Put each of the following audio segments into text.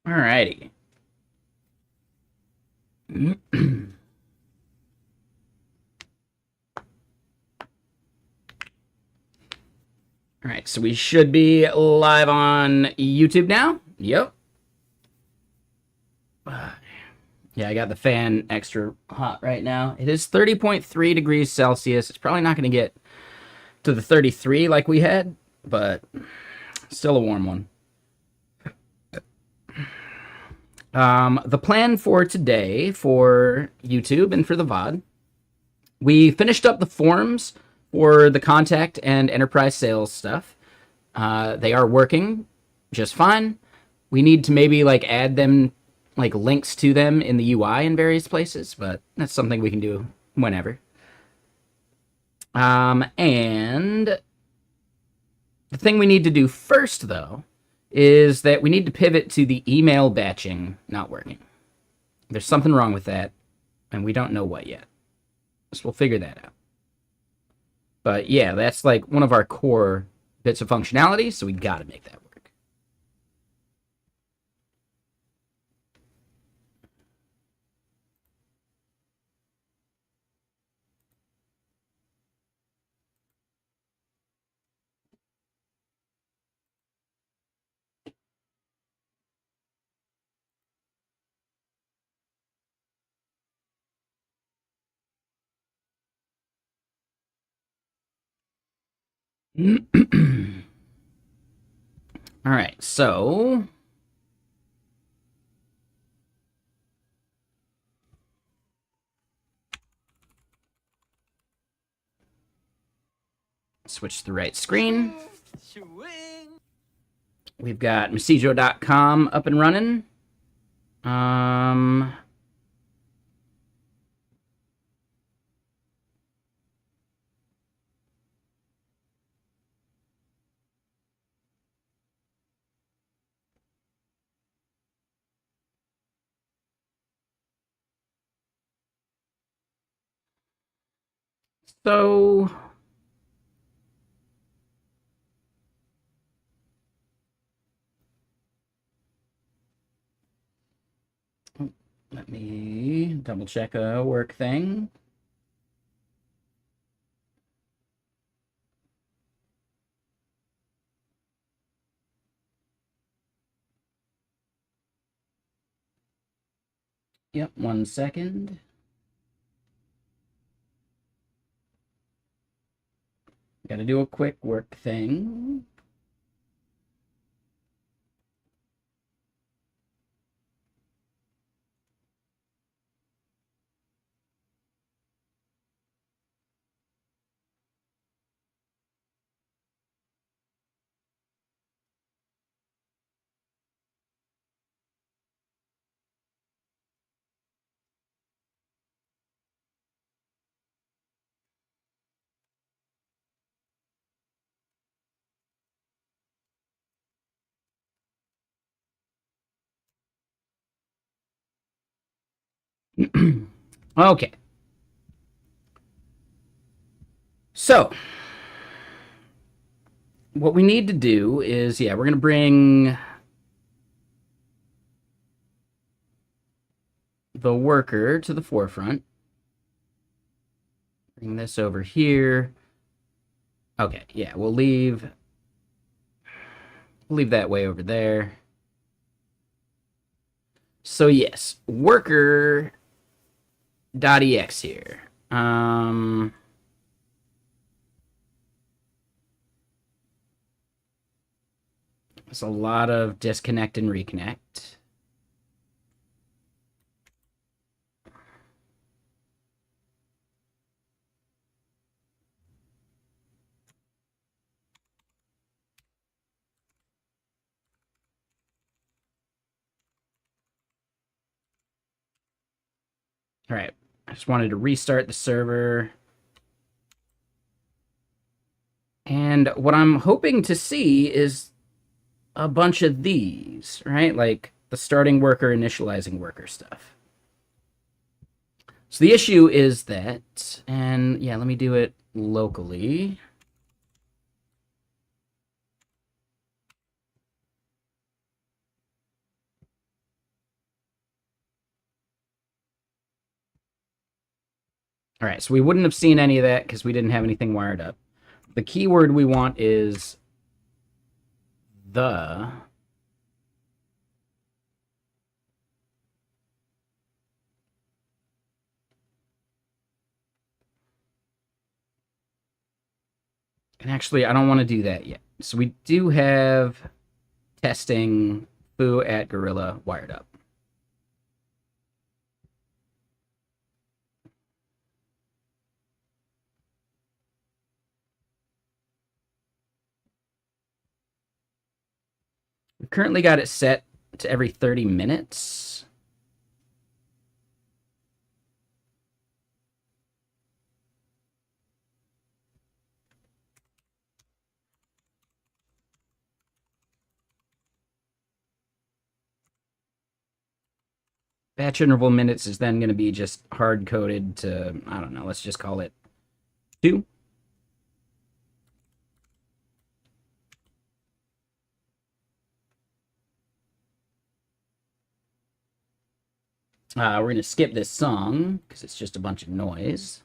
Alrighty. Alright, so we should be live on YouTube now. Yep. Yeah, I got the fan extra hot right now. It is 30.3 degrees Celsius. It's probably not going to get to the 33 like we had, but still a warm one. The plan for today for YouTube and for the VOD, we finished up the forms for the contact and enterprise sales stuff. They are working just fine. We need to maybe like add them, like links to them in the UI in various places, but that's something we can do whenever. And the thing we need to do first, though, is that we need to pivot to the email batching not working. There's something wrong with that, and we don't know what yet. So we'll figure that out. But yeah, that's like one of our core bits of functionality, so we gotta make that work. All right, so switch to the right screen. We've got Messijo.com up and running. So let me double check a work thing. Yep, 1 second. Gotta do a quick work thing. Okay. So, what we need to do is, yeah, we're going to bring the worker to the forefront. Bring this over here. Okay, yeah, we'll leave that way over there. So yes, worker.ex here. There's a lot of disconnect and reconnect. All right, I just wanted to restart the server. And what I'm hoping to see is a bunch of these, right? Like the starting worker, initializing worker stuff. So the issue is that, and yeah, let me do it locally. All right, so we wouldn't have seen any of that because we didn't have anything wired up. The keyword we want is the. And actually, I don't want to do that yet. So we do have testing foo at Gorilla wired up. We've currently got it set to every 30 minutes. Batch interval minutes is then going to be just hard coded to, I don't know, let's just call it 2. We're going to skip this song because it's just a bunch of noise.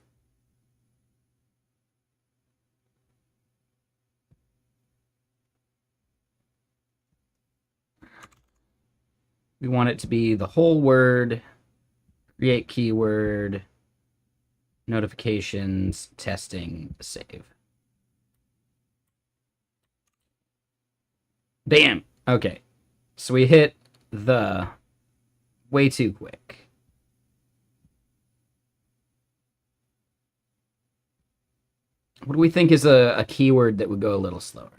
We want it to be the whole word, create keyword, notifications, testing, save. Bam! Okay. So we hit the way too quick. What do we think is a keyword that would go a little slower?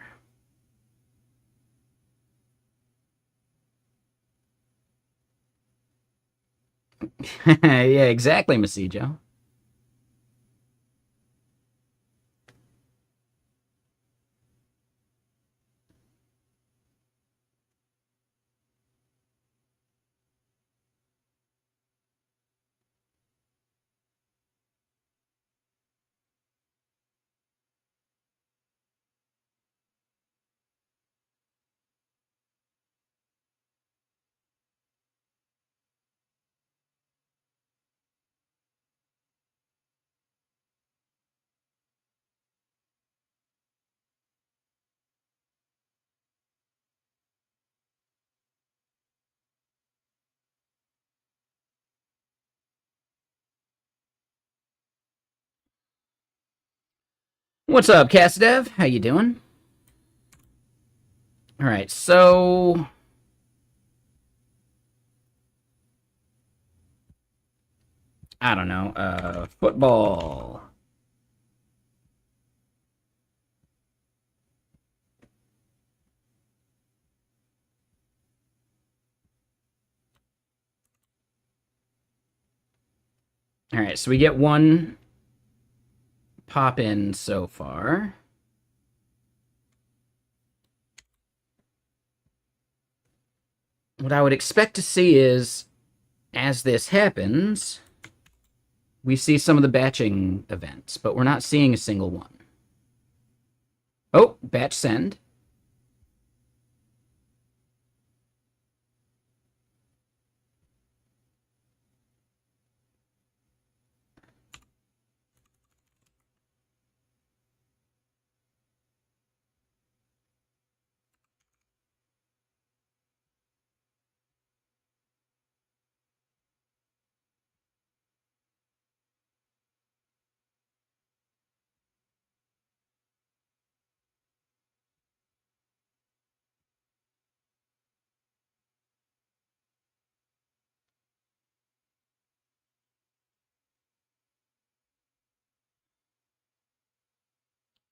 Yeah, exactly, Messijo. What's up, Castadev? How you doing? All right, so I don't know, football. All right, so we get one pop in so far. What I would expect to see is, as this happens, we see some of the batching events, but we're not seeing a single one. Oh, batch send.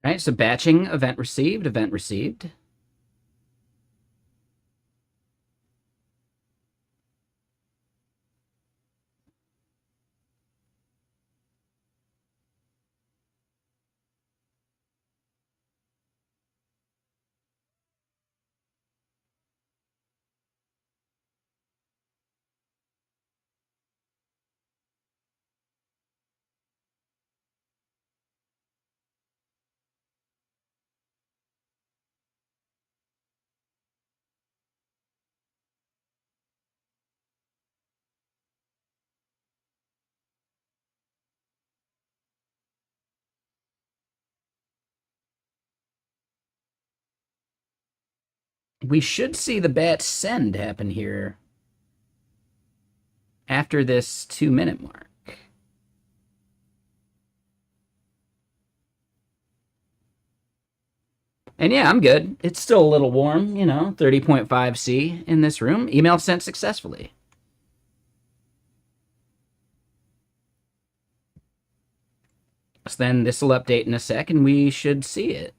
All right, so batching, event received, event received. We should see the bat send happen here after this 2-minute mark. And yeah, I'm good. It's still a little warm, 30.5 C in this room. Email sent successfully. So then this will update in a sec, and we should see it.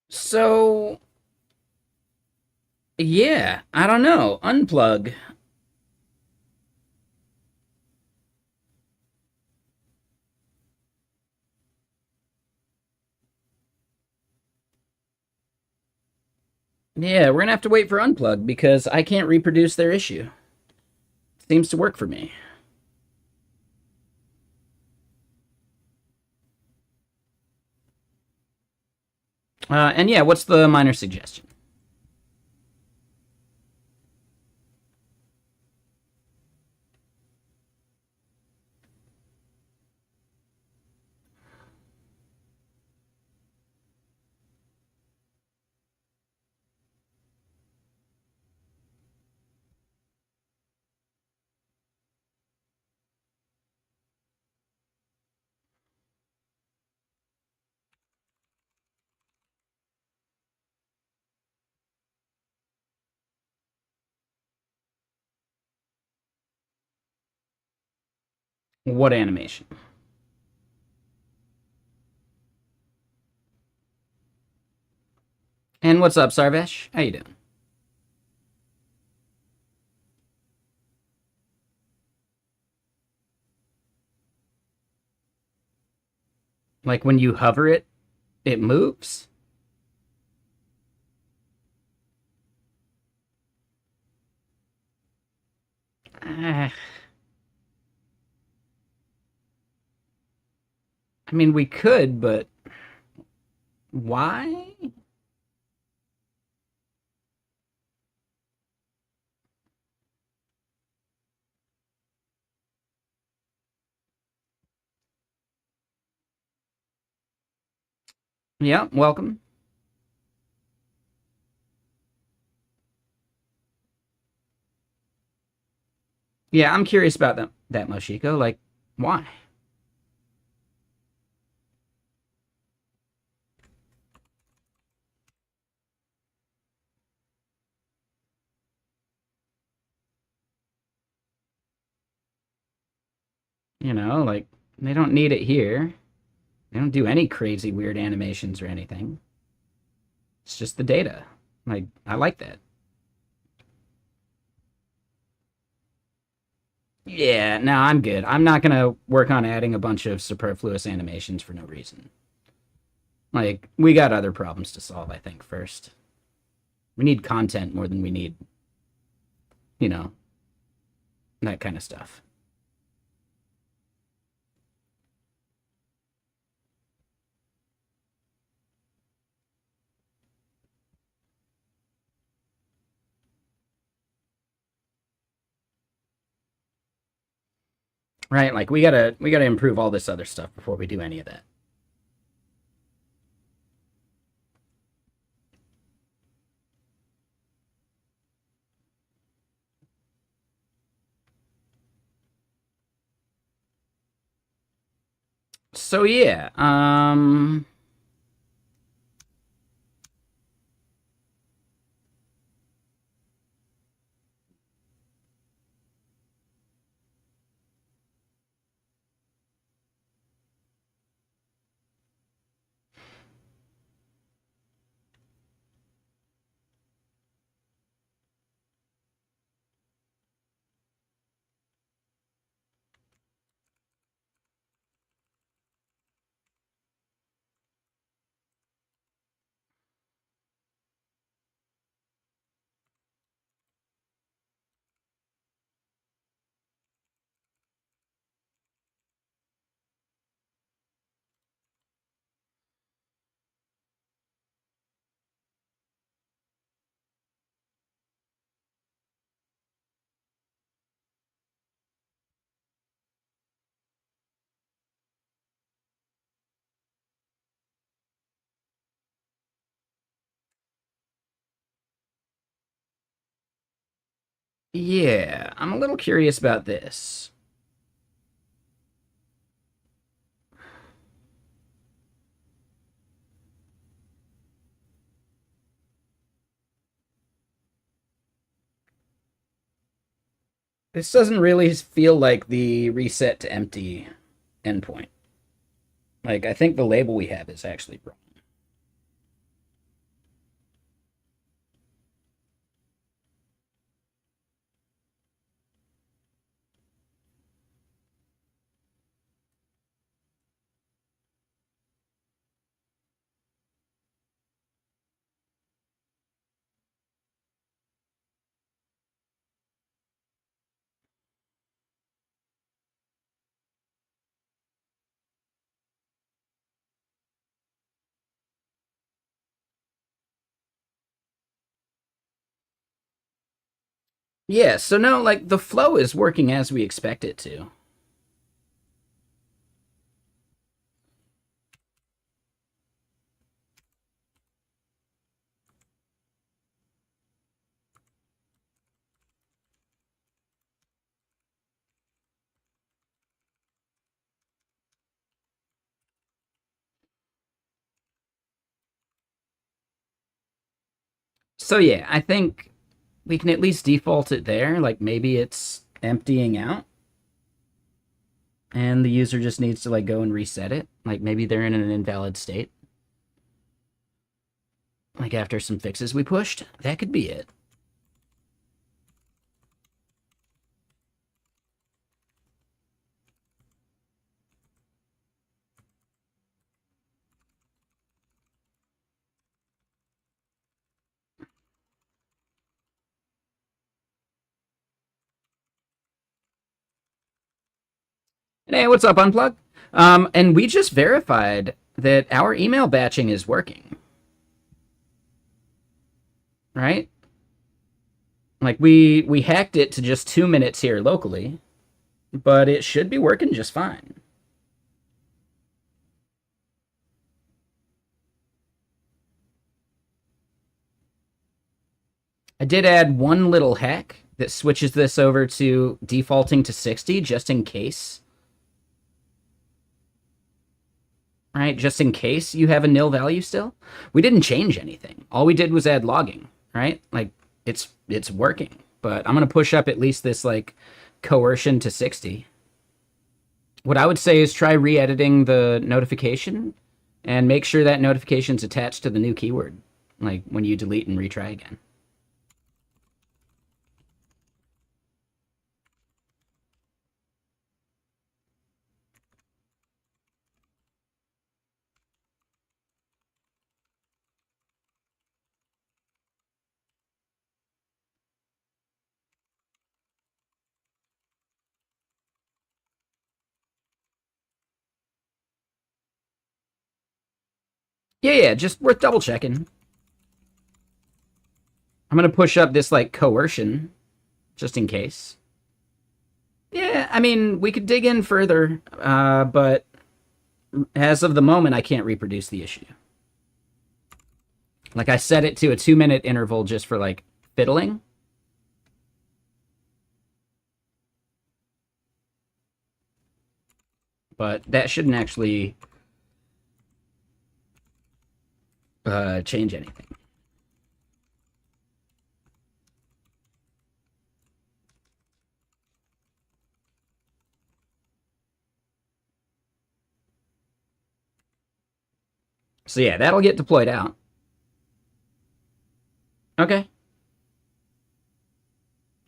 So, yeah, I don't know. Unplug. Yeah, we're gonna have to wait for unplug because I can't reproduce their issue. Seems to work for me. And yeah, what's the minor suggestion? What animation? And what's up, Sarvesh? How you doing? Like when you hover it, it moves? I mean, we could, but why? Yeah, welcome. Yeah, I'm curious about that Moshiko. Like, why? Like they don't need it here. They don't do any crazy weird animations or anything. It's just the data. Like, I like that. Yeah, no, I'm good. I'm not gonna work on adding a bunch of superfluous animations for no reason. Like, we got other problems to solve, I think, first. We need content more than we need, you know, that kind of stuff. Right? Like we gotta improve all this other stuff before we do any of that. So yeah, yeah, I'm a little curious about this. This doesn't really feel like the reset to empty endpoint. Like, I think the label we have is actually wrong. Yeah, so no, like, the flow is working as we expect it to. So yeah, I think we can at least default it there. Like, maybe it's emptying out and the user just needs to like go and reset it. Like, maybe they're in an invalid state. Like, after some fixes we pushed. That could be it. Hey, what's up, Unplug? And we just verified that our email batching is working. Right? Like, we hacked it to just 2 minutes here locally, but it should be working just fine. I did add one little hack that switches this over to defaulting to 60 just in case. Right? Just in case you have a nil value still. We didn't change anything. All we did was add logging, right? Like, it's working. But I'm going to push up at least this like coercion to 60. What I would say is try re-editing the notification and make sure that notification's attached to the new keyword, like when you delete and retry again. Yeah, just worth double checking. I'm going to push up this like coercion just in case. Yeah, I mean, we could dig in further, but as of the moment, I can't reproduce the issue. Like, I set it to a 2-minute interval just for like fiddling. but that shouldn't actually change anything. So yeah, that'll get deployed out. Okay.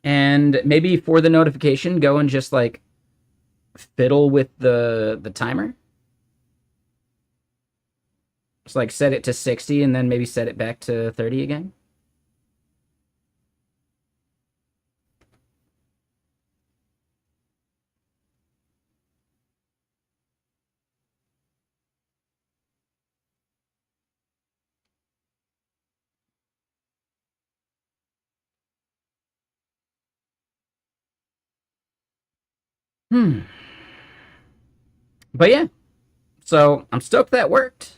And maybe for the notification, go and just like fiddle with the timer. Just like set it to 60 and then maybe set it back to 30 again. But yeah, so I'm stoked that worked.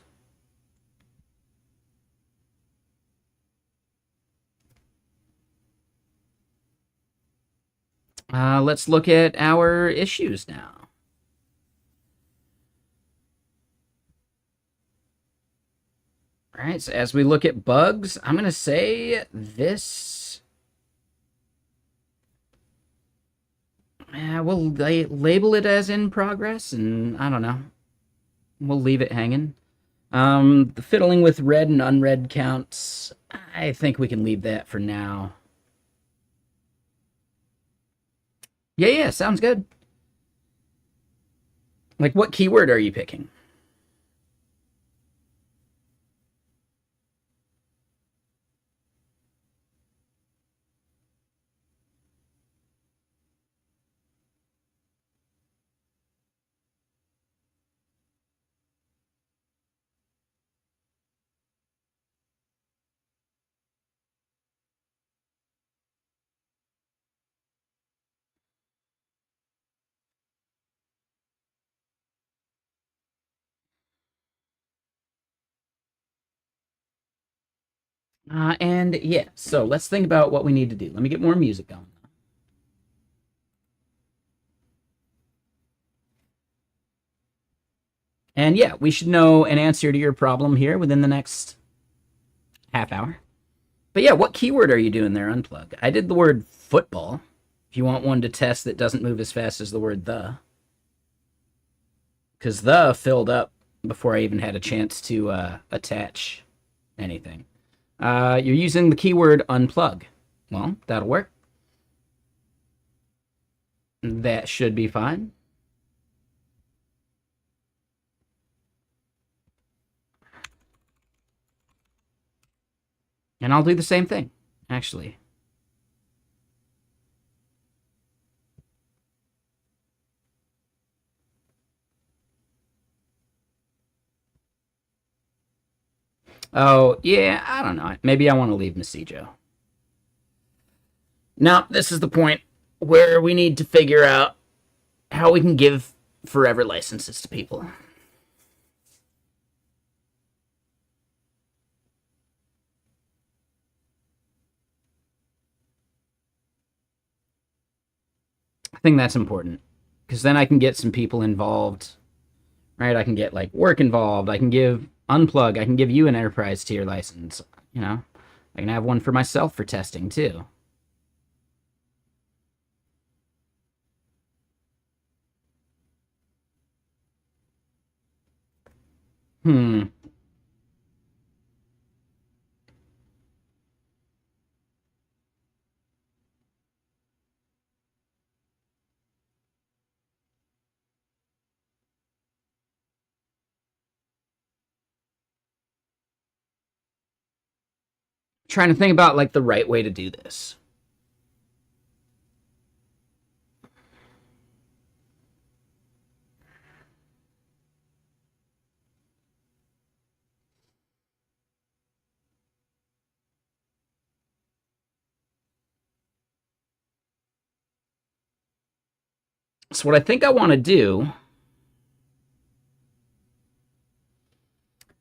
Let's look at our issues now. All right, so as we look at bugs, I'm going to say this. We'll label it as in progress, and I don't know. We'll leave it hanging. The fiddling with red and unread counts, I think we can leave that for now. Yeah, sounds good. Like, what keyword are you picking? And yeah, so let's think about what we need to do. Let me get more music going. And yeah, we should know an answer to your problem here within the next half hour. But yeah, what keyword are you doing there, unplug? I did the word football. If you want one to test that doesn't move as fast as the word the. Because the filled up before I even had a chance to attach anything. You're using the keyword unplug. Well, that'll work. That should be fine. And I'll do the same thing, actually. Oh, yeah, I don't know. Maybe I want to leave Messijo. Now, this is the point where we need to figure out how we can give forever licenses to people. I think that's important because then I can get some people involved, right? I can get like work involved. I can give unplug. I can give you an enterprise tier license. You know, I can have one for myself for testing too. Hmm. Trying to think about like the right way to do this. So what I think I want to do,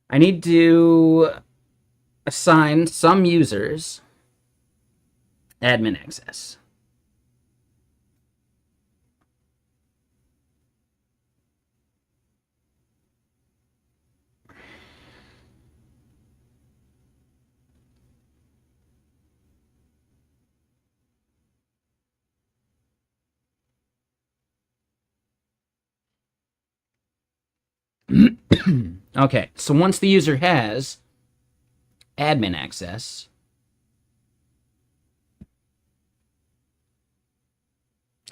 I need to assign some users admin access. Okay, so once the user has admin access,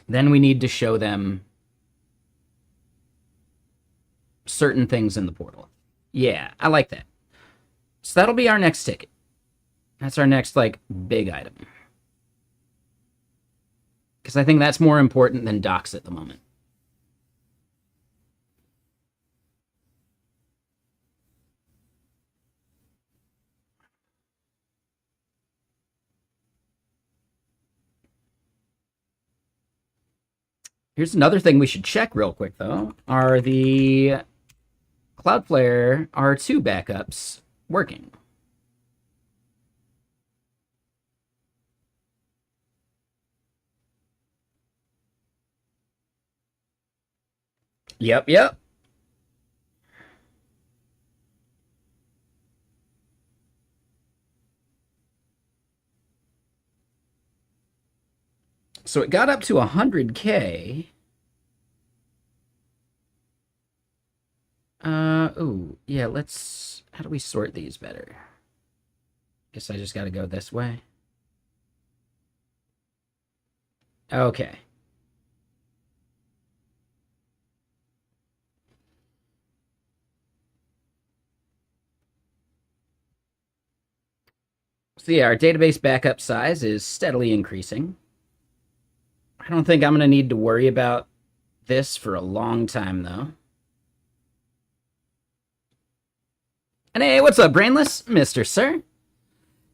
then we need to show them certain things in the portal. Yeah, I like that. So that'll be our next ticket. That's our next, like, big item. Because I think that's more important than docs at the moment. Here's another thing we should check real quick, though. Are the Cloudflare R2 backups working? Yep. So it got up to 100K. Yeah, let's... How do we sort these better? Guess I just gotta go this way. Okay. So yeah, our database backup size is steadily increasing. I don't think I'm going to need to worry about this for a long time, though. And hey, what's up, Brainless? Mr. Sir?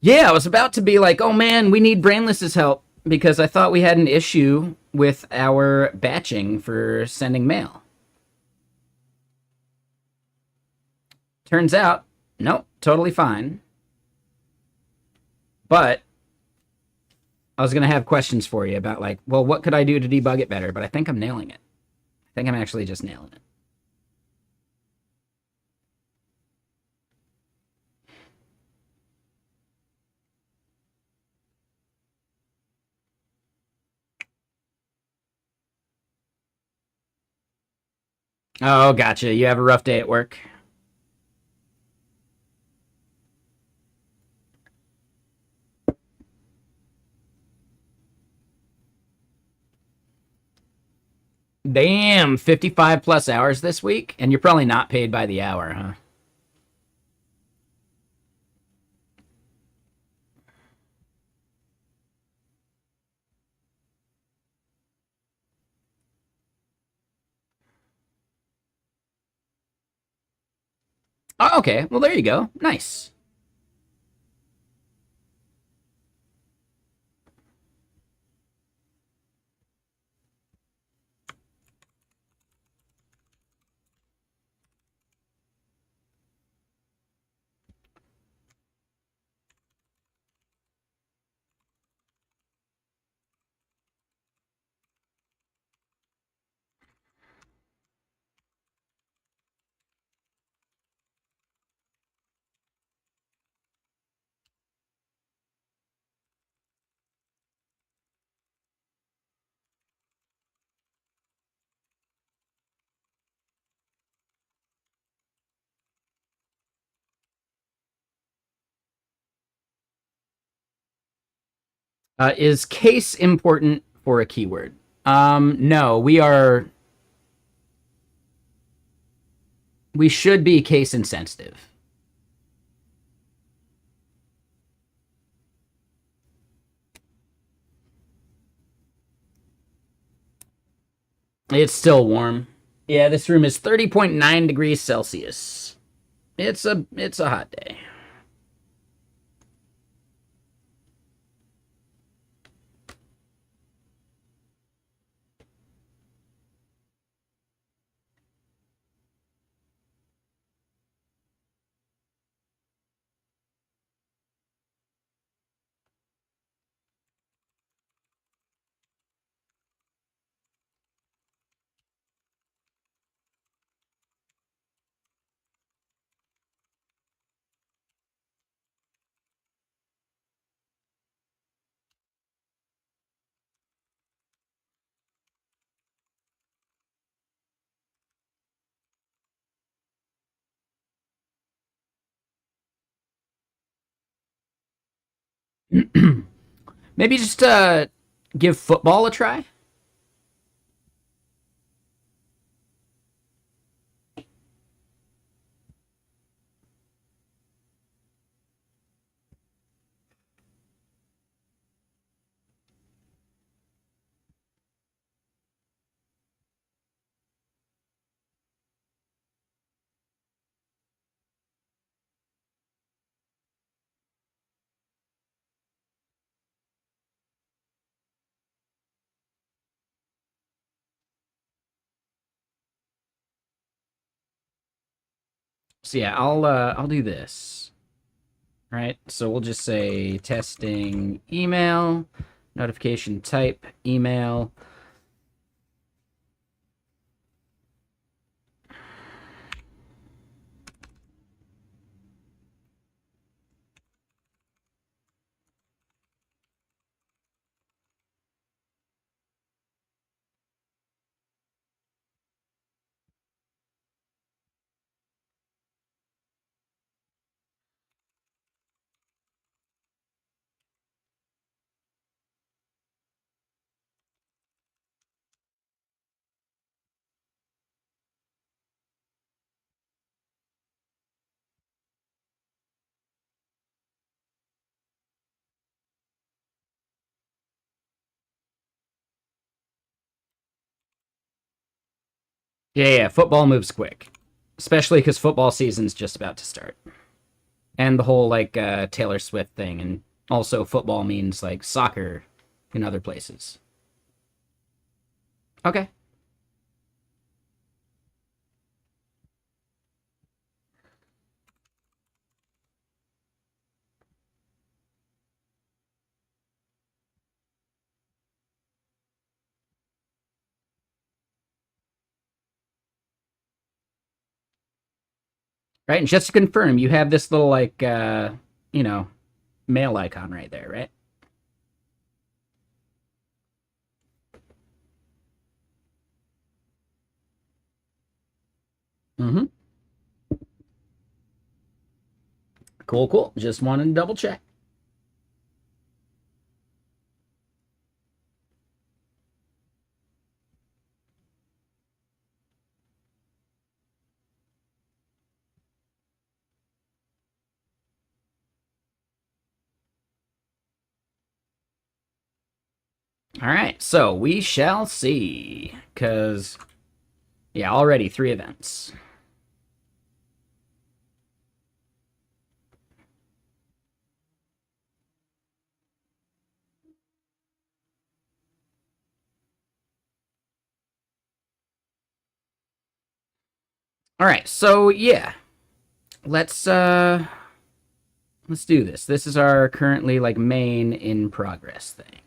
Yeah, I was about to be like, oh man, we need Brainless's help because I thought we had an issue with our batching for sending mail. Turns out, nope, totally fine. But I was going to have questions for you about, like, well, what could I do to debug it better? But I think I'm nailing it. I think I'm actually just nailing it. Oh, gotcha. You have a rough day at work. Damn, 55 plus hours this week? And you're probably not paid by the hour, huh? Oh, okay. Well, there you go. Nice. Is case important for a keyword? No, we are. We should be case insensitive. It's still warm. Yeah, this room is 30.9 degrees Celsius. It's a hot day. Maybe just give football a try. So yeah, I'll do this. Right. So we'll just say testing email, notification type email. Yeah, football moves quick, especially because football season's just about to start, and the whole like Taylor Swift thing, and also football means like soccer in other places. Okay. Right, and just to confirm, you have this little like you know mail icon right there, right? Mm-hmm. Cool, cool. Just wanted to double check. All right, so we shall see. Cause yeah, already 3 events. All right, so yeah, let's uh let's do this. This is our currently like main in progress thing.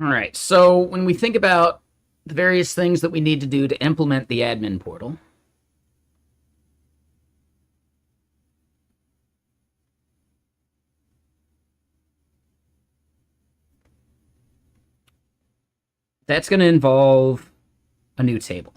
All right, so when we think about the various things that we need to do to implement the admin portal, that's going to involve a new table.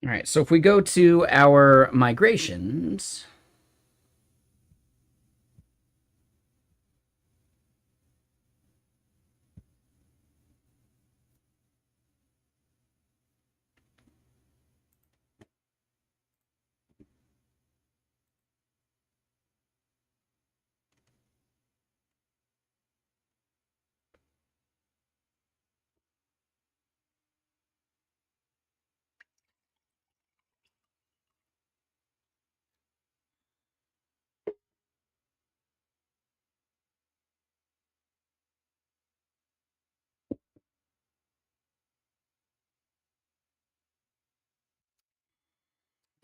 All right, so if we go to our migrations,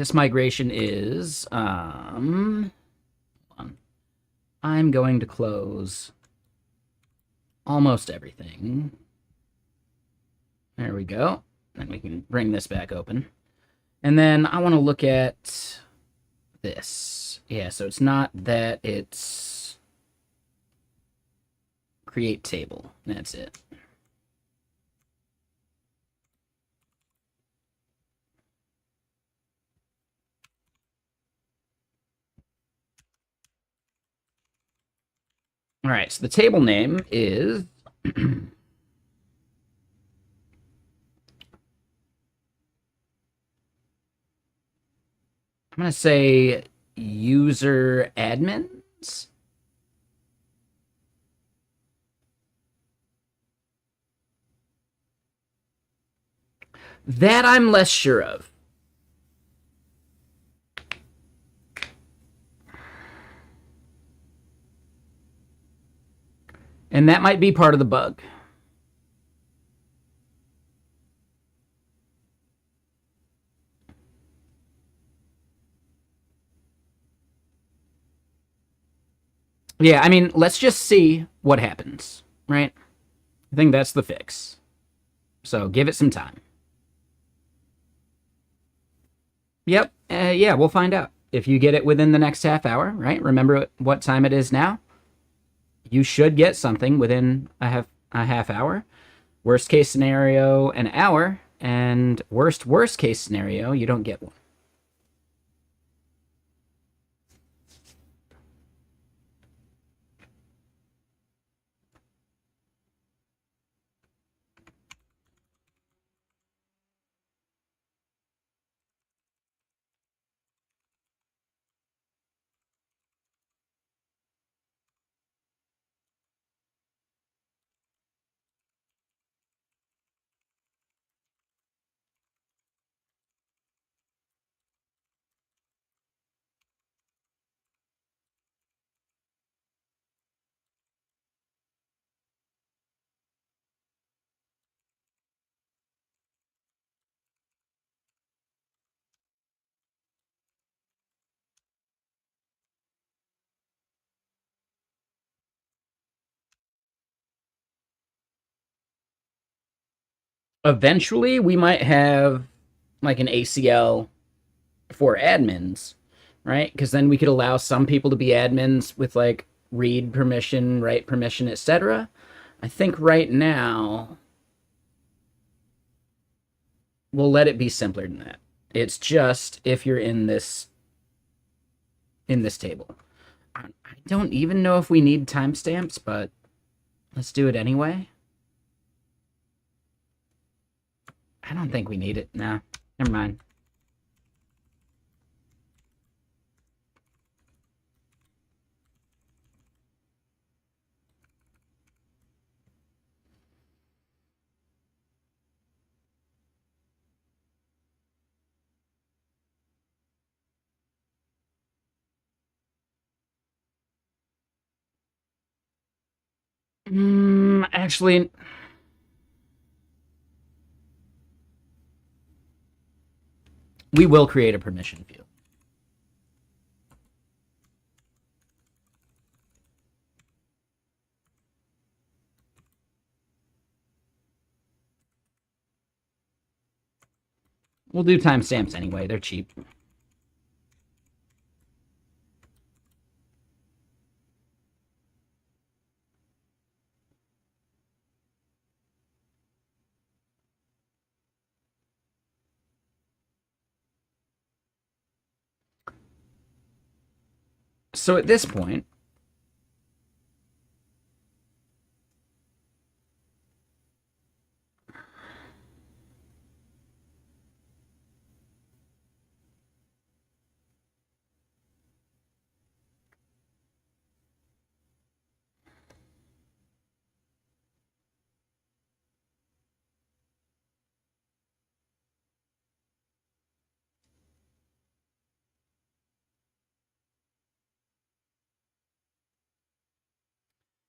this migration is, hold on. I'm going to close almost everything. There we go. Then we can bring this back open. And then I want to look at this. Yeah, so it's not that, it's create table. That's it. All right, so the table name is I'm going to say user admins. That I'm less sure of. And that might be part of the bug. Yeah, I mean, let's just see what happens, right? I think that's the fix. So give it some time. Yep, yeah, we'll find out. If you get it within the next half hour, right? Remember what time it is now? You should get something within a half hour. Worst case scenario, an hour. And worst case scenario, you don't get one. Eventually, we might have like an ACL for admins, right? Because then we could allow some people to be admins with like read permission, write permission, etc. I think right now we'll let it be simpler than that. It's just if you're in this table. I don't even know if we need timestamps, but let's do it anyway. I don't think we need it. Nah, never mind. Actually, we will create a permission field. We'll do timestamps anyway. They're cheap. So at this point,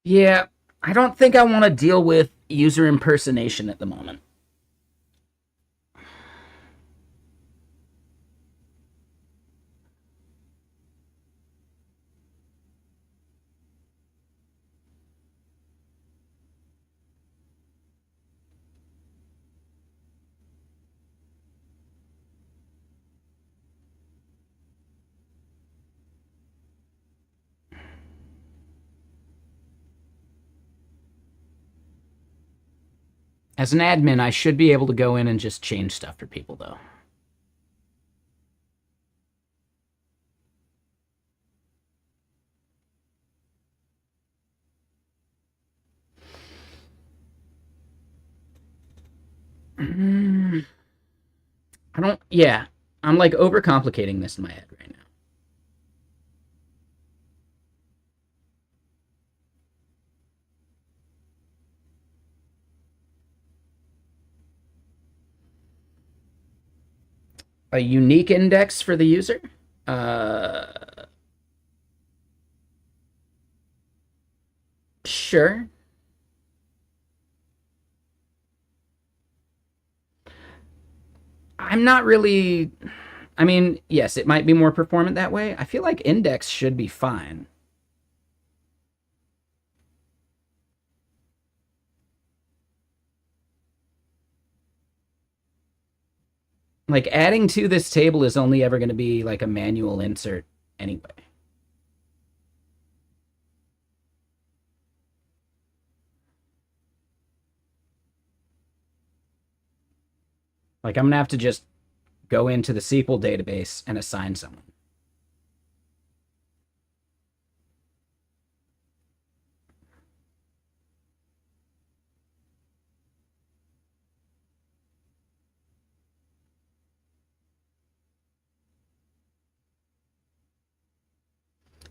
yeah, I don't think I want to deal with user impersonation at the moment. As an admin, I should be able to go in and just change stuff for people, though. I don't... Yeah. I'm, like, overcomplicating this in my head right now. A unique index for the user? Sure. I'm not really... I mean, yes, it might be more performant that way. I feel like index should be fine. Like, adding to this table is only ever going to be, like, a manual insert anyway. Like, I'm going to have to just go into the SQL database and assign someone.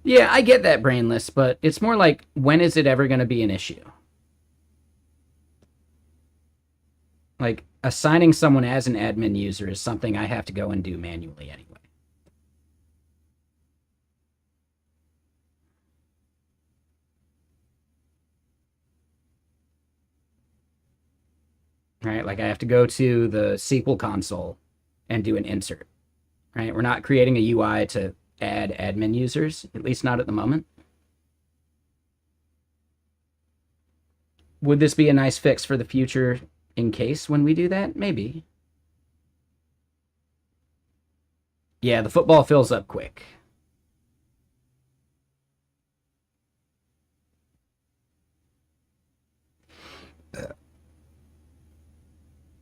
Yeah, I get that, brainless, but it's more like, when is it ever going to be an issue? Like, assigning someone as an admin user is something I have to go and do manually anyway. Right? Like, I have to go to the SQL console and do an insert. Right? We're not creating a UI to add admin users, at least not at the moment. Would this be a nice fix for the future in case when we do that? Maybe. Yeah, the football fills up quick.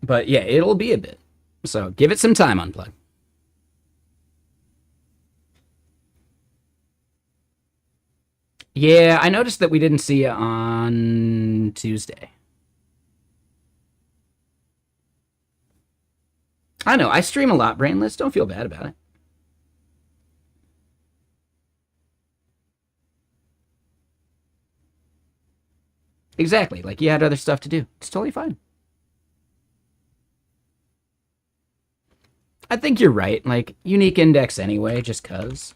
But yeah, it'll be a bit. So give it some time, Unplug. Yeah, I noticed that we didn't see it on Tuesday. I know, I stream a lot, brainless. Don't feel bad about it. Exactly. Like, you had other stuff to do. It's totally fine. I think you're right. Like, unique index anyway, just cuz.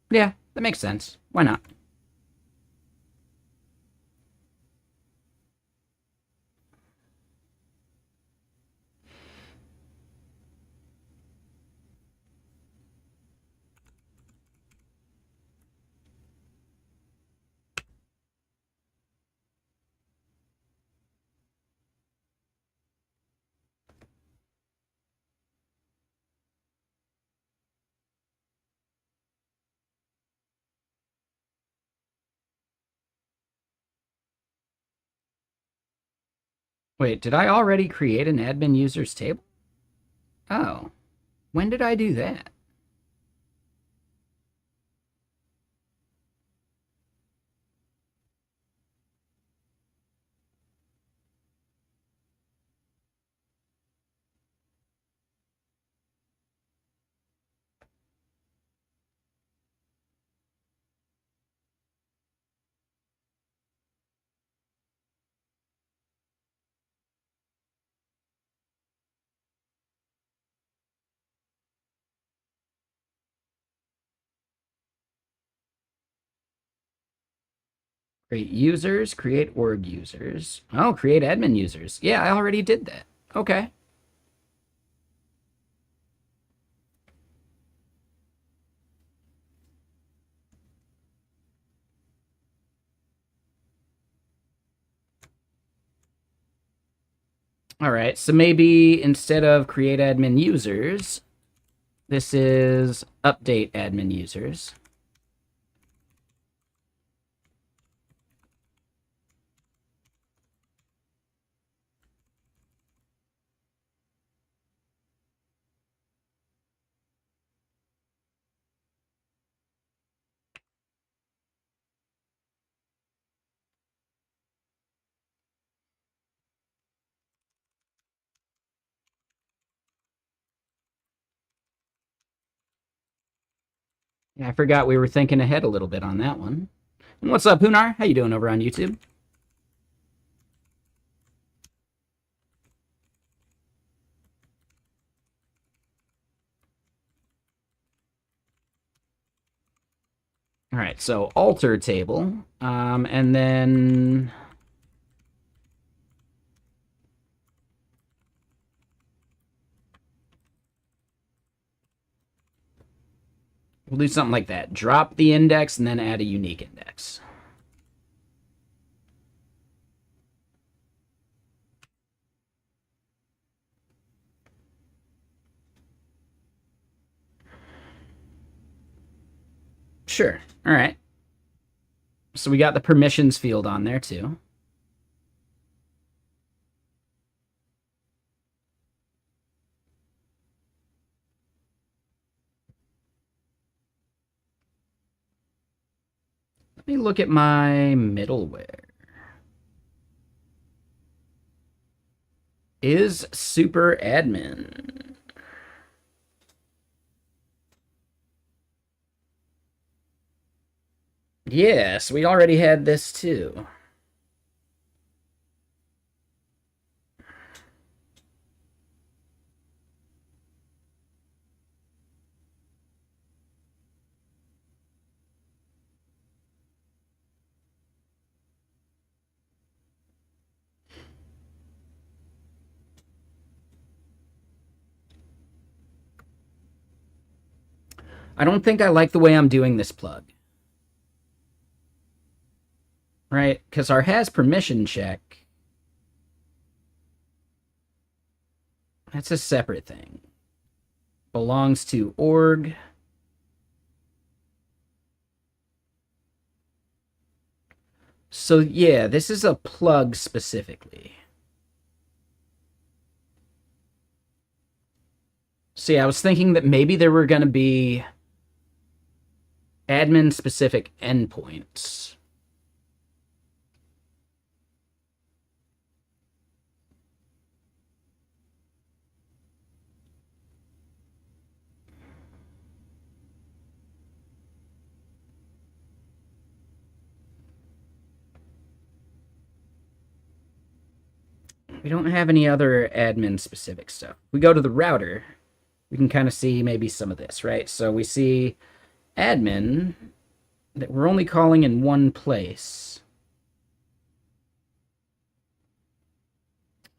Yeah, that makes sense. Why not? Wait, did I already create an admin users table? Oh, when did I do that? Create users, create org users. Oh, create admin users. Yeah, I already did that. Okay. All right, so maybe instead of create admin users, this is update admin users. Yeah, I forgot we were thinking ahead a little bit on that one. And what's up, Hunar? How you doing over on YouTube? All right, so altar table, and then we'll do something like that. Drop the index and then add a unique index. Sure. All right. So we got the permissions field on there too. Let me look at my middleware. Is super admin. Yes, we already had this too. I don't think I like the way I'm doing this plug. Right? Because our has permission check, that's a separate thing. Belongs to org. So yeah, this is a plug specifically. See, I was thinking that maybe there were going to be admin specific endpoints. We don't have any other admin specific stuff. We go to the router, we can kind of see maybe some of this, right? So we see admin that we're only calling in one place.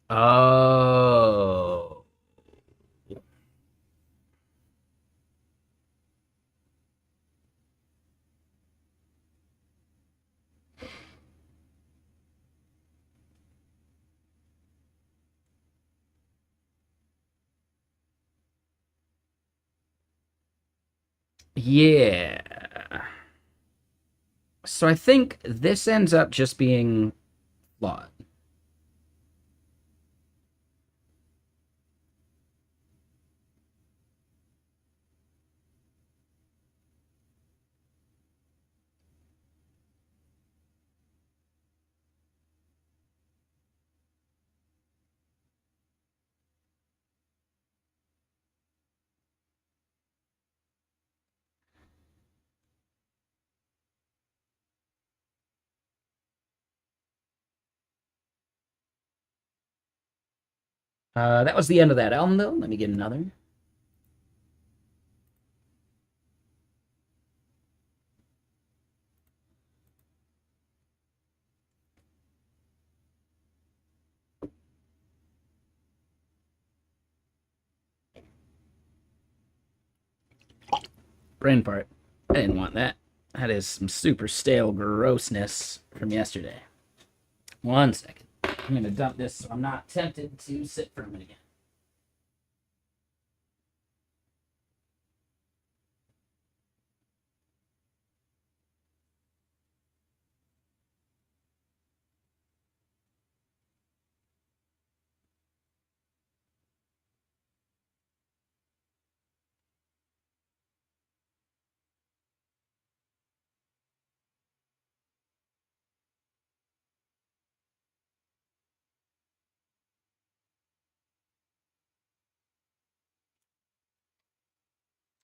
Oh. Yeah. So I think this ends up just being flawed. That was the end of that album, though. Let me get another. Brain part. I didn't want that. That is some super stale grossness from yesterday. 1 second. I'm going to dump this so I'm not tempted to sit from it again.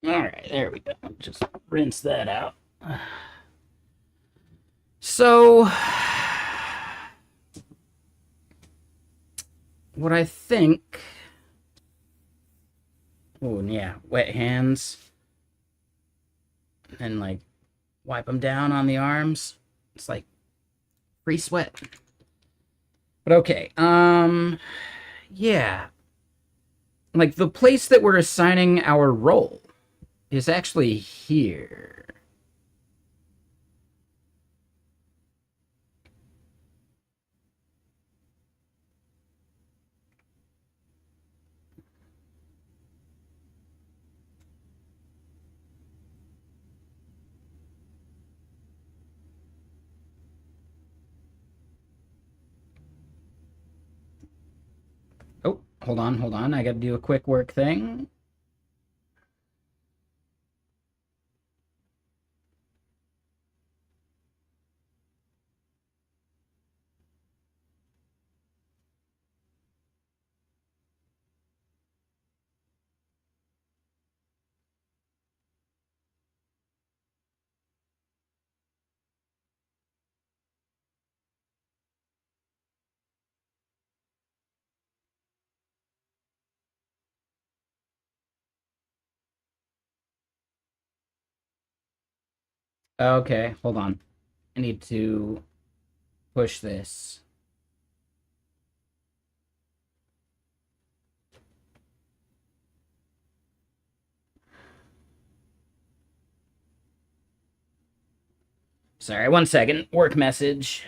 All right, there we go. Just rinse that out. So, what I think. Oh, yeah, wet hands. And, like, wipe them down on the arms. It's like free sweat. But okay, yeah. Like, the place that we're assigning our role is actually here. Oh, hold on, hold on. I gotta do a quick work thing. Okay, hold on. I need to push this. Sorry, 1 second. Work message.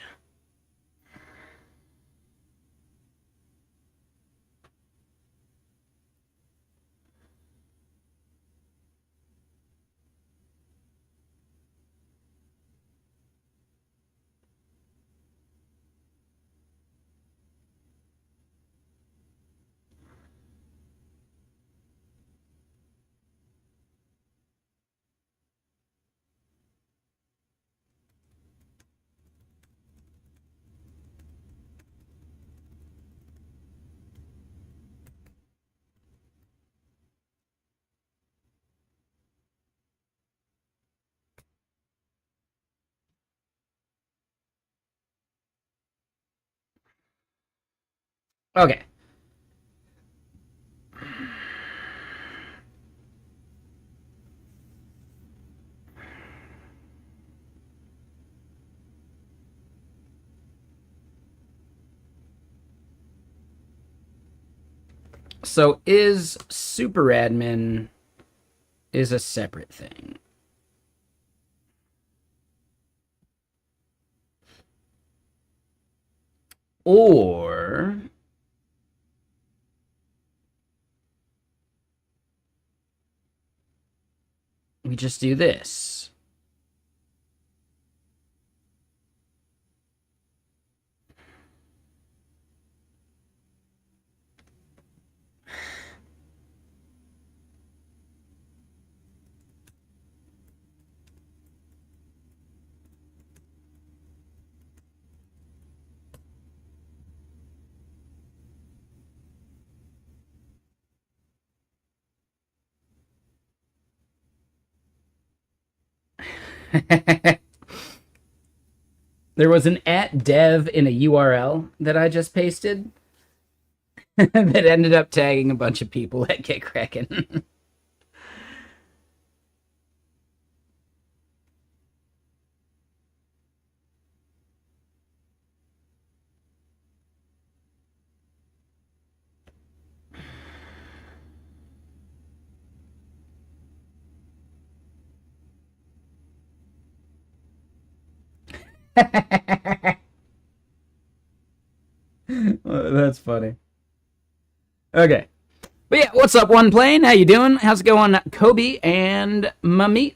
Okay. So is super admin is a separate thing. Or we just do this. There was an @dev in a URL that I just pasted that ended up tagging a bunch of people at Get Kraken. That's funny. Okay. But yeah, what's up, One Plane? How you doing? How's it going, Kobe and Mamit?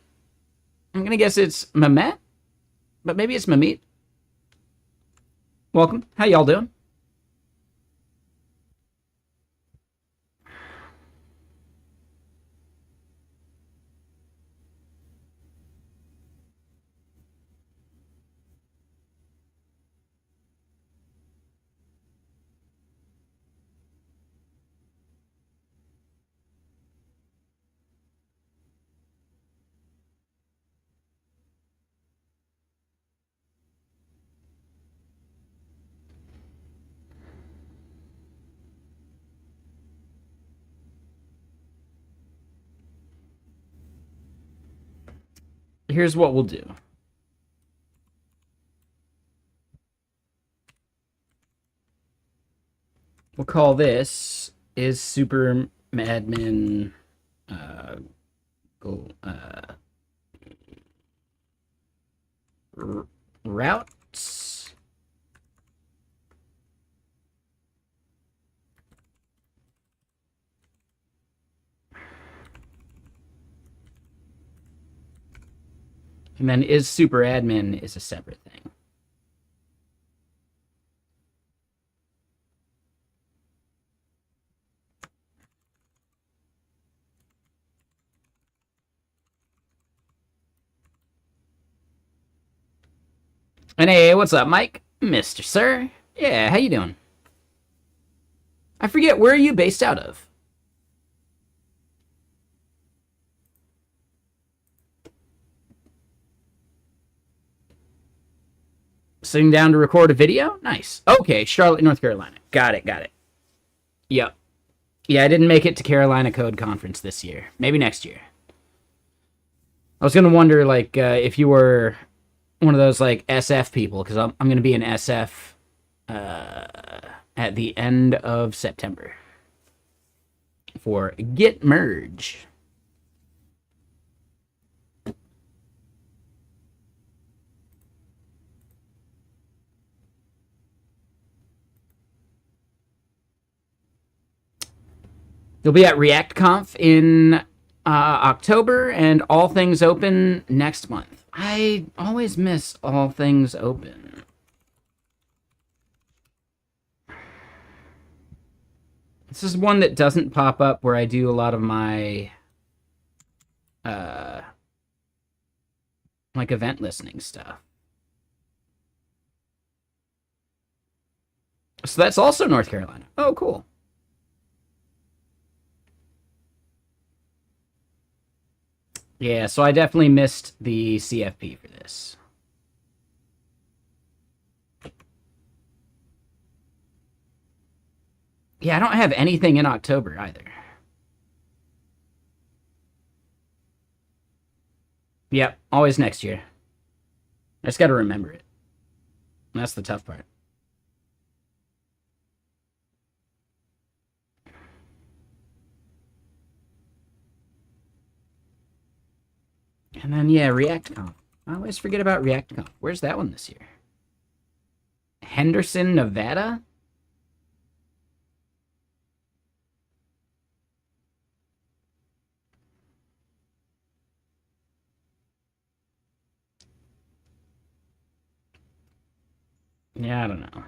I'm gonna guess it's Mamet, but maybe it's Mamit. Welcome. How y'all doing? here's what we'll do. We'll call this is Super Madman routes. And then is super admin is a separate thing. And hey, what's up, Mike? Mr. Sir? Yeah, how you doing? I forget, where are you based out of? Sitting down to record a video? Nice. Okay, Charlotte, North Carolina. Got it, got it. Yep. Yeah, I didn't make it to Carolina Code Conference this year. Maybe next year. I was gonna wonder, like, if you were one of those, like, SF people, because I'm gonna be in SF at the end of September for Git Merge. You'll be at ReactConf in October and All Things Open next month. I always miss All Things Open. This is one that doesn't pop up where I do a lot of my like event listening stuff. So that's also North Carolina. Oh, cool. Yeah, so I definitely missed the CFP for this. Yeah, I don't have anything in October either. Yep, always next year. I just gotta remember it. That's the tough part. And then, yeah, ReactConf. I always forget about ReactConf. Where's that one this year? Henderson, Nevada? Yeah, I don't know.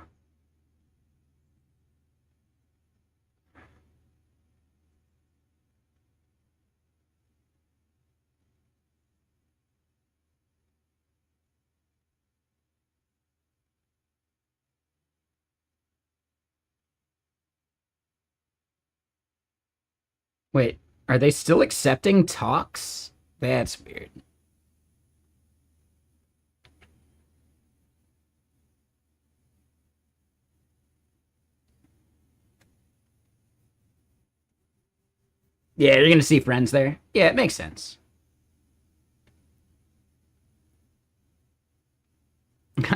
Wait, are they still accepting talks? That's weird. Yeah, you're gonna see friends there. Yeah, it makes sense.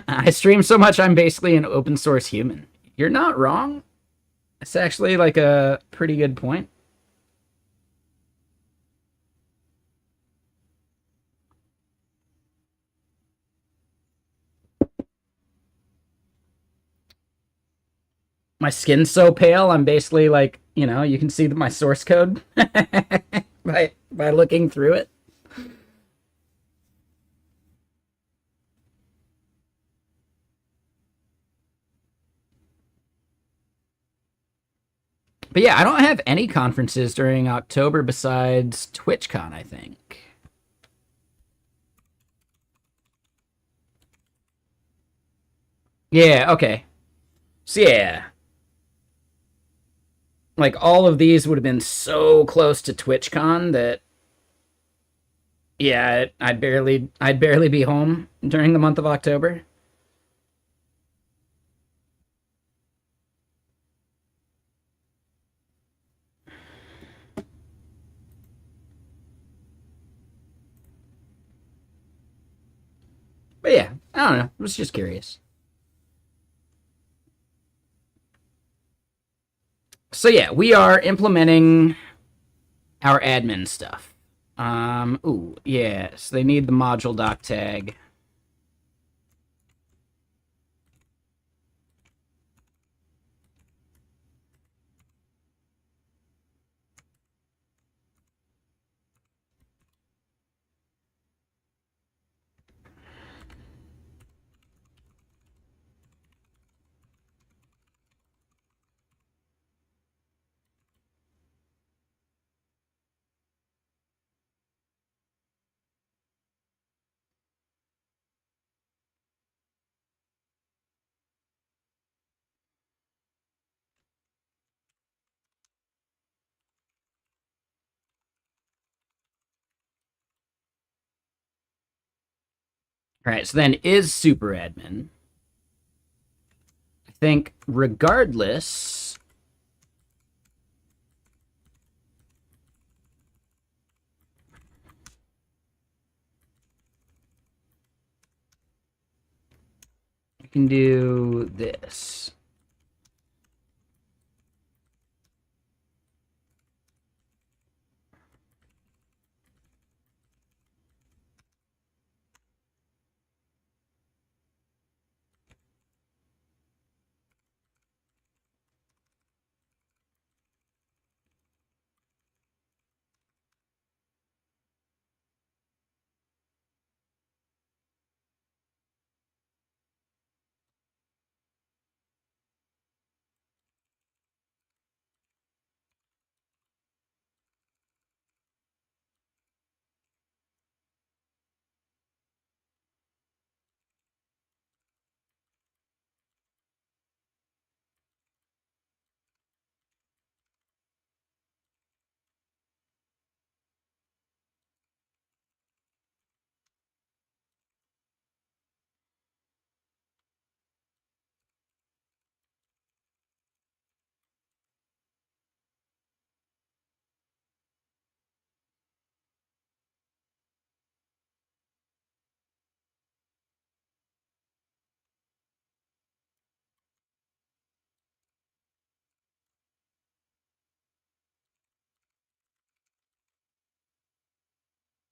I stream so much, I'm basically an open source human. You're not wrong. It's actually like a pretty good point. My skin's so pale, I'm basically like, you know, you can see my source code by looking through it. But yeah, I don't have any conferences during October besides TwitchCon, I think. Yeah, okay. So yeah. Like all of these would have been so close to TwitchCon that yeah, I'd barely be home during the month of October. But yeah, I don't know. I was just curious. So yeah, we are implementing our admin stuff. Ooh, yes, they need the module doc tag. All right, so then is super admin. I think regardless, I can do this.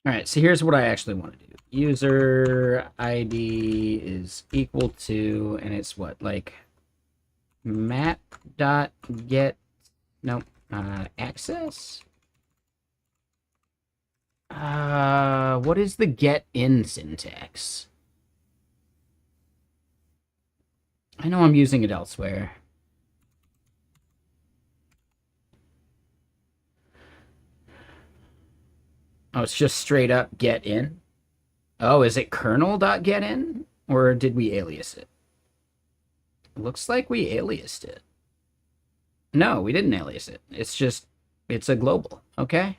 All right, so here's what I actually want to do. User ID is equal to, and it's what, like map dot get, no, access? What is the get in syntax? I know I'm using it elsewhere. Oh, it's just straight up get in. Oh, is it kernel.getIn? Or did we alias it? Looks like we aliased it. No, we didn't alias it. It's just, it's a global, okay?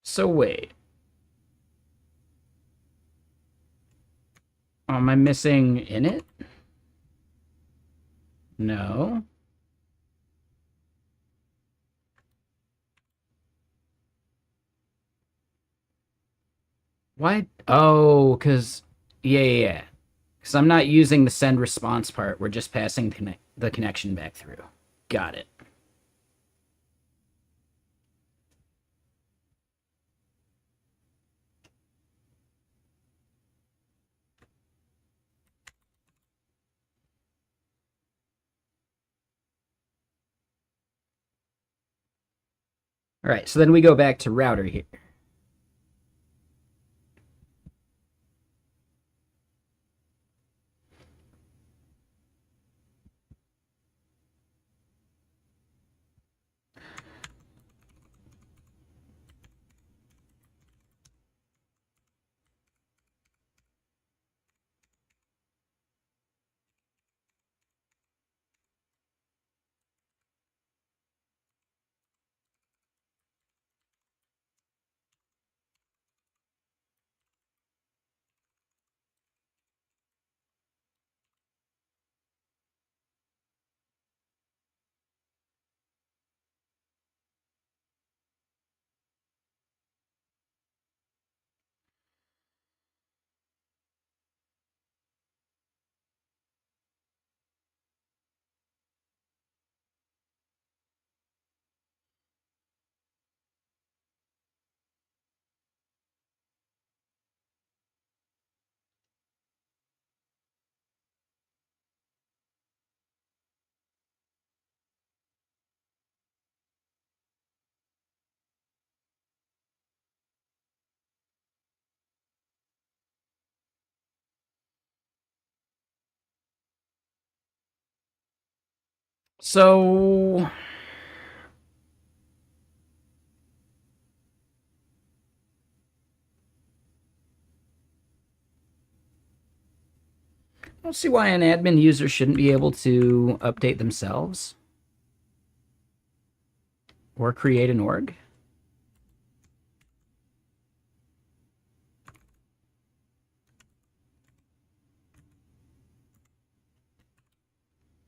So wait. Am I missing init? No. Why? Oh, because... Yeah. Because I'm not using the send response part. We're just passing the connection back through. Got it. All right, so then we go back to router here. So... I don't see why an admin user shouldn't be able to update themselves or create an org.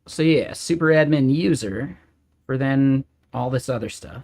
So yeah, super admin user for then all this other stuff.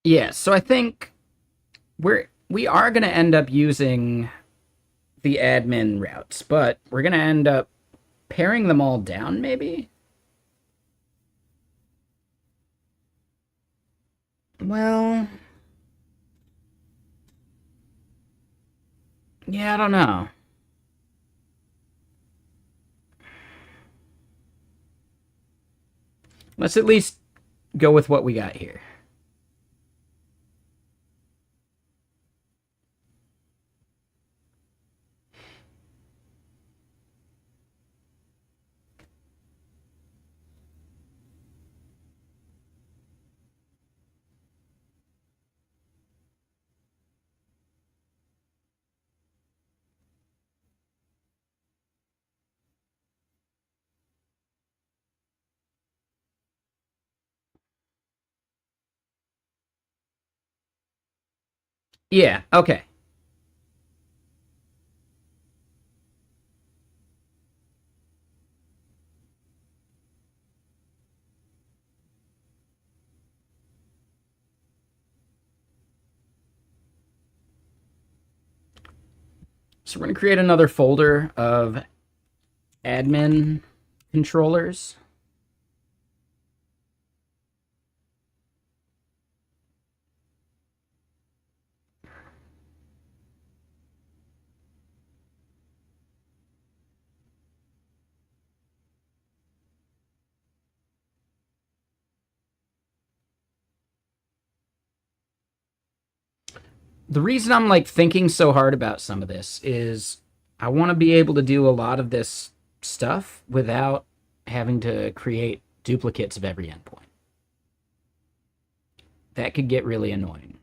Yeah, so I think we are going to end up using the admin routes, but we're going to end up paring them all down, maybe? Well, yeah, I don't know. Let's at least go with what we got here. Yeah, okay. So we're going to create another folder of admin controllers. The reason I'm like thinking so hard about some of this is I want to be able to do a lot of this stuff without having to create duplicates of every endpoint. That could get really annoying.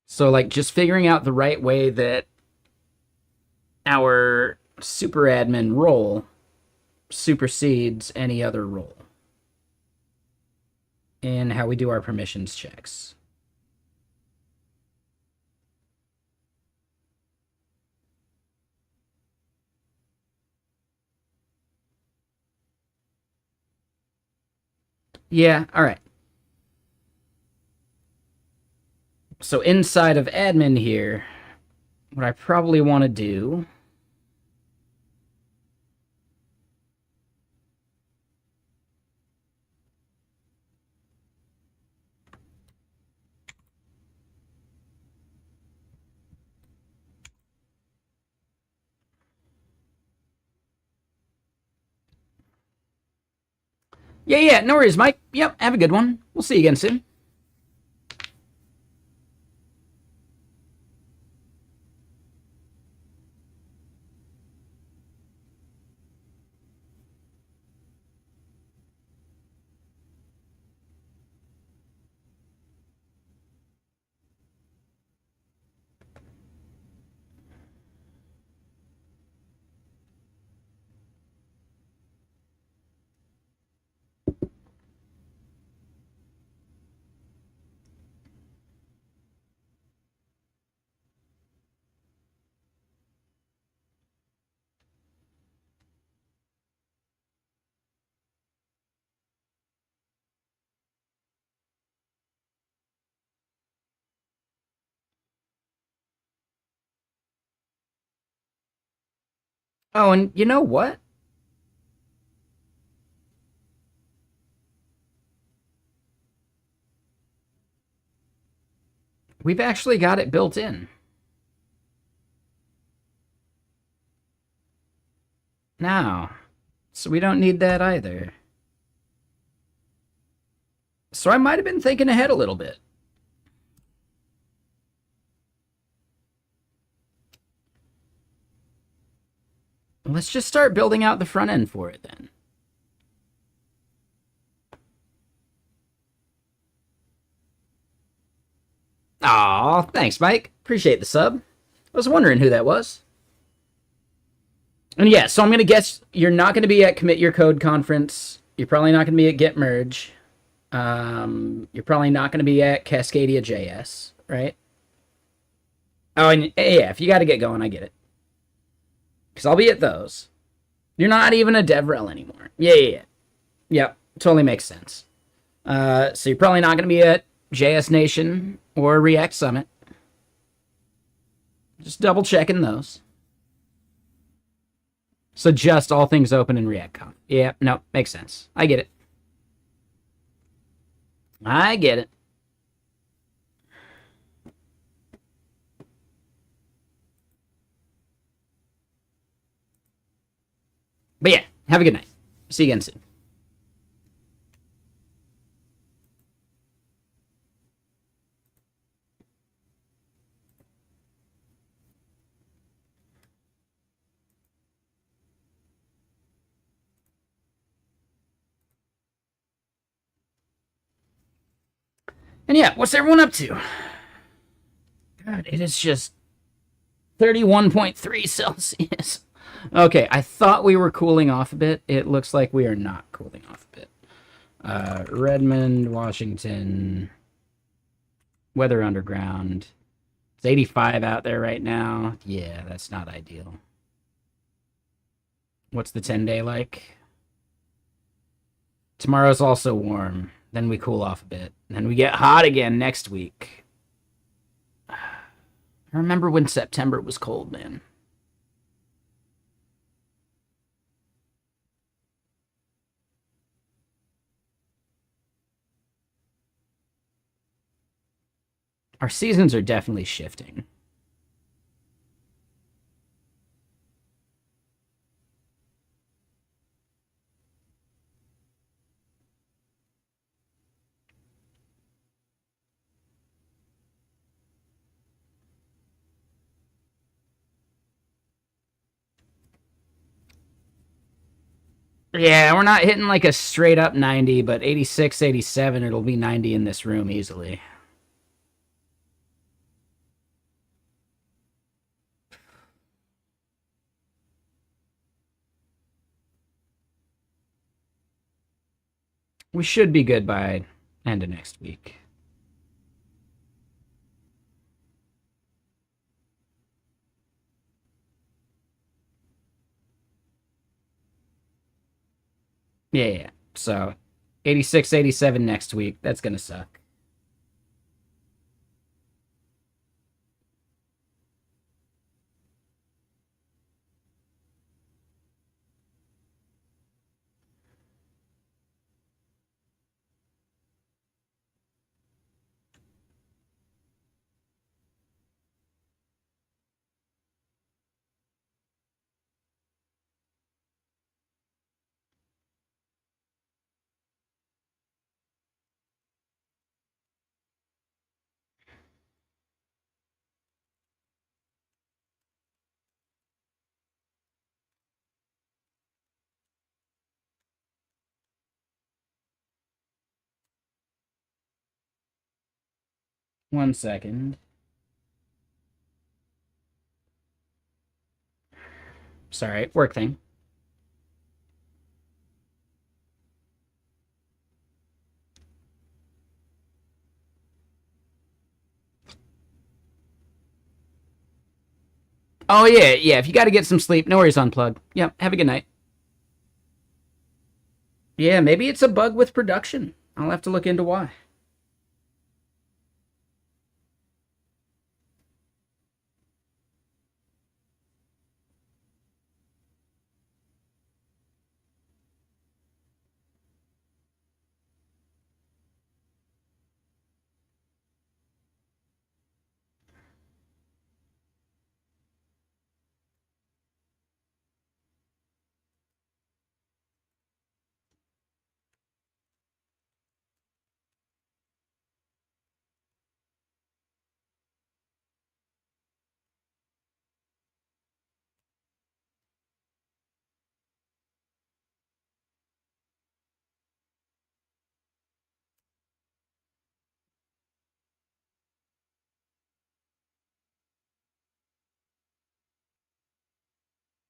So like just figuring out the right way that our super admin role supersedes any other role in how we do our permissions checks. Yeah, all right. So inside of admin here, what I probably want to do Yeah, no worries, Mike. Yep, have a good one. We'll see you again soon. Oh, and you know what? We've actually got it built in. Now, so we don't need that either. So I might have been thinking ahead a little bit. Let's just start building out the front end for it then. Aw, thanks, Mike. Appreciate the sub. I was wondering who that was. And yeah, so I'm going to guess you're not going to be at Commit Your Code conference. You're probably not going to be at Git Merge. You're probably not going to be at Cascadia JS, right? Oh, and yeah, if you got to get going, I get it. Because I'll be at those. You're not even a DevRel anymore. Yeah. Yep, totally makes sense. So you're probably not going to be at JS Nation or React Summit. Just double checking those. So just all things open in React Conf. Yeah, no, makes sense. I get it. I get it. But yeah, have a good night. See you again soon. And yeah, what's everyone up to? God, it is just 31.3 Celsius. Okay, I thought we were cooling off a bit. It looks like we are not cooling off a bit. Redmond, Washington, Weather Underground. It's 85 out there right now. Yeah, that's not ideal. What's the 10-day like? Tomorrow's also warm. Then we cool off a bit. Then we get hot again next week. I remember when September was cold, man. Our seasons are definitely shifting. Yeah, we're not hitting like a straight up 90, but 86, 87, it'll be 90 in this room easily. We should be good by end of next week. Yeah. So 86, 87 next week. That's going to suck. One second. Sorry, work thing. Oh, yeah, yeah. If you got to get some sleep, no worries, unplug. Yep, have a good night. Yeah, maybe it's a bug with production. I'll have to look into why.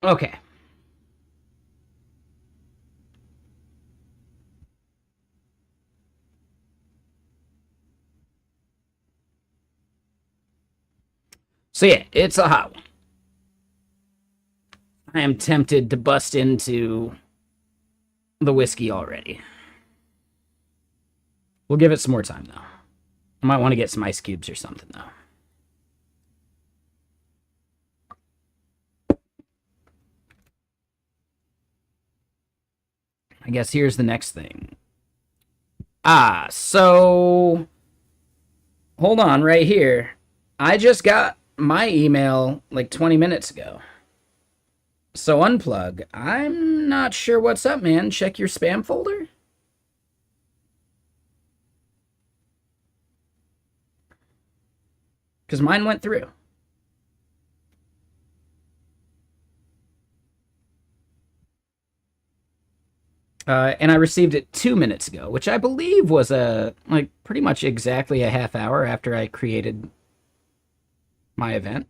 Okay. So, yeah, it's a hot one. I am tempted to bust into the whiskey already. We'll give it some more time, though. I might want to get some ice cubes or something, though. I guess here's the next thing. So hold on right here. I just got my email like 20 minutes ago. So unplug. I'm not sure what's up, man. Check your spam folder. Because mine went through. And I received it 2 minutes ago, which I believe was like pretty much exactly a half hour after I created my event.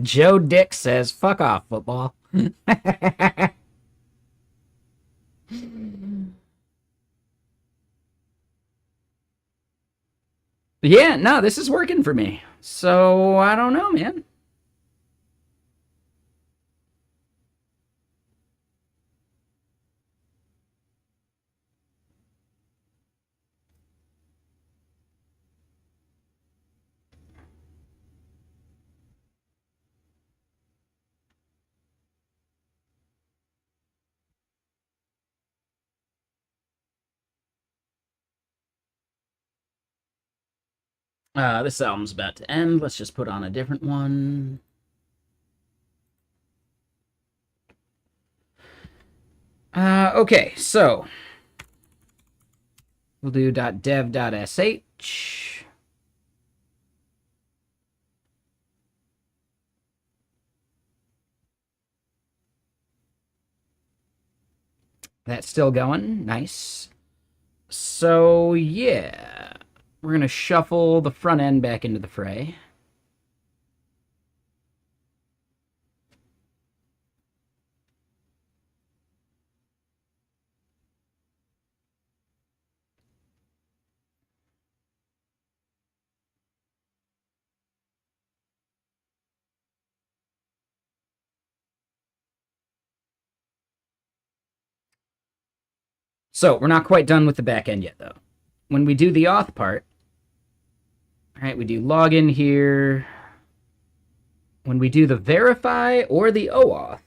Joe Dick says, fuck off, football. Yeah, no, this is working for me. So, I don't know, man. This album's about to end. Let's just put on a different one. Okay, so we'll do .dev.sh. That's still going. Nice. So, yeah. We're going to shuffle the front end back into the fray. So, we're not quite done with the back end yet, though. When we do the auth part, right, we do login here. When we do the verify or the OAuth,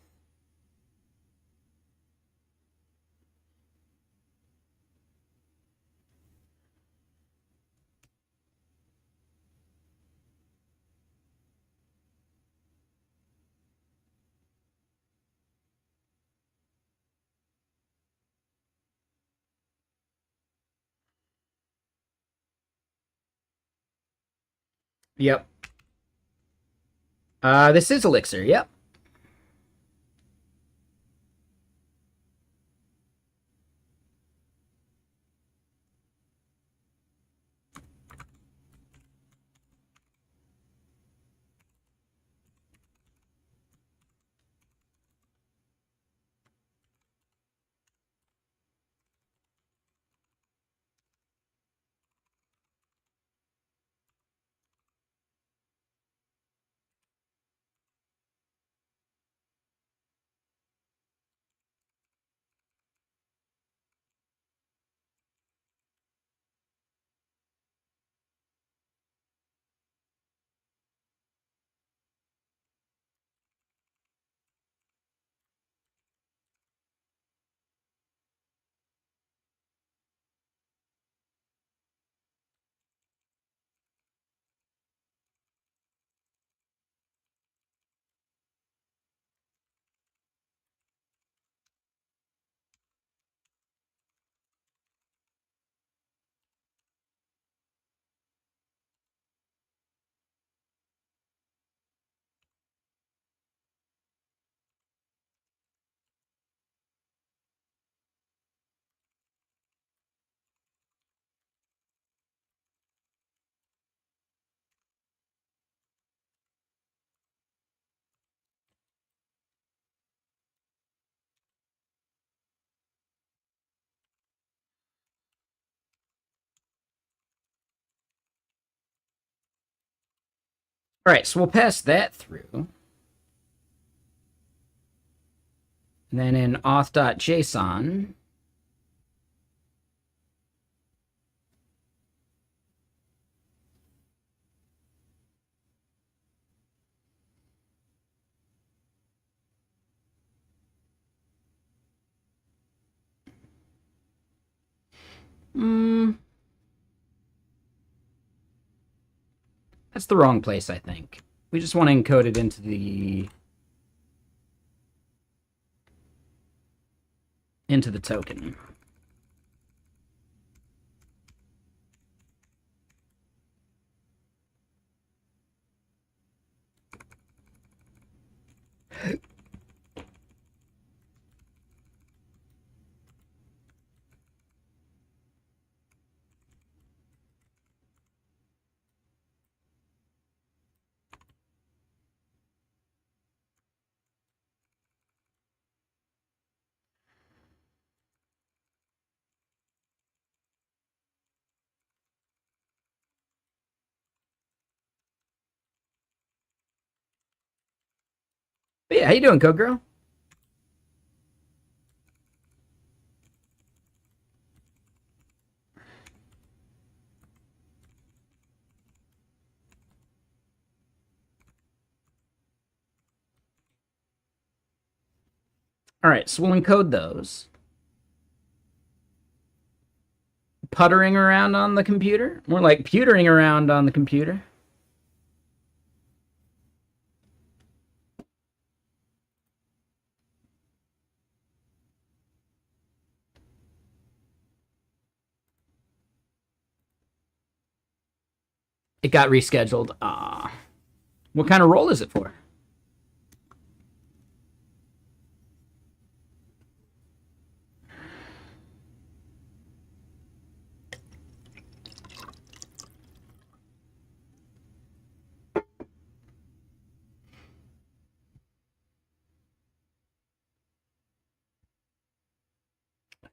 yep. This is Elixir, yep. All right, so we'll pass that through. And then in auth.json, that's the wrong place, I think. We just want to encode it into the token. But yeah, how you doing, Code Girl? All right, so we'll encode those. Puttering around on the computer? More like pewtering around on the computer. It got rescheduled. Ah. What kind of role is it for?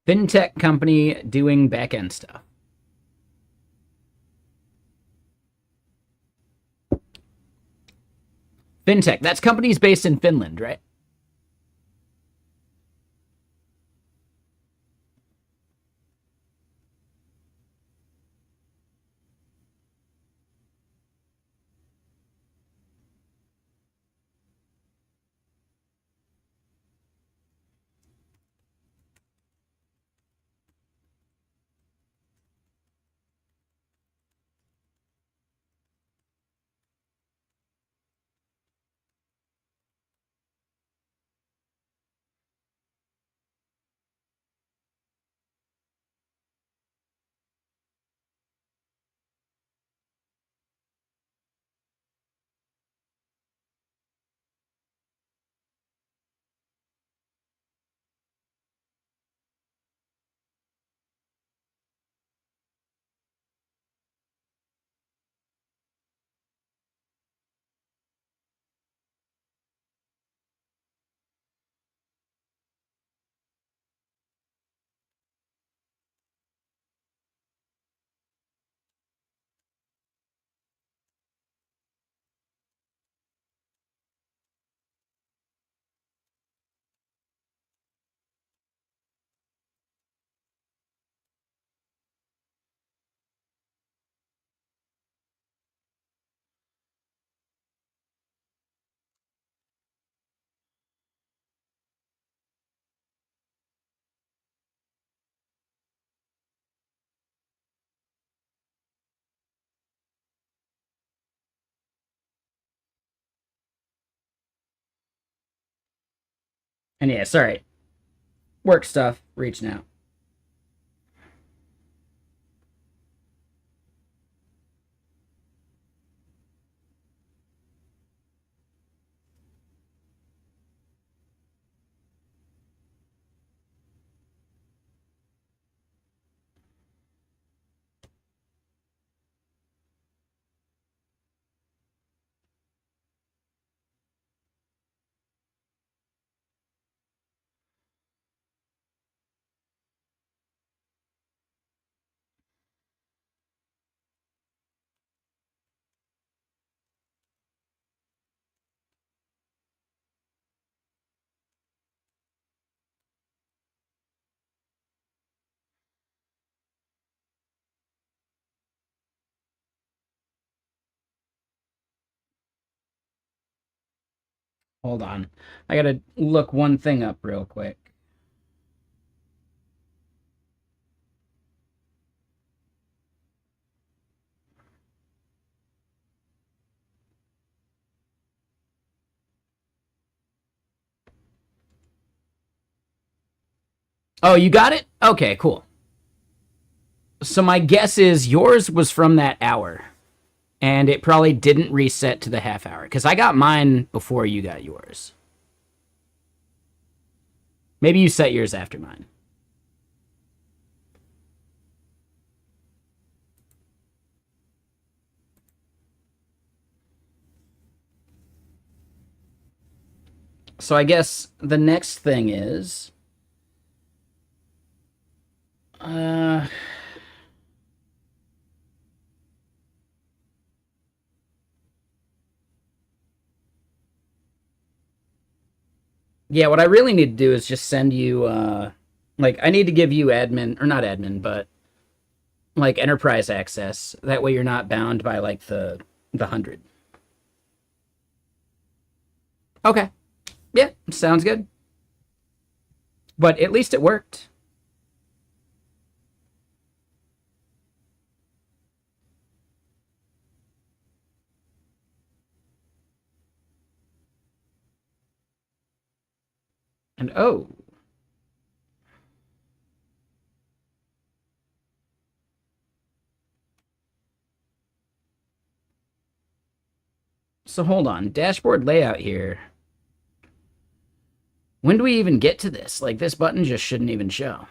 Fintech company doing back-end stuff. Fintech. That's companies based in Finland, right? And yeah, sorry. Work stuff, reaching out. Hold on. I gotta look one thing up real quick. Oh, you got it? Okay, cool. So my guess is yours was from that hour. And it probably didn't reset to the half hour. Because I got mine before you got yours. Maybe you set yours after mine. So I guess the next thing is... Uh... Yeah, what I really need to do is just send you, like, I need to give you admin, or not admin, but like enterprise access. That way you're not bound by like the 100. Okay. Yeah, sounds good. But at least it worked. And oh, so hold on. Dashboard layout here. When do we even get to this? Like, this button just shouldn't even show.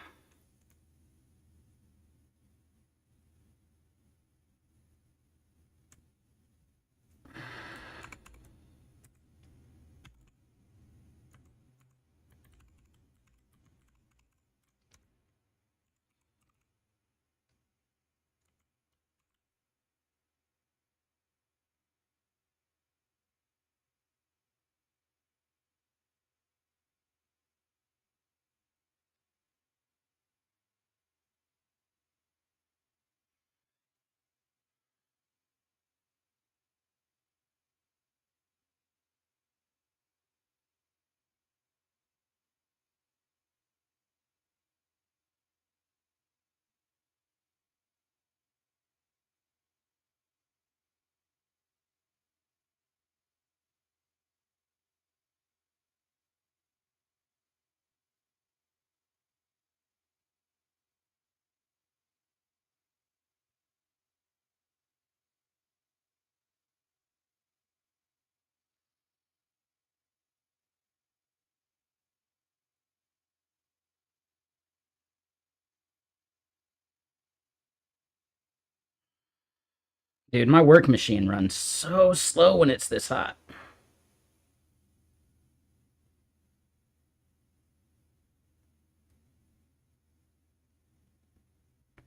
Dude, my work machine runs so slow when it's this hot.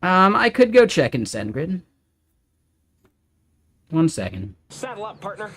I could go check in SendGrid. 1 second. Saddle up, partner.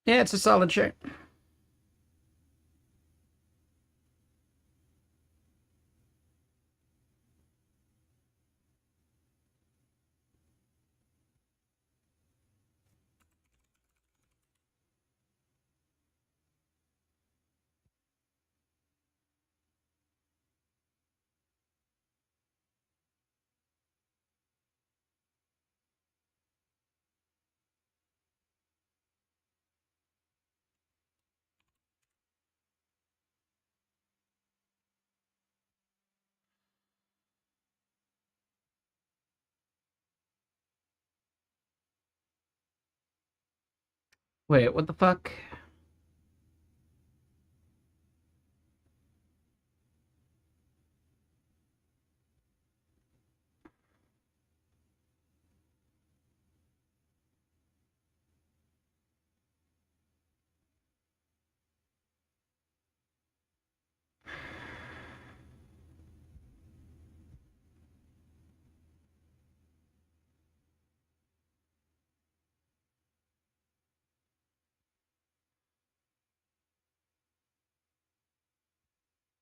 Yeah, it's a solid shirt. Wait, what the fuck?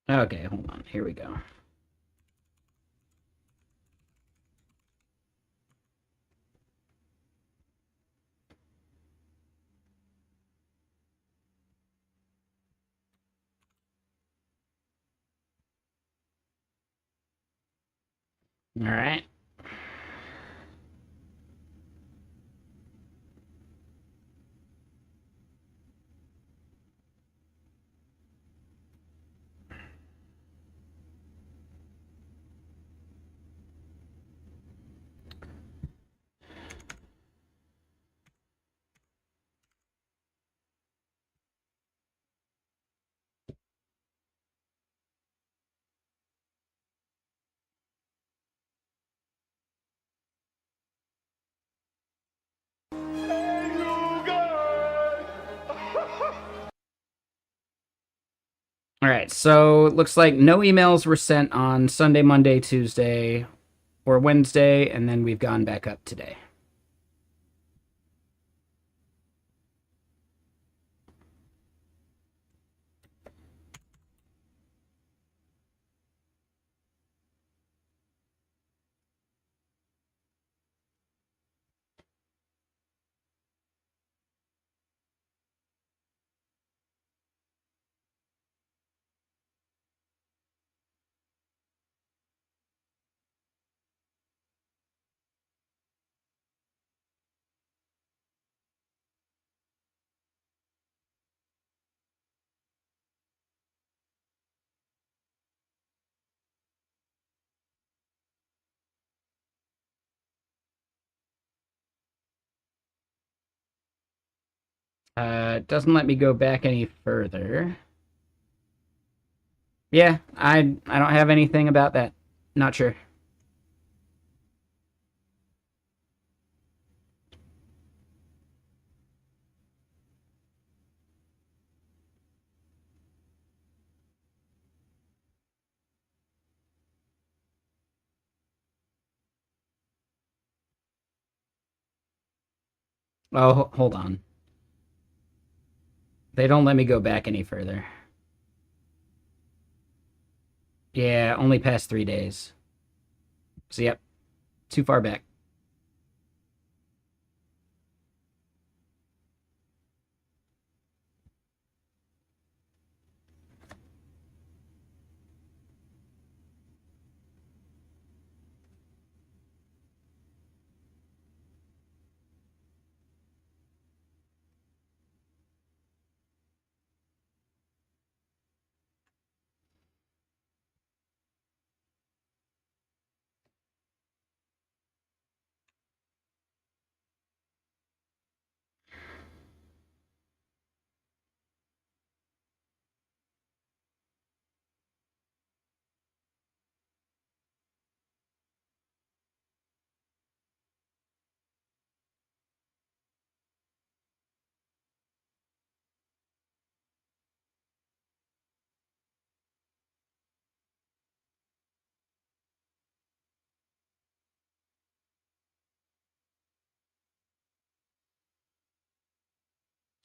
Okay, hold on. Here we go. All right. All right, so it looks like no emails were sent on Sunday, Monday, Tuesday, or Wednesday, and then we've gone back up today. It doesn't let me go back any further. Yeah, I don't have anything about that. Not sure. Oh, hold on. They don't let me go back any further. Yeah, only past 3 days. So, yep, too far back.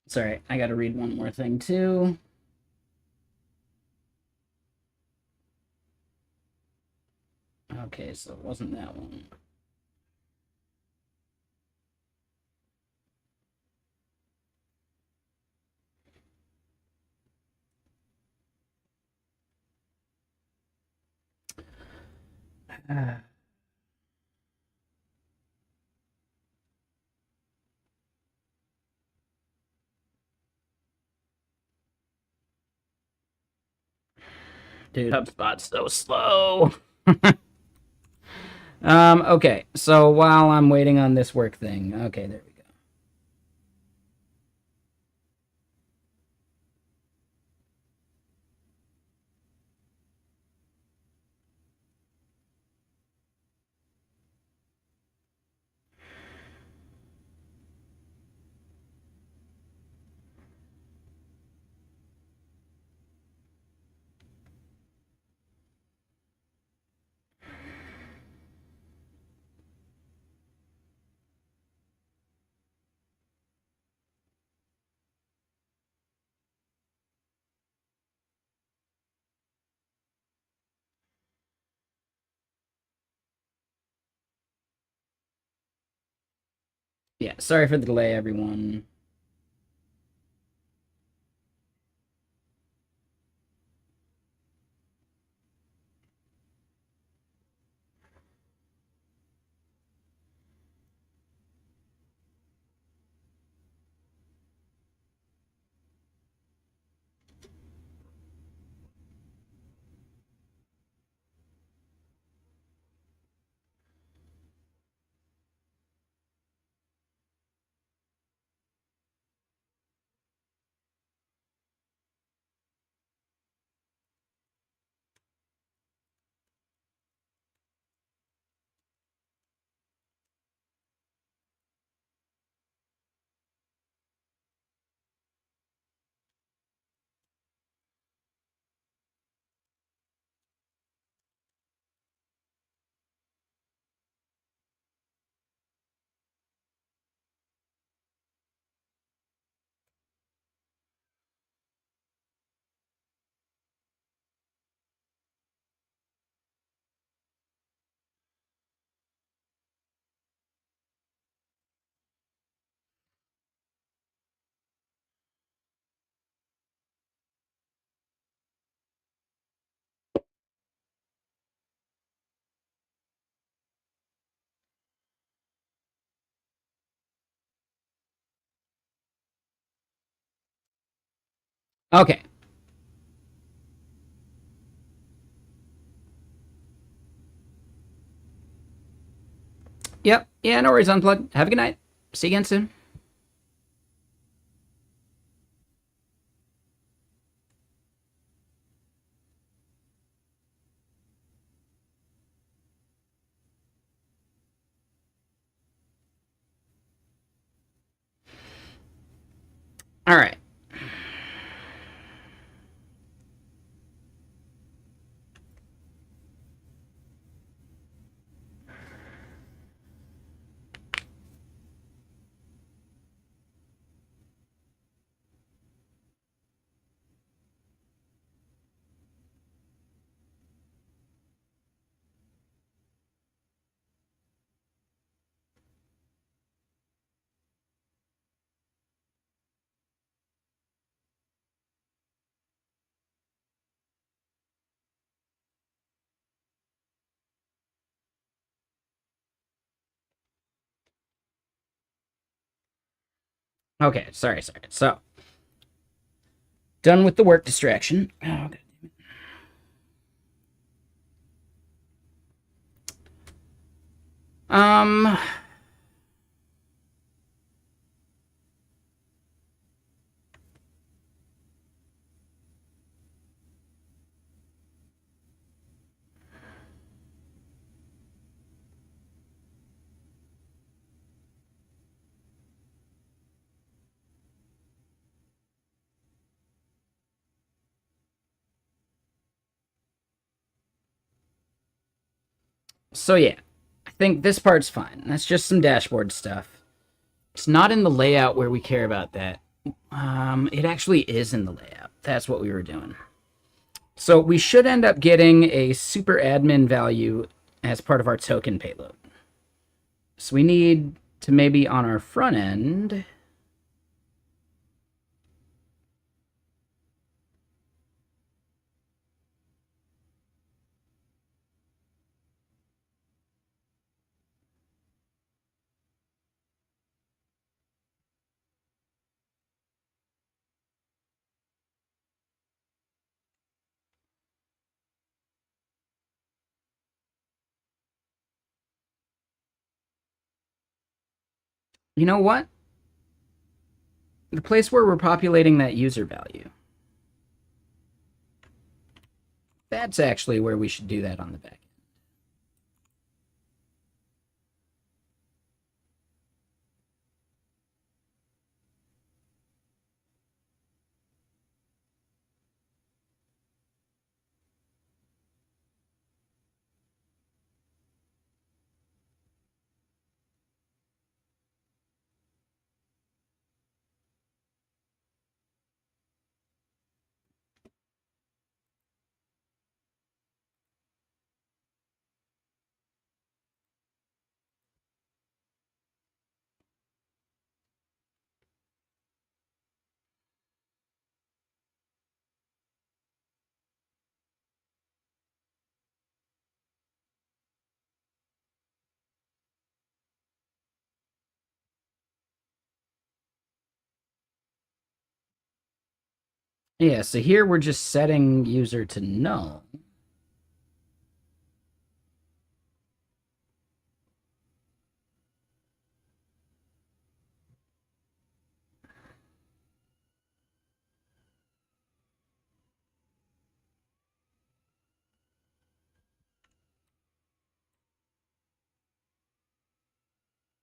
Sorry, I gotta read one more thing too. Okay, so it wasn't that one. Dude, HubSpot's so slow. Okay, so while I'm waiting on this work thing, okay, there we go. Yeah, sorry for the delay, everyone. Okay. Yep. Yeah, no worries, Unplug. Have a good night. See you again soon. All right. Okay. Sorry. So, done with the work distraction. Oh, okay. Um, so yeah, I think this part's fine. That's just some dashboard stuff. It's not in the layout where we care about that. It actually is in the layout. That's what we were doing. So we should end up getting a super admin value as part of our token payload. So we need to maybe on our front end. You know what? The place where we're populating that user value. That's actually where we should do that on the back. Yeah, so here we're just setting user to null.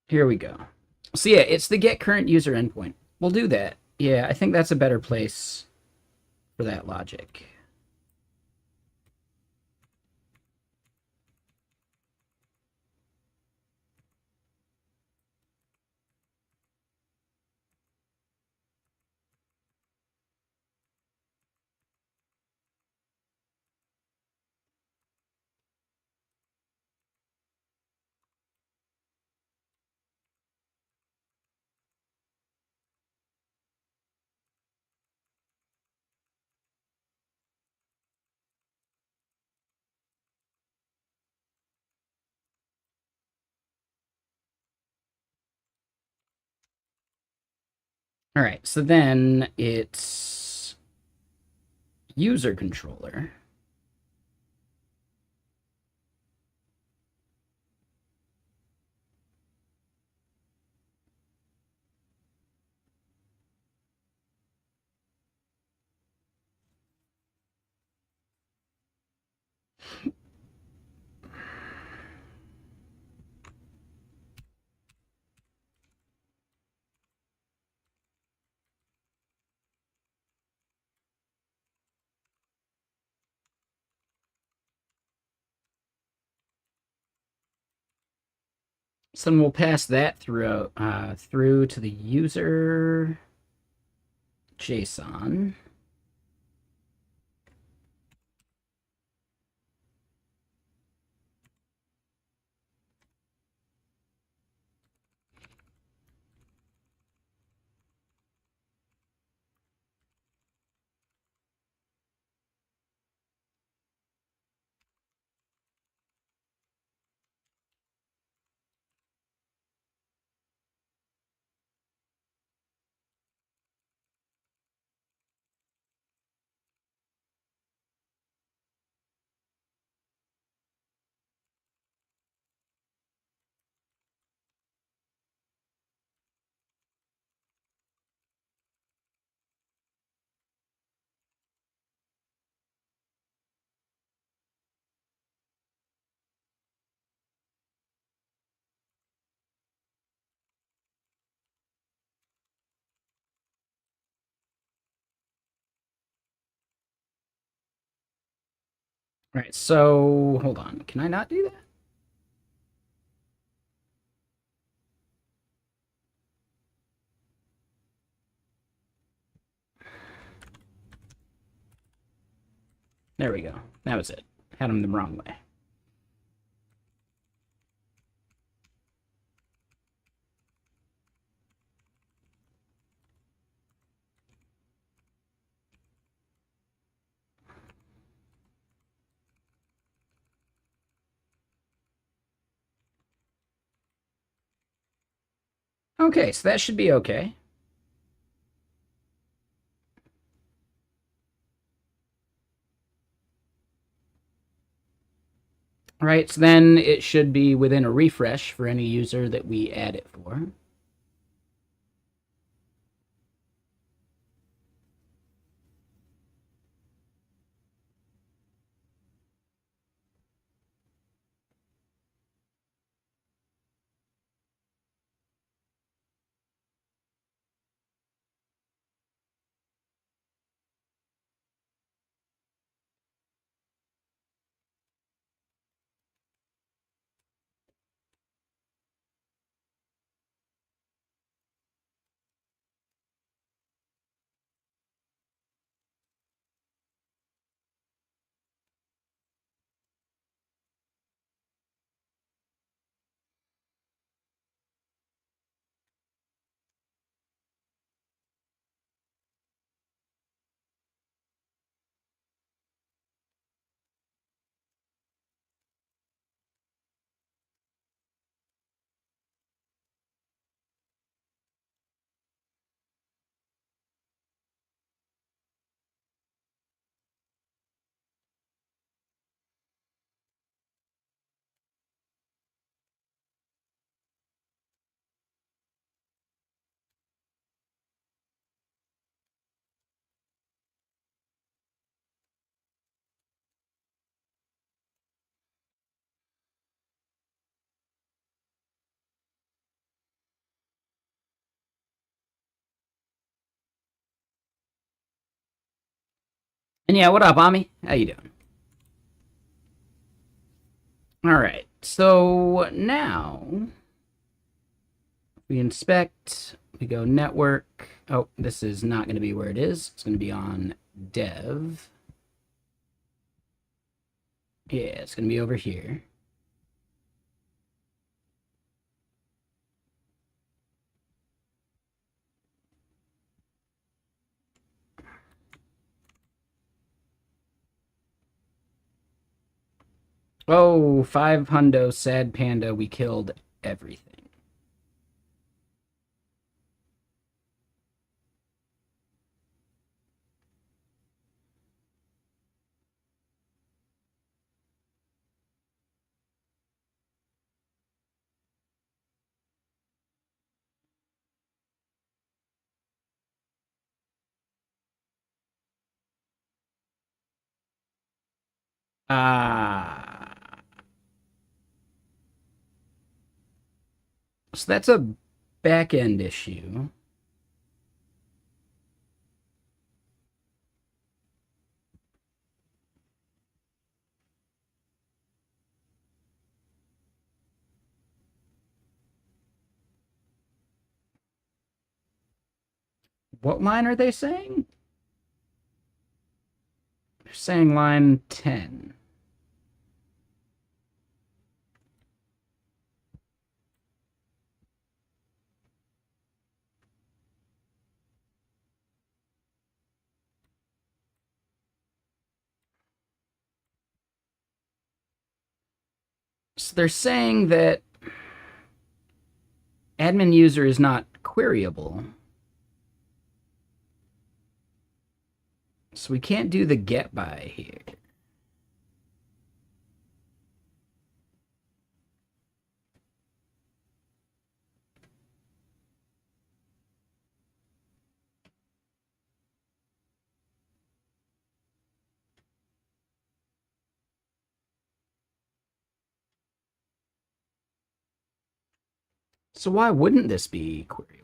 Here we go. So yeah, it's the get current user endpoint. We'll do that. Yeah, I think that's a better place for that logic. All right, so then it's User controller. So then we'll pass that through to the user JSON. All right, so hold on. Can I not do that? There we go. That was it. Had them the wrong way. Okay, so that should be okay. All right, so then it should be within a refresh for any user that we add it for. And yeah, what up, Ami? How you doing? All right, so now we inspect, we go network. Oh, this is not going to be where it is. It's going to be on dev. Yeah, it's going to be over here. Oh, 5 hundo, sad panda, we killed everything. Uh, so that's a back end issue. What line are they saying? They're saying line 10. So they're saying that admin user is not queryable. So we can't do the get by here. So why wouldn't this be queryable?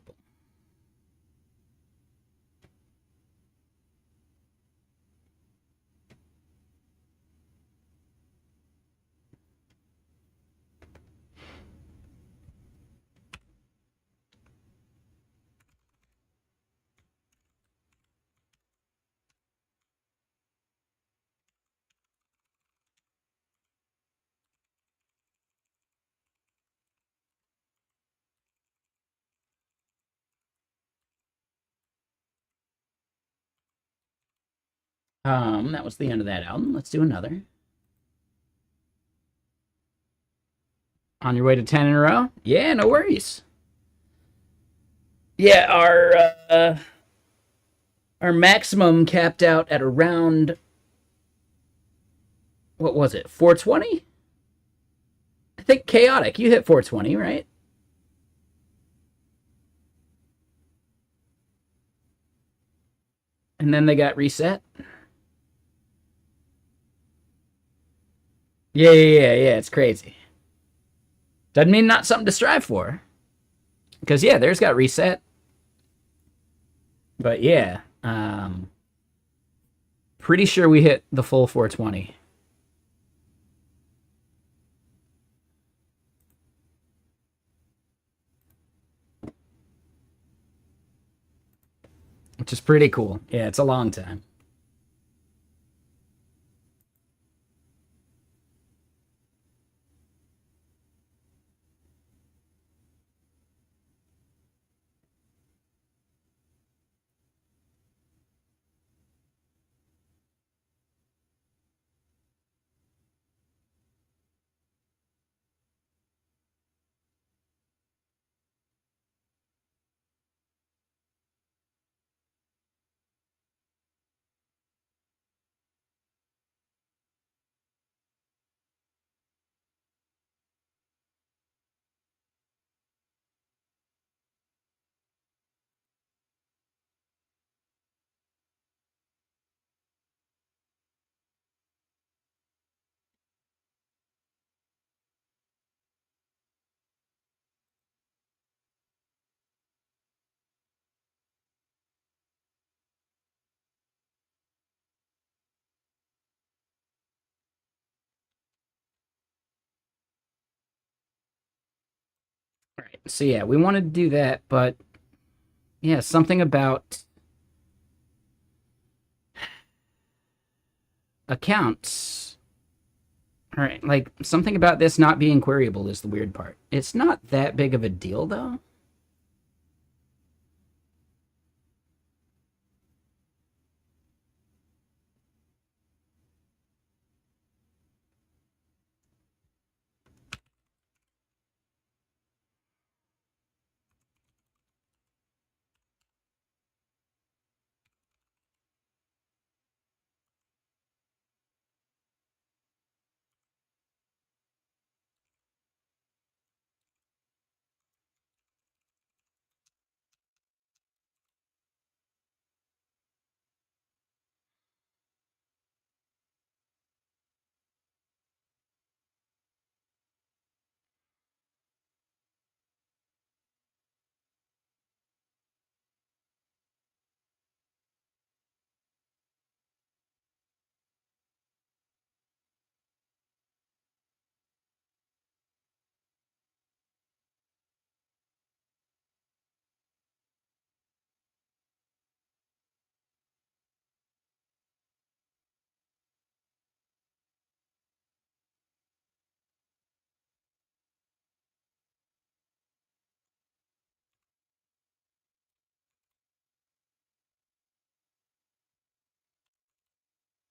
That was the end of that album. Let's do another. On your way to 10 in a row? Yeah, no worries. Yeah, our maximum capped out at around, what was it? 420? I think chaotic. You hit 420, right? And then they got reset. Yeah. It's crazy. Doesn't mean not something to strive for. Because yeah, theirs got reset. But yeah, pretty sure we hit the full 420. Which is pretty cool. Yeah, it's a long time. All right. So yeah, we wanted to do that, but yeah, something about accounts. All right, like something about this not being queryable is the weird part. It's not that big of a deal though.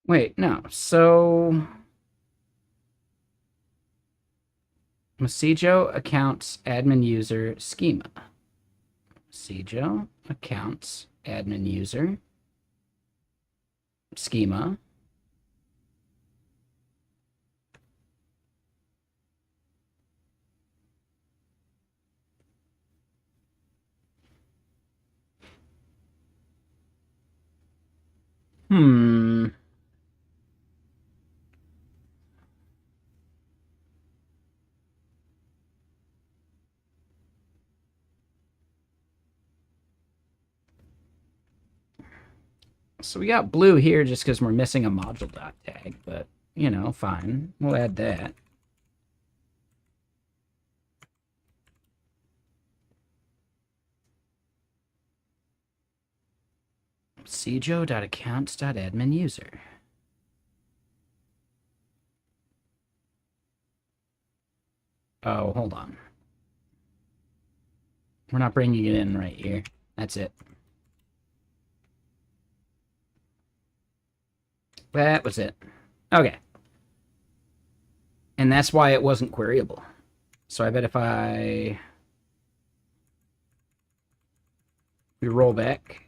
Wait, no. So Messijo accounts admin user schema. Messijo accounts admin user schema. Hmm. So we got blue here just because we're missing a module dot tag, but you know, fine. We'll add that. Messijo.accounts.admin user. Oh, hold on. We're not bringing it in right here. That's it. That was it. Okay. And that's why it wasn't queryable. So I bet if we roll back.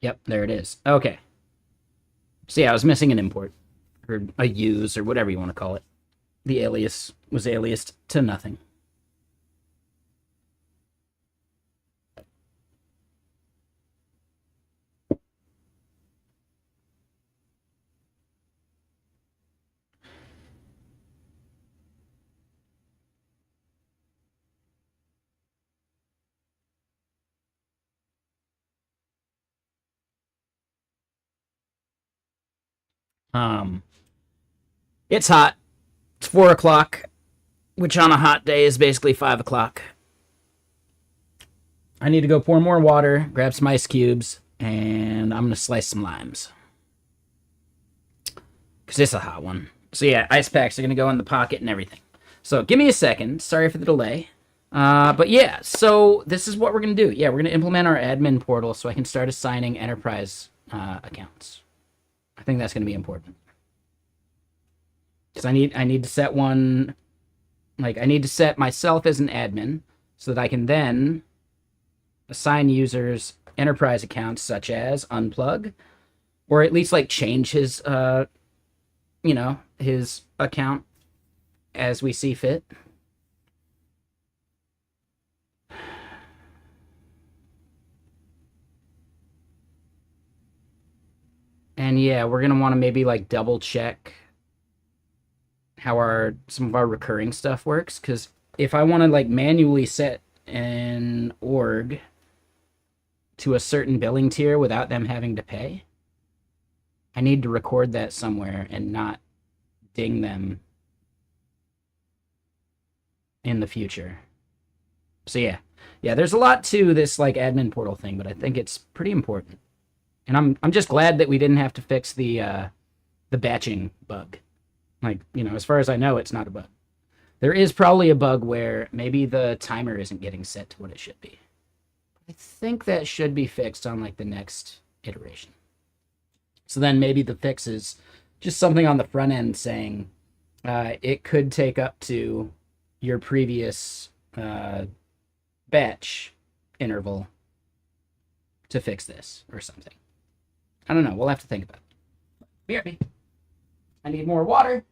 Yep, there it is. Okay. So yeah, I was missing an import. Or a use, or whatever you want to call it. The alias was aliased to nothing. Um, it's hot. It's 4 o'clock, which on a hot day is basically 5 o'clock. I need to go pour more water, grab some ice cubes, and I'm gonna slice some limes. Because it's a hot one. So yeah, ice packs are gonna go in the pocket and everything. So give me a second. Sorry for the delay. But yeah, so this is what we're gonna do. Yeah, we're gonna implement our admin portal so I can start assigning enterprise accounts. I think that's gonna be important. Because I need to set one, like I need to set myself as an admin so that I can then assign users enterprise accounts such as unplug, or at least like change his his account as we see fit. And yeah, we're gonna want to maybe like double check how some of our recurring stuff works, because if I want to like manually set an org to a certain billing tier without them having to pay, I need to record that somewhere and not ding them in the future. So yeah, there's a lot to this like admin portal thing, but I think it's pretty important. And I'm just glad that we didn't have to fix the batching bug. Like, as far as I know, it's not a bug. There is probably a bug where maybe the timer isn't getting set to what it should be. I think that should be fixed on like the next iteration. So then maybe the fix is just something on the front end saying it could take up to your previous batch interval to fix this or something. I don't know. We'll have to think about it. BRB. I need more water.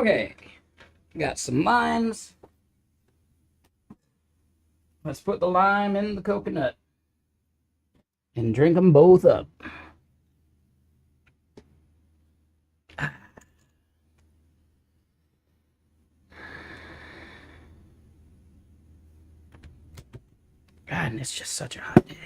Okay, got some limes. Let's put the lime in the coconut and drink them both up. God, and it's just such a hot day.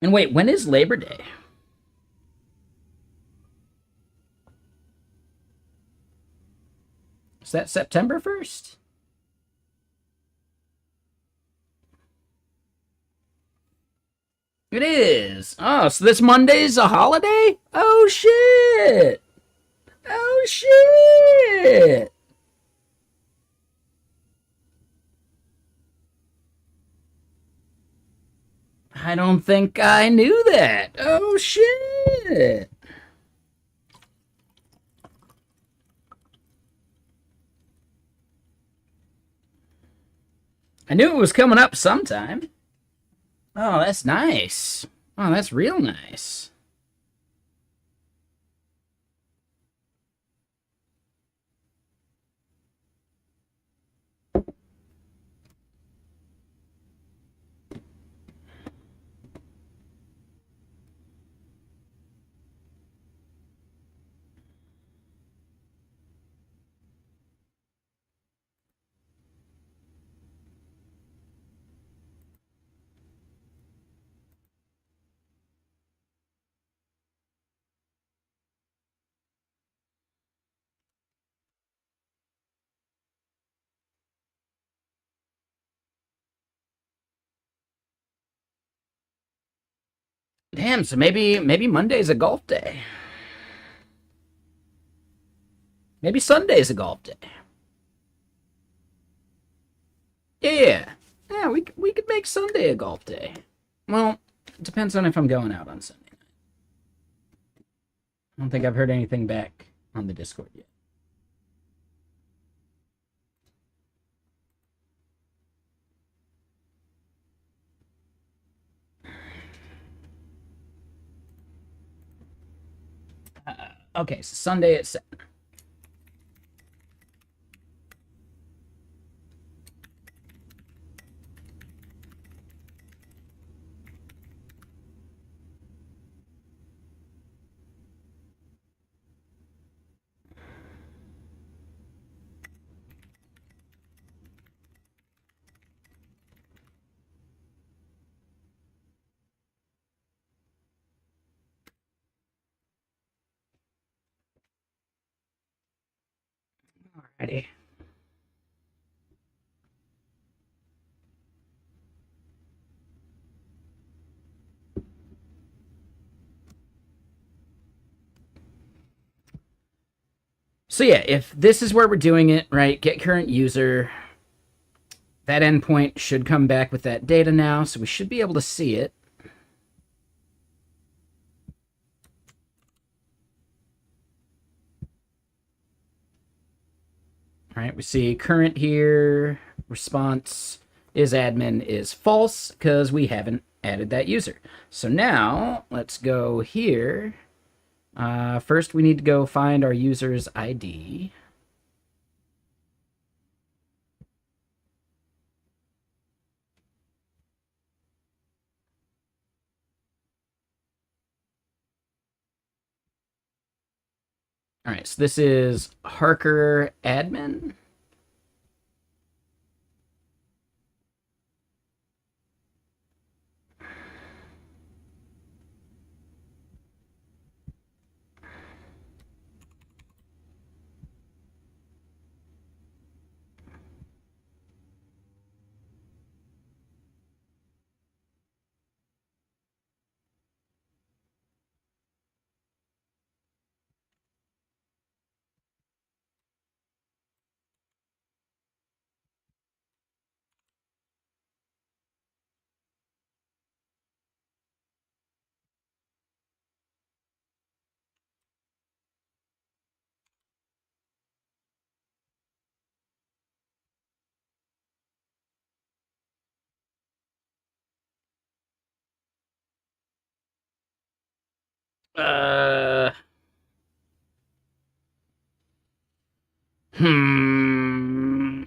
And wait, when is Labor Day? Is that September 1st? It is. Oh, so this Monday's a holiday? Oh, shit. Oh, shit. I don't think I knew that. Oh, shit. I knew it was coming up sometime. Oh, that's nice. Oh, that's real nice. Damn, so maybe Monday's a golf day. Maybe Sunday's a golf day. Yeah. Yeah, we could make Sunday a golf day. Well, it depends on if I'm going out on Sunday night. I don't think I've heard anything back on the Discord yet. Okay, so Sunday at 7. Alrighty. So yeah, if this is where we're doing it, right, get current user, that endpoint should come back with that data now, so we should be able to see it. All right, we see current here, response is admin is false because we haven't added that user. So now let's go here. First, we need to go find our user's ID. All right, so this is Harker admin. Uh, hmm.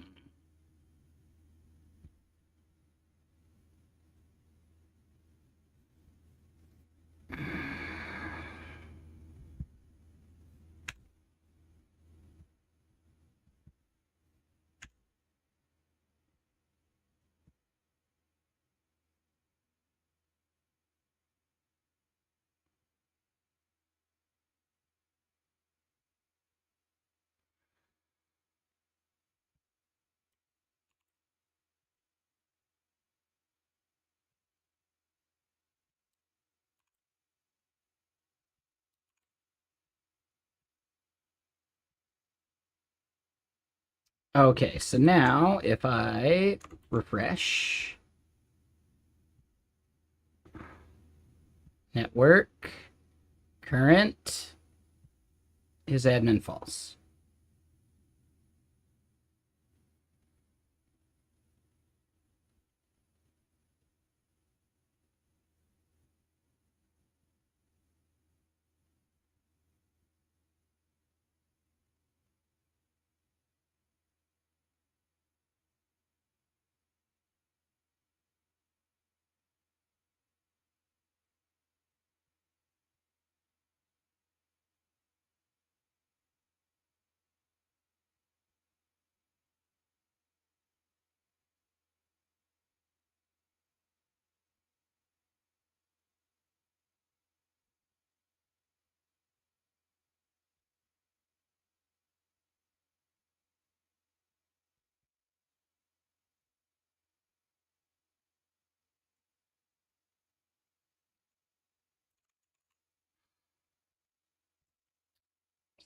Okay, so now if I refresh network, current is admin false.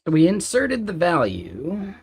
So we inserted the value.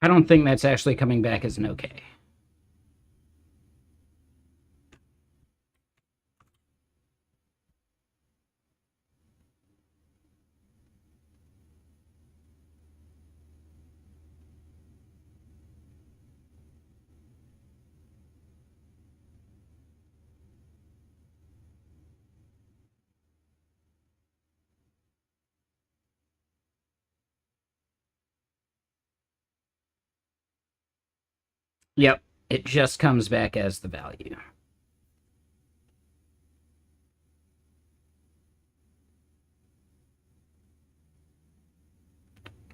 I don't think that's actually coming back as an okay. Yep, it just comes back as the value.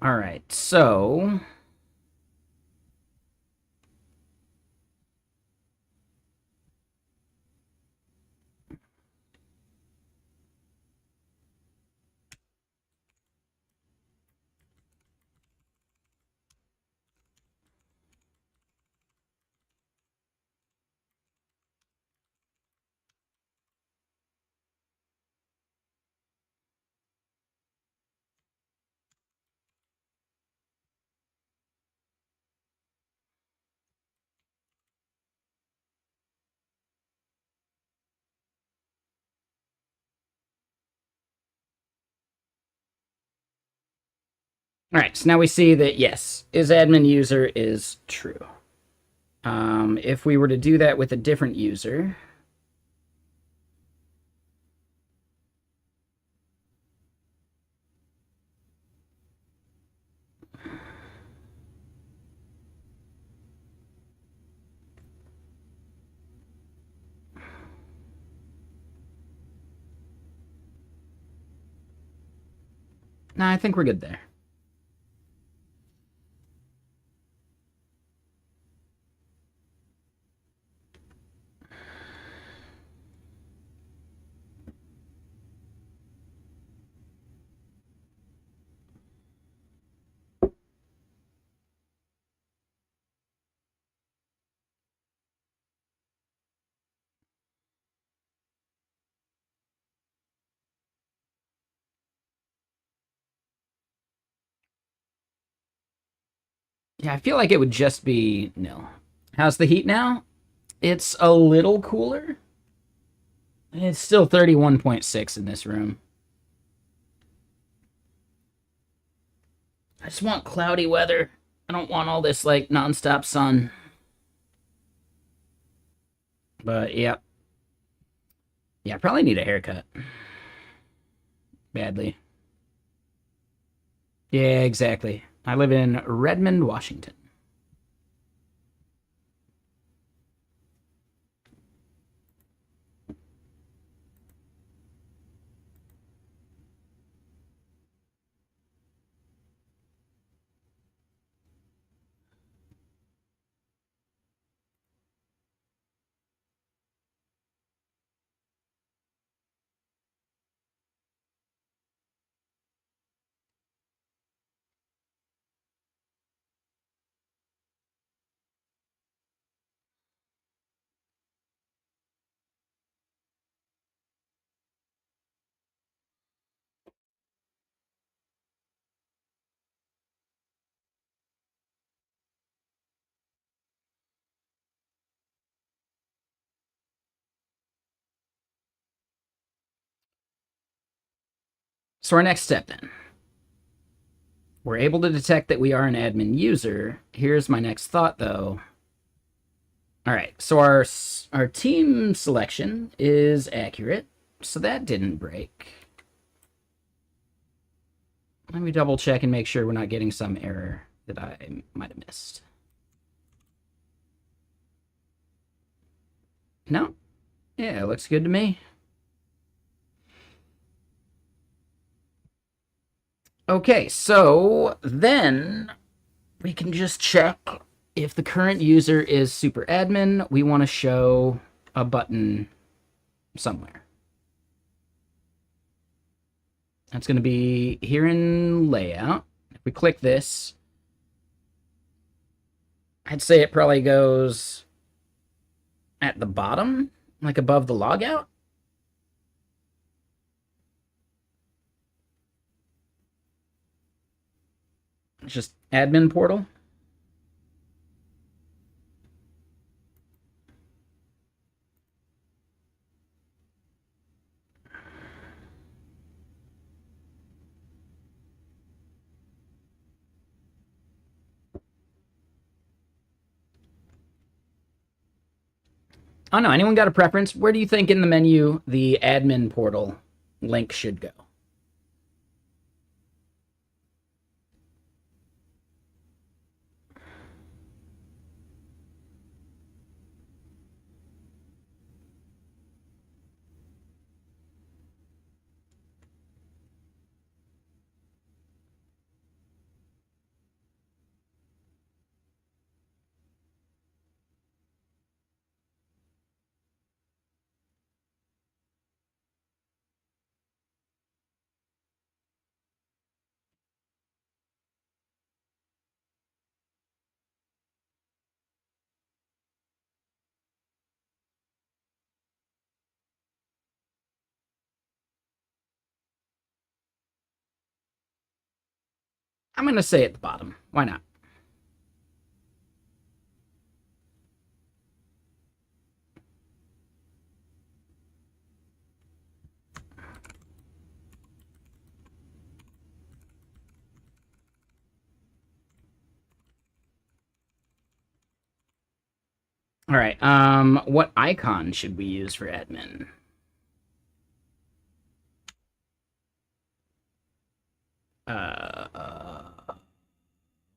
All right, so all right, so now we see that yes, is admin user is true. If we were to do that with a different user, I think we're good there. Yeah, I feel like it would just be nil. How's the heat now? It's a little cooler. It's still 31.6 in this room. I just want cloudy weather. I don't want all this, like, nonstop sun. But, yeah. Yeah, I probably need a haircut. Badly. Yeah, exactly. I live in Redmond, Washington. So our next step, then. We're able to detect that we are an admin user. Here's my next thought, though. All right, so our team selection is accurate, so that didn't break. Let me double check and make sure we're not getting some error that I might have missed. No? Yeah, it looks good to me. Okay, so then we can just check if the current user is super admin. We want to show a button somewhere. That's going to be here in layout. If we click this, I'd say it probably goes at the bottom, like above the logout. It's just admin portal. Oh no, anyone got a preference? Where do you think in the menu the admin portal link should go? I'm going to say at the bottom. Why not? All right. What icon should we use for admin?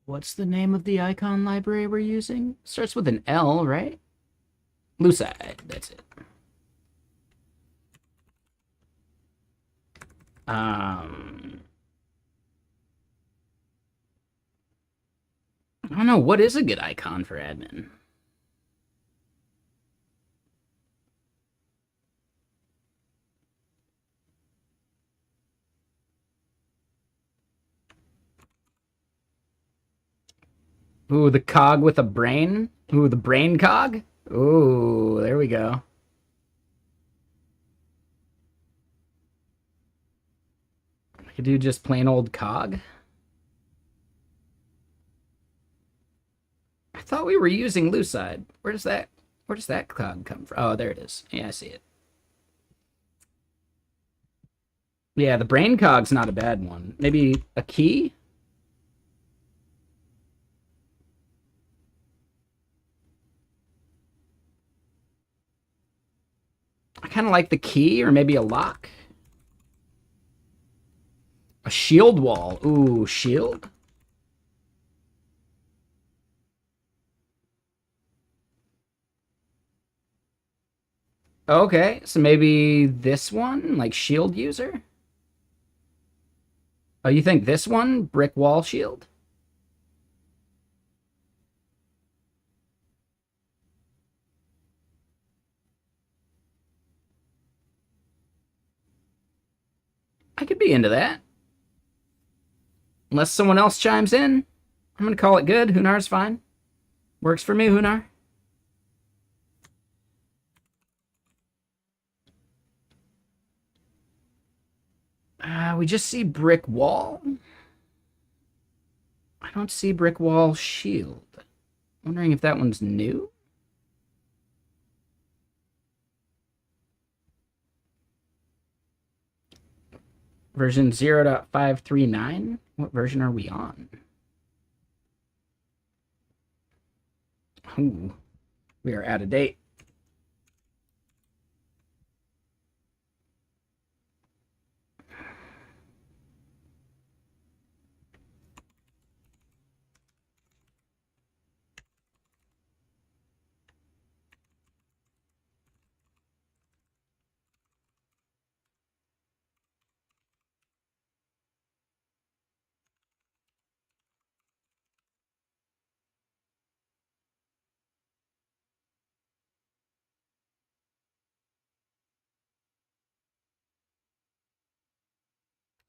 What's the name of the icon library we're using? Starts with an L, right? Lucide. That's it. I don't know. What is a good icon for admin? Ooh, the cog with a brain. Ooh, the brain cog. Ooh, there we go. I could do just plain old cog. thought we were using Lucide. Where does that cog come from? Oh, there it is. Yeah, I see it. Yeah, the brain cog's not a bad one. Maybe a key? I kind of like the key, or maybe a lock. A shield wall. Ooh, shield? Okay, so maybe this one, like shield user? Oh, you think this one? Brick wall shield? I could be into that. Unless someone else chimes in, I'm gonna call it good. Hunar's fine. Works for me, Hunar. We just see brick wall. I don't see brick wall shield. Wondering if that one's new? Version 0.539? What version are we on? Ooh, we are out of date.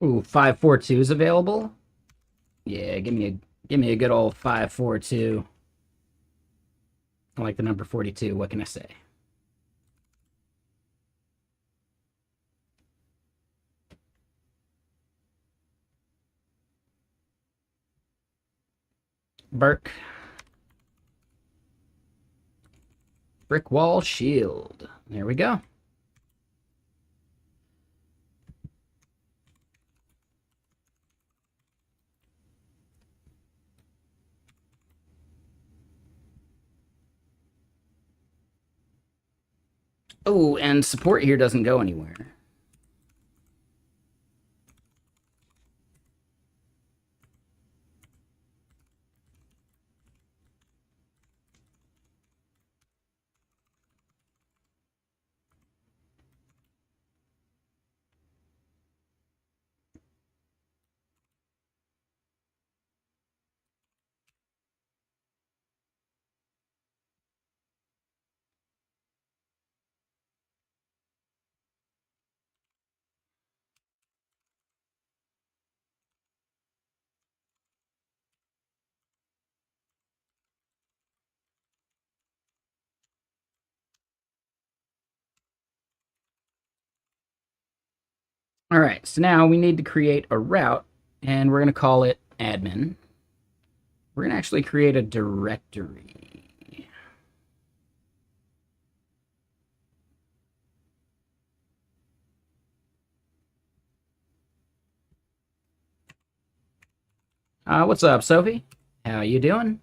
Ooh, 542 is available. Yeah, give me a good old 542. I like the number 42. What can I say? Burke. Brick wall shield. There we go. Oh, and support here doesn't go anywhere. All right, so now we need to create a route, and we're going to call it admin. We're going to actually create a directory. What's up, Sophie? How you doing?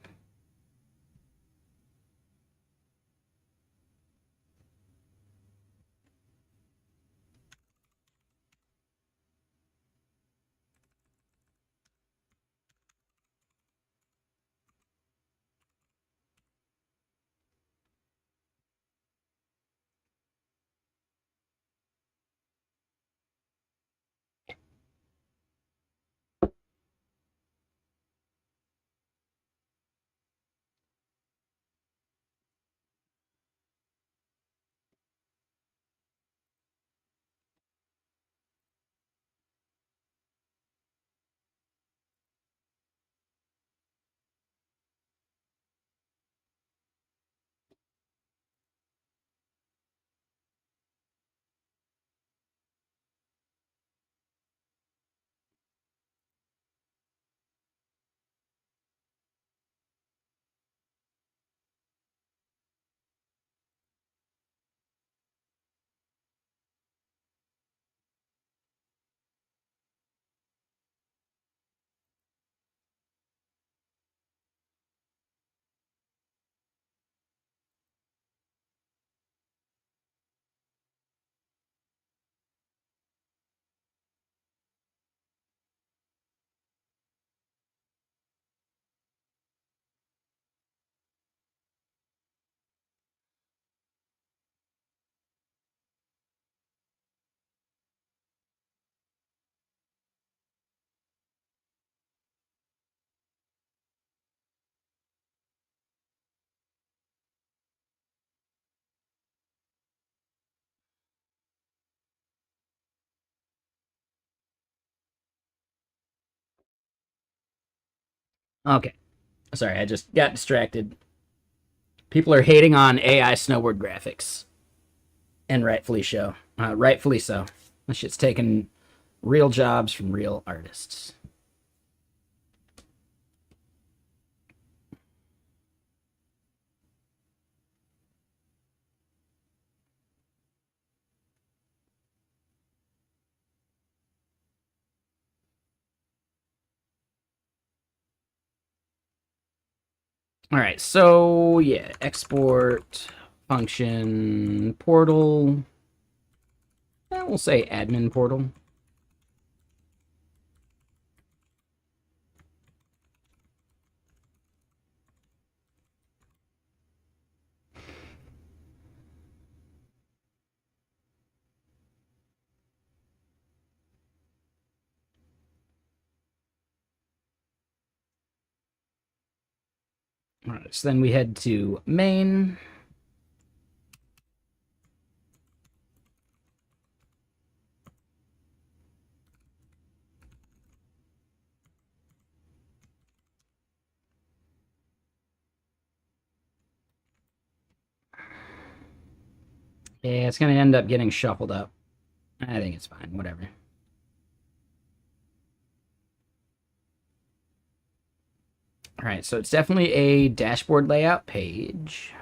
Okay. Sorry, I just got distracted. People are hating on AI snowboard graphics, and rightfully so. This shit's taking real jobs from real artists. All right, so yeah, export function portal. We'll say admin portal. All right, so then we head to main. Yeah, it's going to end up getting shuffled up. I think it's fine, whatever. All right, so it's definitely a dashboard layout page.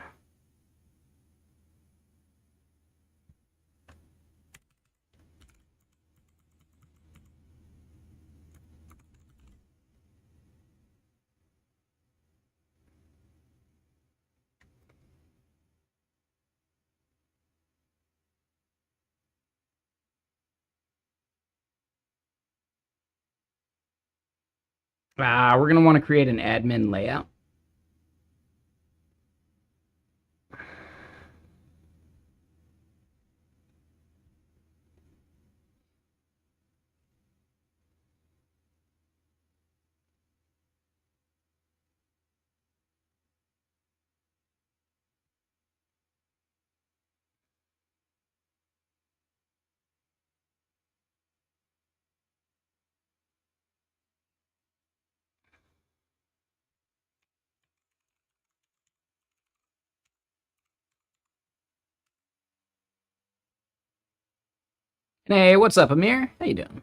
We're going to want to create an admin layout. Hey, what's up, Amir? How you doing?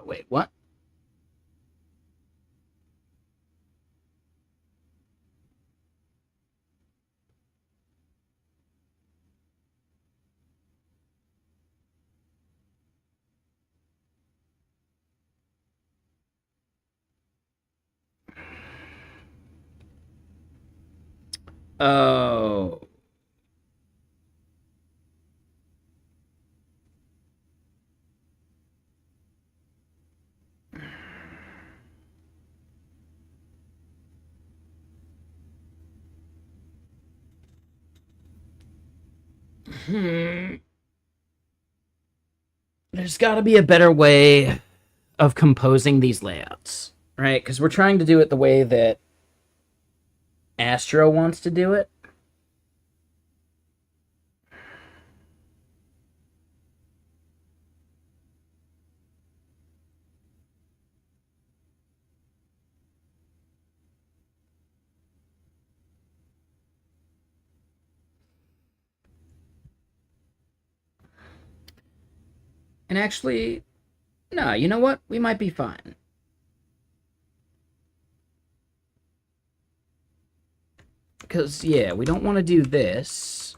Wait, what? Oh. Hmm. There's got to be a better way of composing these layouts, right? Because we're trying to do it the way that Astro wants to do it. And actually, No, you know what? We might be fine. Because, yeah, we don't want to do this.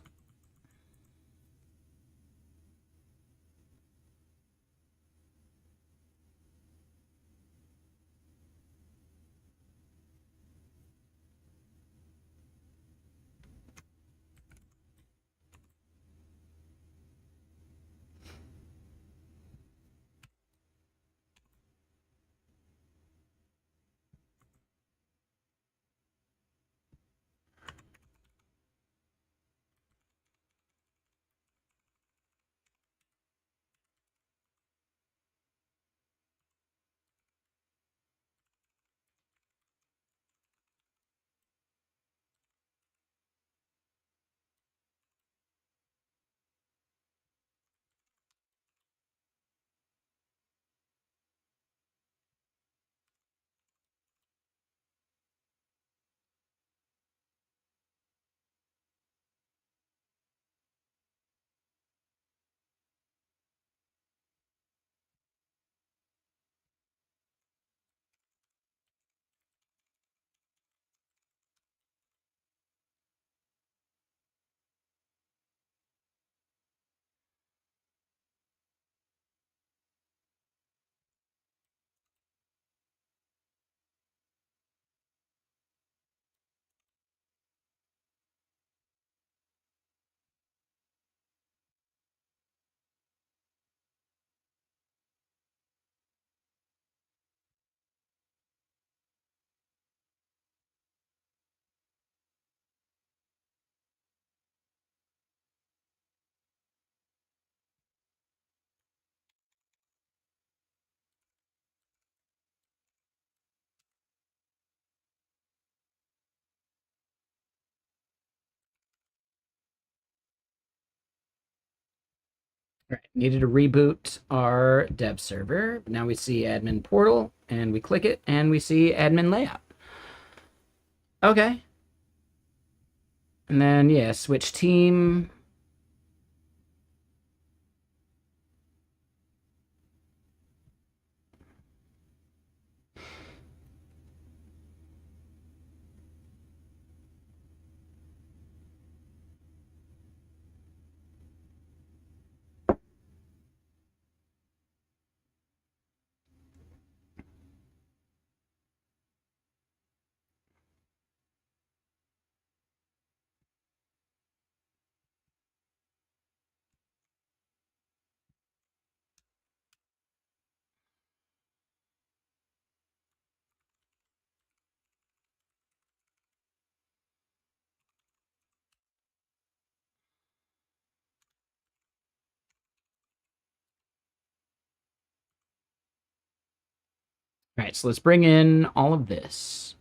All right, needed to reboot our dev server. Now we see admin portal, and we click it, and we see admin layout. Okay. And then, yeah, switch team. All right, so let's bring in all of this.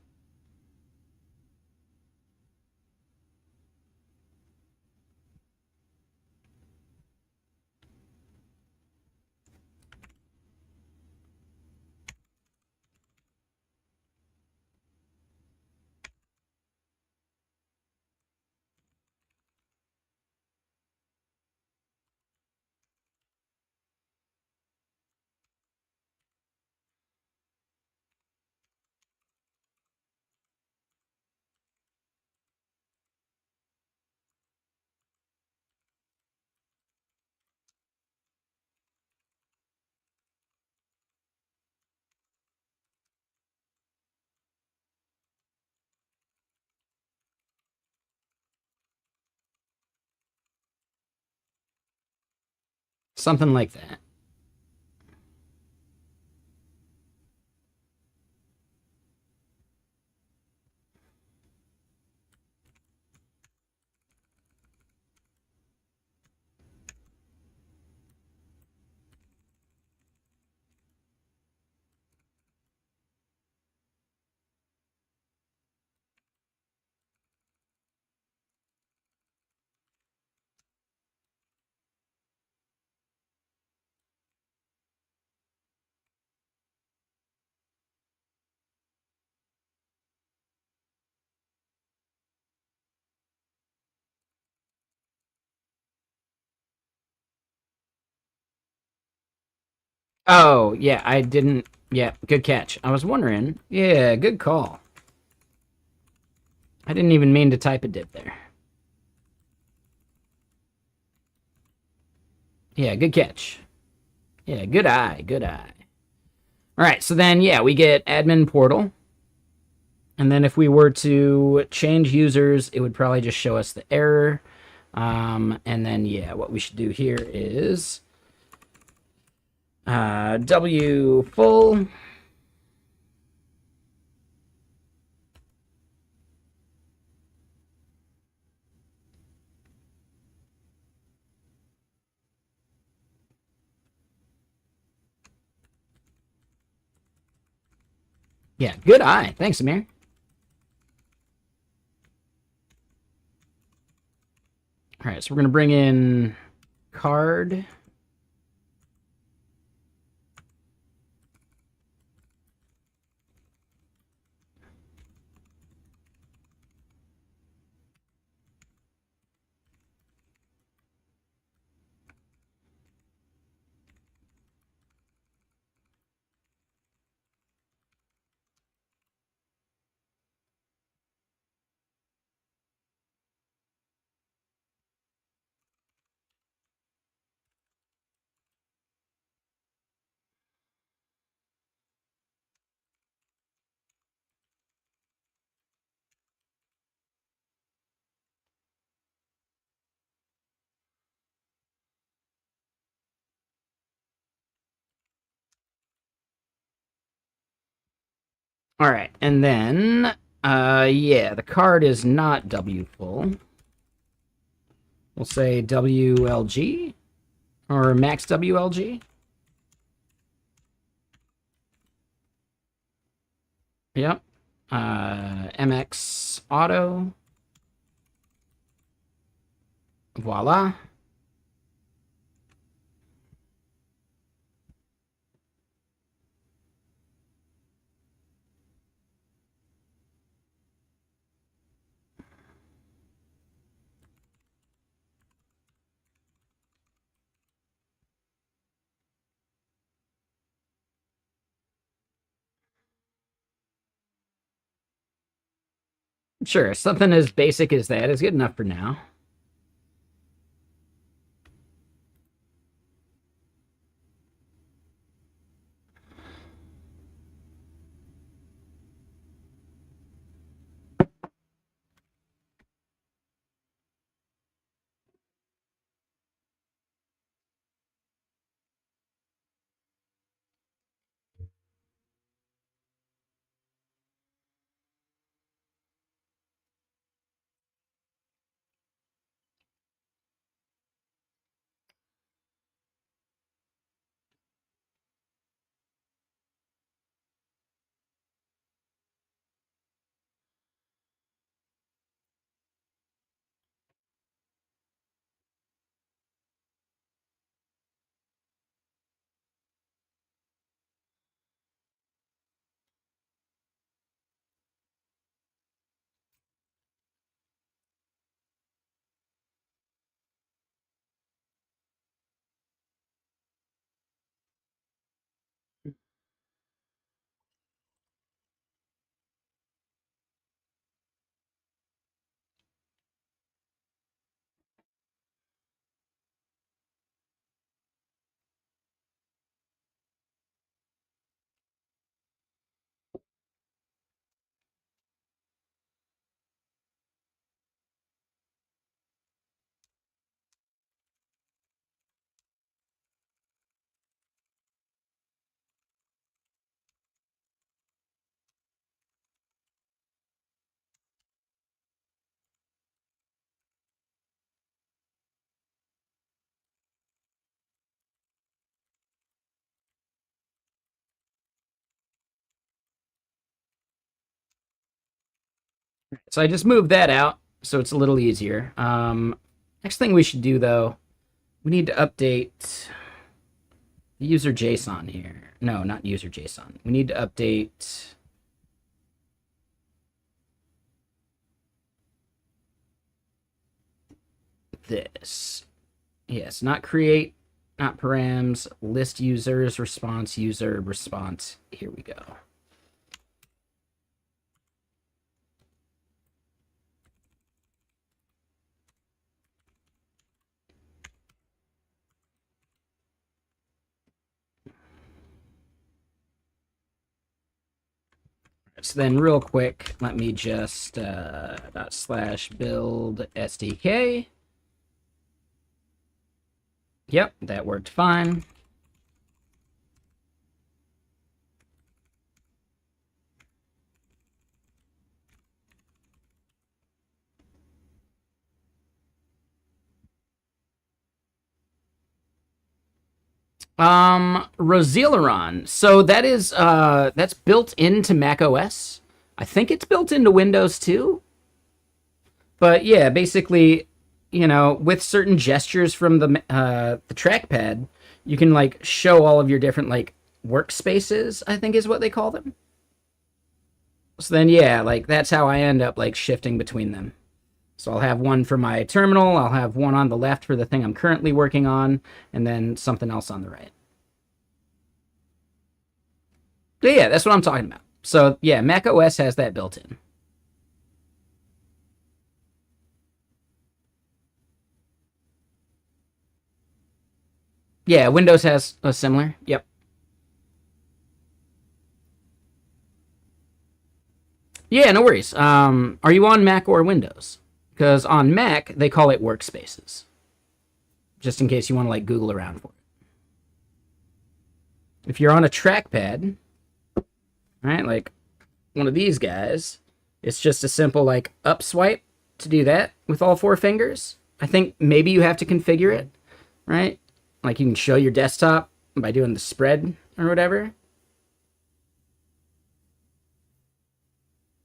Something like that. Oh, yeah, I didn't. Yeah, good catch. I was wondering. Yeah, good call. I didn't even mean to type a div there. Yeah, good catch. Yeah, good eye, good eye. All right, so then, yeah, we get admin portal. And then if we were to change users, it would probably just show us the error. And then, yeah, what we should do here is W full. Yeah, good eye. Thanks, Amir. All right, so we're going to bring in card. All right, and then, yeah, the card is not W full. We'll say WLG or max WLG. Yep. MX auto. Voila. Sure, something as basic as that is good enough for now. So I just moved that out so it's a little easier. Next thing we should do, though, we need to update the user JSON here. No, not user JSON. We need to update this. Yes, not create not params, list users, response user, response. Here we go. So then real quick, let me just /build SDK. Yep, that worked fine. Roseleron. So that is that's built into Mac OS. I think it's built into Windows too. But yeah, basically, you know, with certain gestures from the trackpad, you can like show all of your different like workspaces, I think is what they call them. So then yeah, like that's how I end up like shifting between them. So I'll have one for my terminal, I'll have one on the left for the thing I'm currently working on, and then something else on the right. But yeah, that's what I'm talking about. So yeah, Mac OS has that built in. Yeah, Windows has a similar. Yep. Yeah, no worries. Are you on Mac or Windows? Because on Mac they call it workspaces. Just in case you want to like Google around for it. If you're on a trackpad, right, like one of these guys, it's just a simple like up swipe to do that with all four fingers. I think maybe you have to configure it, right? Like you can show your desktop by doing the spread or whatever.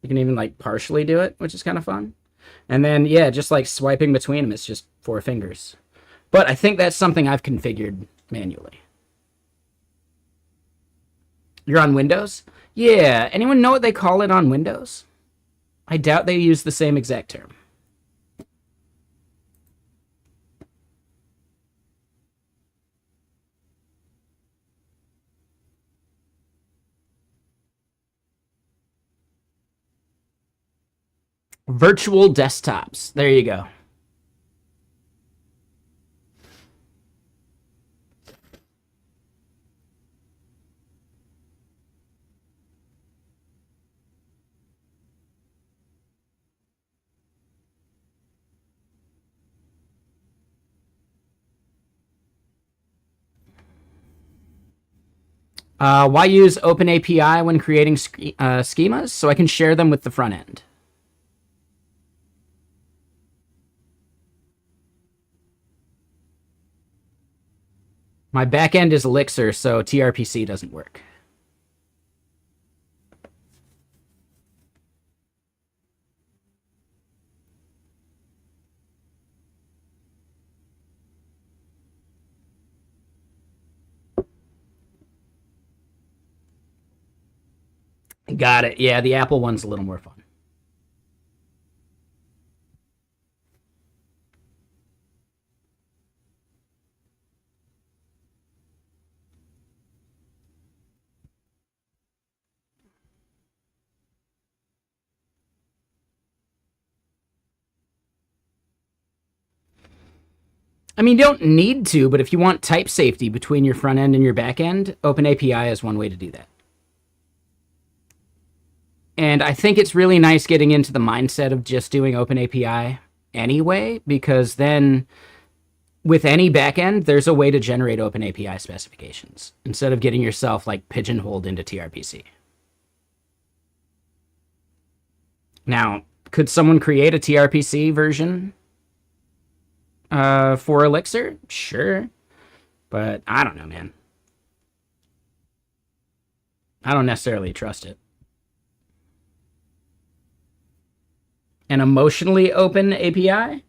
You can even like partially do it, which is kind of fun. And then yeah, just like swiping between them, it's just four fingers. But I think that's something I've configured manually. You're on Windows? Yeah. Anyone know what they call it on Windows? I doubt they use the same exact term. Virtual desktops. There you go. Why use OpenAPI when creating schemas? So I can share them with the front end. My back end is Elixir, so TRPC doesn't work. Got it. Yeah, the Apple one's a little more fun. I mean, you don't need to, but if you want type safety between your front end and your back end, OpenAPI is one way to do that. And I think it's really nice getting into the mindset of just doing OpenAPI anyway, because then with any backend, there's a way to generate OpenAPI specifications instead of getting yourself like pigeonholed into TRPC. Now, could someone create a TRPC version for Elixir? Sure. But I don't know, man. I don't necessarily trust it. An emotionally open API?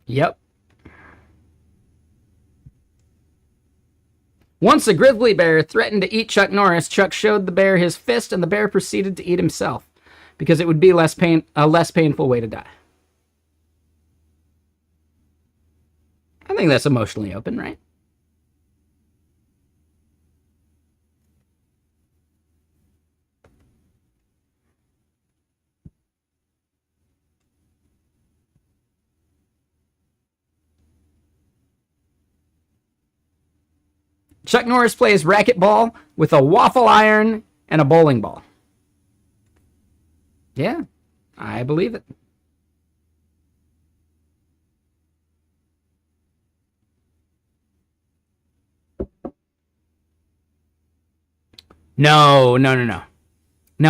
Yep. Once a grizzly bear threatened to eat Chuck Norris, Chuck showed the bear his fist, and the bear proceeded to eat himself because it would be a less painful way to die. I think that's emotionally open, right? Chuck Norris plays racquetball with a waffle iron and a bowling ball. Yeah, I believe it. No. No,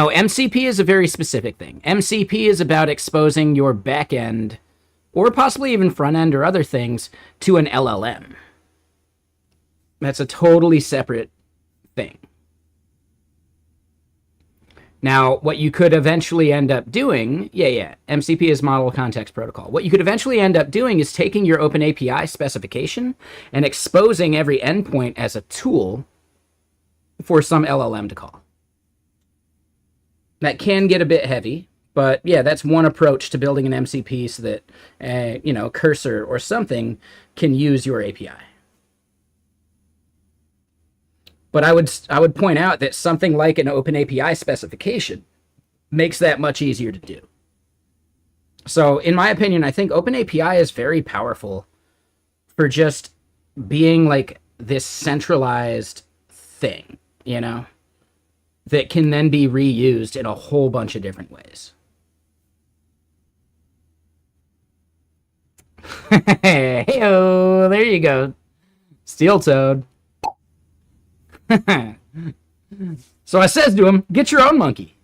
MCP is a very specific thing. MCP is about exposing your back end, or possibly even front end or other things, to an LLM. That's a totally separate thing. Now, what you could eventually end up doing, MCP is Model Context Protocol. What you could eventually end up doing is taking your OpenAPI specification and exposing every endpoint as a tool for some LLM to call. That can get a bit heavy, but yeah, that's one approach to building an MCP so that, Cursor or something can use your API. But I would point out that something like an OpenAPI specification makes that much easier to do. So, in my opinion, I think OpenAPI is very powerful for just being like this centralized thing, that can then be reused in a whole bunch of different ways. Hey-o, there you go. Steel Toad. So I says to him, get your own monkey.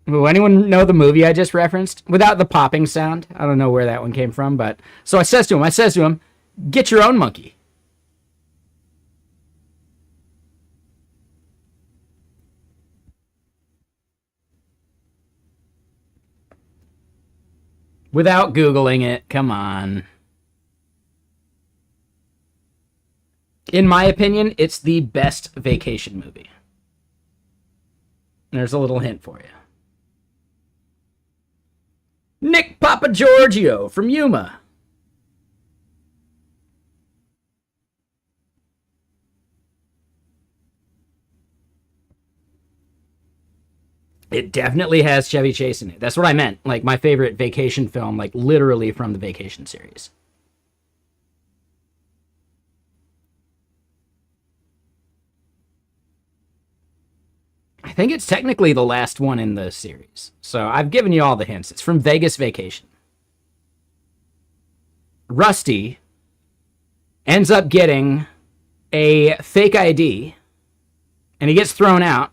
Ooh, anyone know the movie I just referenced? Without the popping sound. I don't know where that one came from, but... So I says to him, get your own monkey. Without Googling it, come on. In my opinion, it's the best vacation movie. There's a little hint for you. Nick Papagiorgio from Yuma. It definitely has Chevy Chase in it. That's what I meant. Like, my favorite vacation film, like, literally from the Vacation series. I think it's technically the last one in the series. So I've given you all the hints. It's from Vegas Vacation. Rusty ends up getting a fake ID, and he gets thrown out.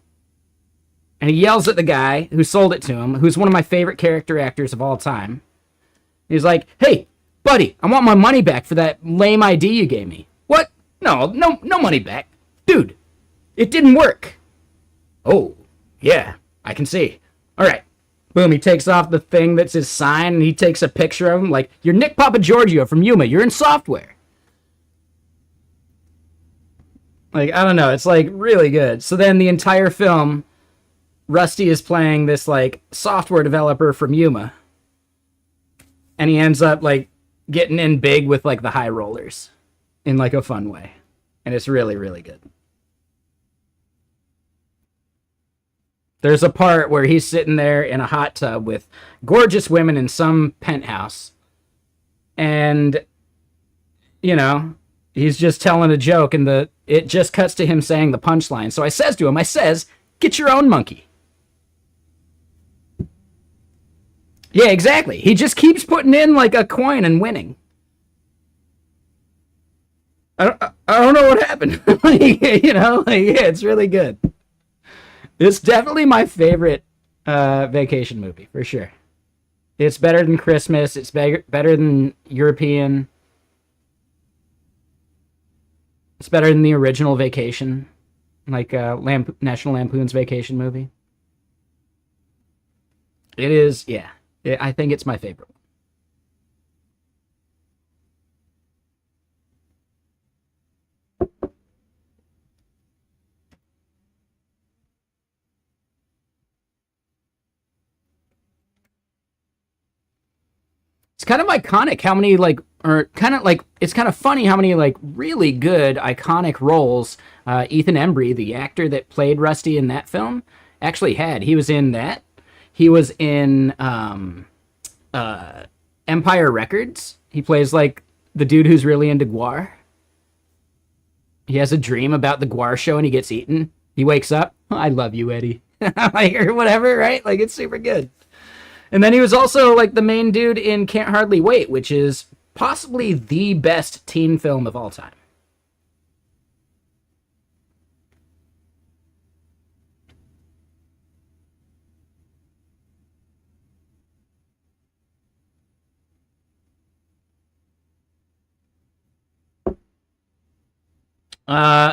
And he yells at the guy who sold it to him, who's one of my favorite character actors of all time. He's like, hey, buddy, I want my money back for that lame ID you gave me. What? No money back. Dude, it didn't work. Oh, yeah, I can see. All right. Boom, he takes off the thing that's his sign, and he takes a picture of him, like, you're Nick Papagiorgio from Yuma. You're in software. Like, I don't know. It's, like, really good. So then the entire film... Rusty is playing this, like, software developer from Yuma. And he ends up, like, getting in big with, like, the high rollers. In, like, a fun way. And it's really, really good. There's a part where he's sitting there in a hot tub with gorgeous women in some penthouse. And, he's just telling a joke, and it just cuts to him saying the punchline. So I says to him, get your own monkey. Yeah, exactly. He just keeps putting in, like, a coin and winning. I don't know what happened. It's really good. It's definitely my favorite vacation movie, for sure. It's better than Christmas. It's better than European. It's better than the original Vacation. Like National Lampoon's Vacation movie. It is, yeah. I think it's my favorite one. It's kind of iconic how many like, or kind of like, it's kind of funny how many like really good iconic roles Ethan Embry, the actor that played Rusty in that film, actually had. He was in that. He was in Empire Records. He plays like the dude who's really into guar. He has a dream about the guar show and he gets eaten. He wakes up, oh, I love you, Eddie. Like, or whatever, right? Like, it's super good. And then he was also like the main dude in Can't Hardly Wait, which is possibly the best teen film of all time.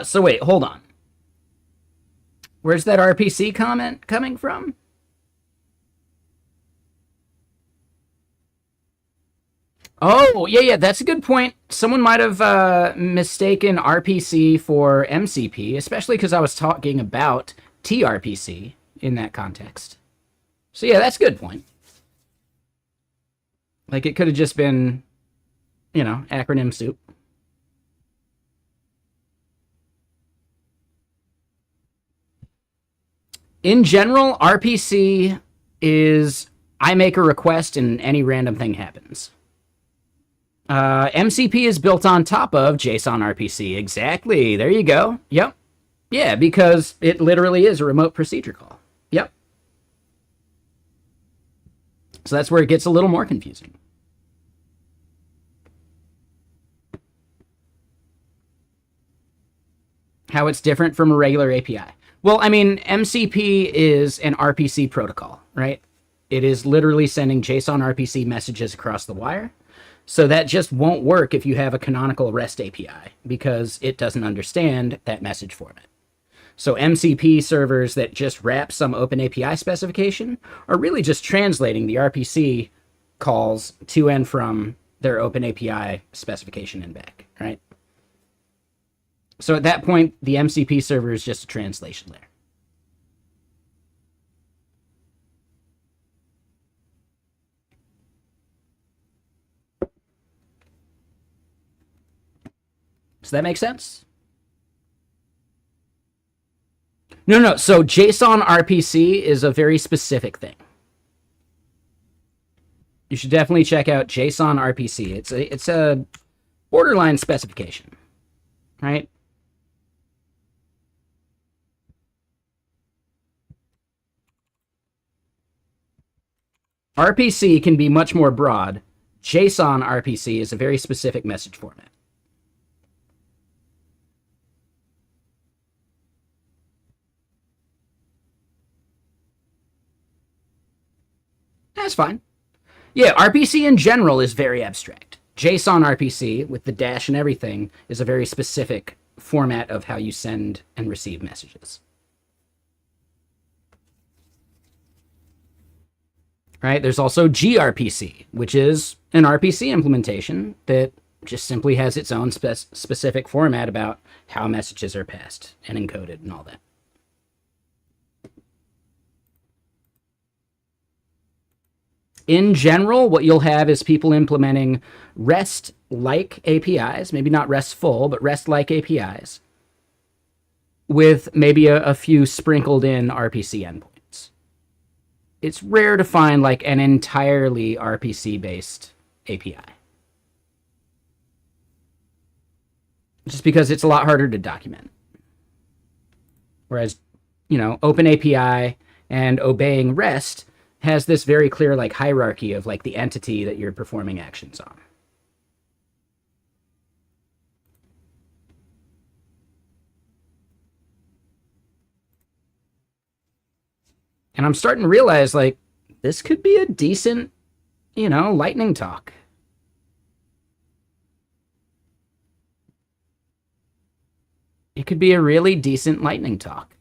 So wait, hold on. Where's that RPC comment coming from? Oh, yeah, that's a good point. Someone might have mistaken RPC for MCP, especially because I was talking about TRPC in that context. So yeah, that's a good point. Like, it could have just been, acronym soup. In general, RPC is I make a request and any random thing happens. MCP is built on top of JSON RPC. Exactly. There you go. Yep. Yeah, because it literally is a remote procedure call. Yep. So that's where it gets a little more confusing. How it's different from a regular API. Well, I mean, MCP is an RPC protocol, right? It is literally sending JSON RPC messages across the wire. So that just won't work if you have a canonical REST API because it doesn't understand that message format. So MCP servers that just wrap some open API specification are really just translating the RPC calls to and from their open API specification and back, right? So at that point, the MCP server is just a translation layer. Does that make sense? No. So JSON RPC is a very specific thing. You should definitely check out JSON RPC. It's a borderline specification, right? RPC can be much more broad. JSON RPC is a very specific message format. That's fine. Yeah, RPC in general is very abstract. JSON RPC, with the dash and everything, is a very specific format of how you send and receive messages. Right? There's also gRPC, which is an RPC implementation that just simply has its own specific format about how messages are passed and encoded and all that. In general, what you'll have is people implementing REST-like APIs, maybe not RESTful, but REST-like APIs, with maybe a few sprinkled in RPC endpoints. It's rare to find like an entirely RPC-based API. Just because it's a lot harder to document. Whereas, OpenAPI and obeying REST has this very clear like hierarchy of like the entity that you're performing actions on. And I'm starting to realize like this could be a decent, lightning talk. It could be a really decent lightning talk.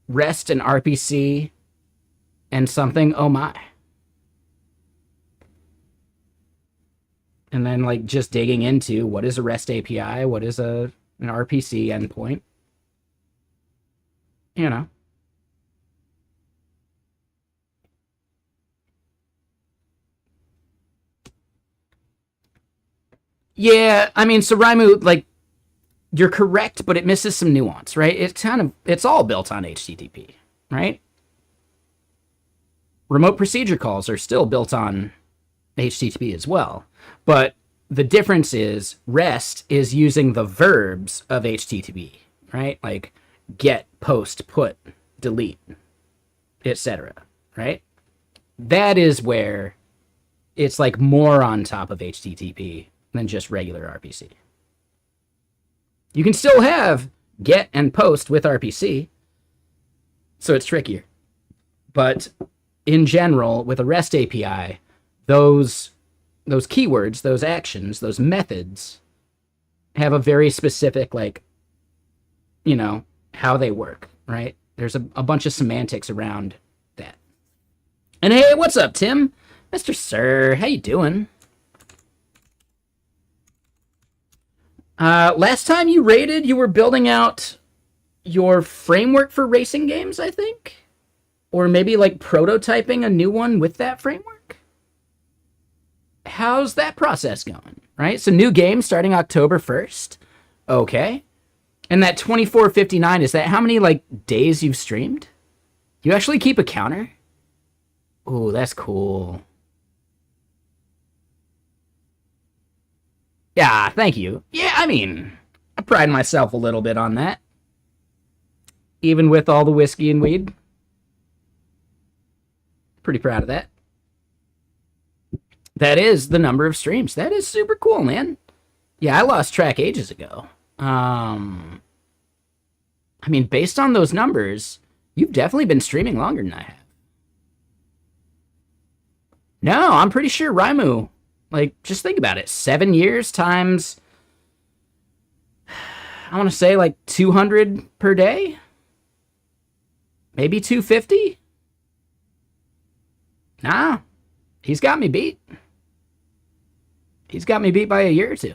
REST and RPC and something, oh my. And then like just digging into what is a REST API, what is an RPC endpoint. Yeah, I mean, so Raimu, like, you're correct, but it misses some nuance, right? It's all built on HTTP, right? Remote procedure calls are still built on HTTP as well. But the difference is REST is using the verbs of HTTP, right? Like get, post, put, delete, etc., right? That is where it's like more on top of HTTP than just regular RPC. You can still have get and post with RPC, so it's trickier. But in general, with a REST API, those keywords, those actions, those methods have a very specific, like, how they work, right? There's a bunch of semantics around that. And hey, what's up, Tim? Mr. Sir, how you doing? Last time you raided, you were building out your framework for racing games, I think? Or maybe like prototyping a new one with that framework? How's that process going, right? So new game starting October 1st. Okay. And that 2459, is that how many like days you've streamed? You actually keep a counter? Ooh, that's cool. Yeah, thank you. Yeah, I mean, I pride myself a little bit on that. Even with all the whiskey and weed. Pretty proud of that. That is the number of streams. That is super cool, man. Yeah, I lost track ages ago. I mean, based on those numbers, you've definitely been streaming longer than I have. No, I'm pretty sure Raimu, like, just think about it. 7 years times, I want to say like 200 per day? Maybe 250? Nah, he's got me beat. He's got me beat by a year or two.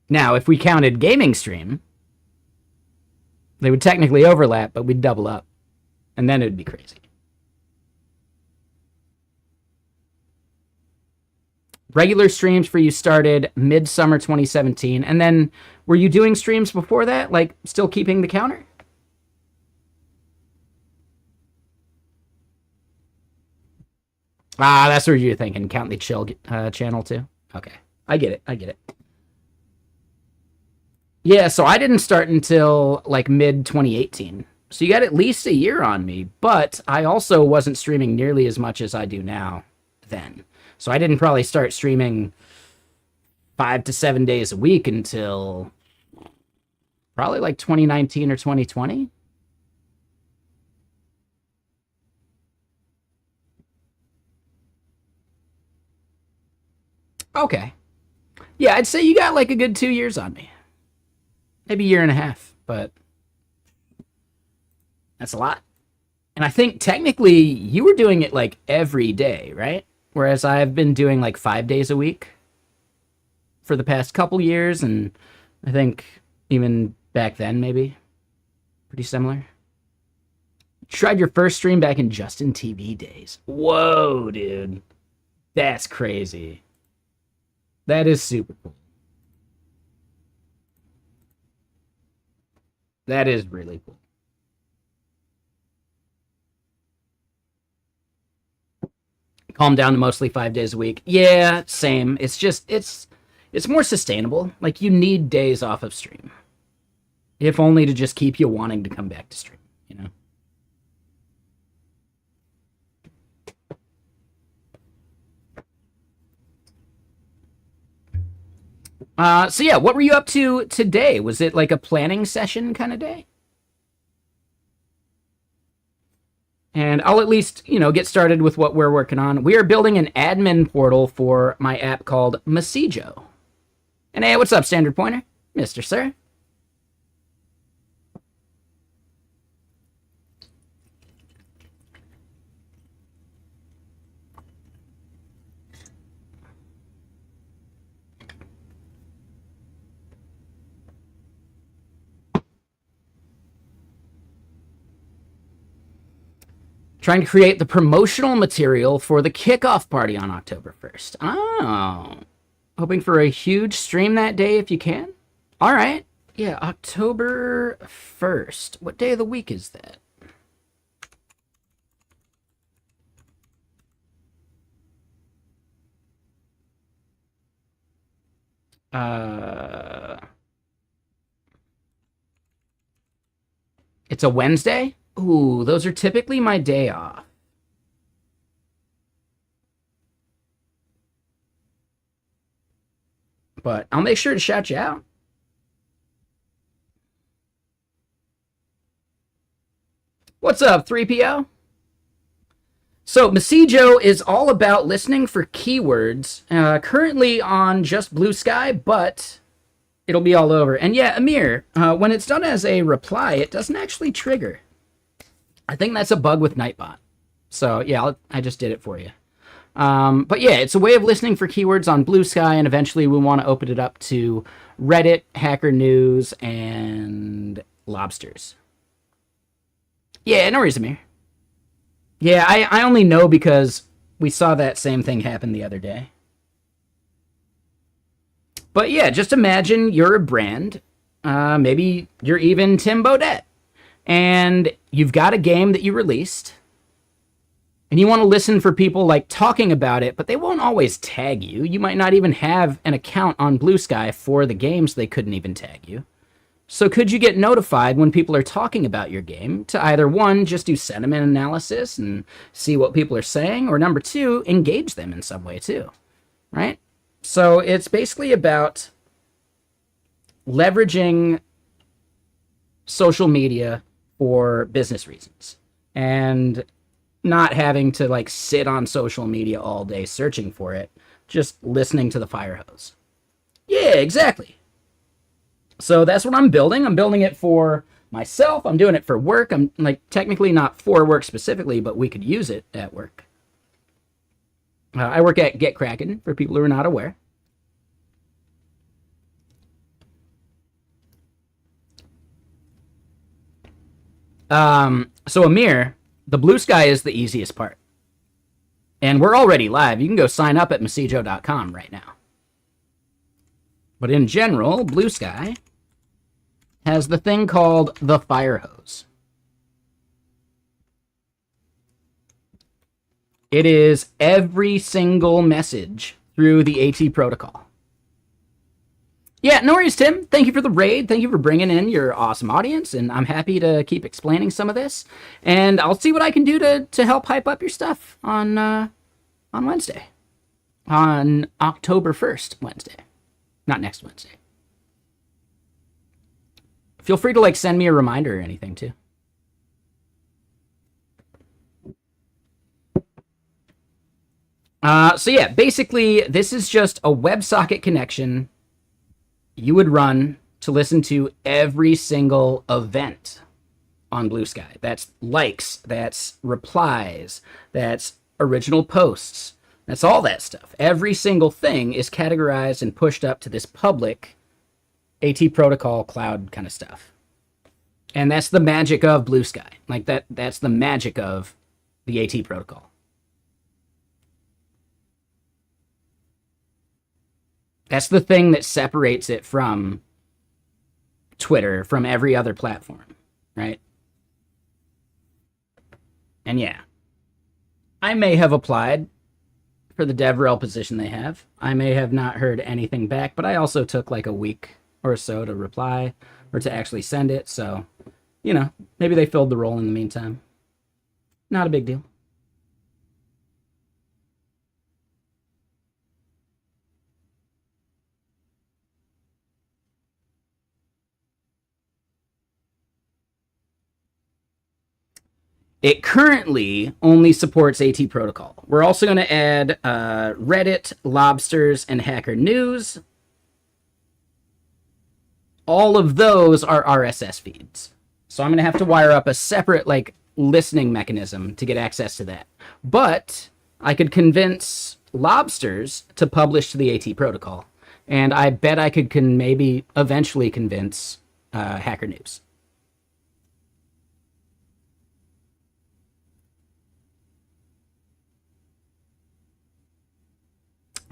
Now, if we counted gaming stream, they would technically overlap, but we'd double up. And then it would be crazy. Regular streams for you started mid-summer 2017. And then were you doing streams before that? Like, still keeping the counter? Ah, that's what you're thinking. Count the chill channel too? Okay. I get it. I get it. Yeah, so I didn't start until like mid 2018. So you got at least a year on me, but I also wasn't streaming nearly as much as I do now then. So I didn't probably start streaming 5 to 7 days a week until probably like 2019 or 2020. Okay. Yeah, I'd say you got like a good 2 years on me. Maybe a year and a half, but that's a lot. And I think technically you were doing it like every day, right? Whereas I've been doing like 5 days a week for the past couple years, and I think even back then, maybe pretty similar. Tried your first stream back in Justin TV days. Whoa, dude. That's crazy. That is super cool. That is really cool. Calm down to mostly 5 days a week. Yeah, same. It's more sustainable. Like you need days off of stream, if only to just keep you wanting to come back to stream. You know. So yeah, what were you up to today? Was it like a planning session kind of day? And I'll at least, get started with what we're working on. We are building an admin portal for my app called Messijo. And hey, what's up, Standard Pointer? Mr. Sir. Trying to create the promotional material for the kickoff party on October 1st. Oh. Hoping for a huge stream that day if you can. All right. Yeah, October 1st. What day of the week is that? It's a Wednesday? Ooh, those are typically my day off. But I'll make sure to shout you out. What's up, 3PO? So, Messijo is all about listening for keywords, currently on just Blue Sky, but it'll be all over. And yeah, Amir, when it's done as a reply, it doesn't actually trigger. I think that's a bug with Nightbot. So, yeah, I just did it for you. But yeah, it's a way of listening for keywords on Blue Sky, and eventually we want to open it up to Reddit, Hacker News, and Lobsters. Yeah, no worries, Amir. Yeah, I only know because we saw that same thing happen the other day. But yeah, just imagine you're a brand. Maybe you're even Tim Bodette. And you've got a game that you released. And you want to listen for people like talking about it, but they won't always tag you. You might not even have an account on Blue Sky for the game, so they couldn't even tag you. So could you get notified when people are talking about your game to either, one, just do sentiment analysis and see what people are saying, or number two, engage them in some way too, right? So it's basically about leveraging social media for business reasons and not having to like sit on social media all day searching for it, just listening to the Firehose. Yeah, exactly. So that's what I'm building. I'm building it for myself. I'm doing it for work. I'm like technically not for work specifically, but we could use it at work. I work at Get Kraken, for people who are not aware. So Amir, the Blue Sky is the easiest part. And we're already live. You can go sign up at Messijo.com right now. But in general, Blue Sky has the thing called the Firehose. It is every single message through the AT protocol. Yeah, no worries, Tim. Thank you for the raid. Thank you for bringing in your awesome audience, and I'm happy to keep explaining some of this. And I'll see what I can do to help hype up your stuff on Wednesday. On October 1st, Wednesday. Not next Wednesday. Feel free to like send me a reminder or anything too. So yeah, basically this is just a WebSocket connection you would run to listen to every single event on Blue Sky. That's likes, that's replies, that's original posts, that's all that stuff. Every single thing is categorized and pushed up to this public AT protocol cloud kind of stuff. And that's the magic of Blue Sky. Like that's the magic of the AT protocol. That's the thing that separates it from Twitter, from every other platform, right? And yeah, I may have applied for the DevRel position they have. I may have not heard anything back, but I also took like a week or so to reply or to actually send it. So, you know, maybe they filled the role in the meantime. Not a big deal. It currently only supports AT protocol. We're also going to add Reddit, Lobsters, and Hacker News. All of those are RSS feeds. So I'm going to have to wire up a separate like listening mechanism to get access to that. But I could convince Lobsters to publish to the AT protocol. And I bet I could maybe eventually convince Hacker News.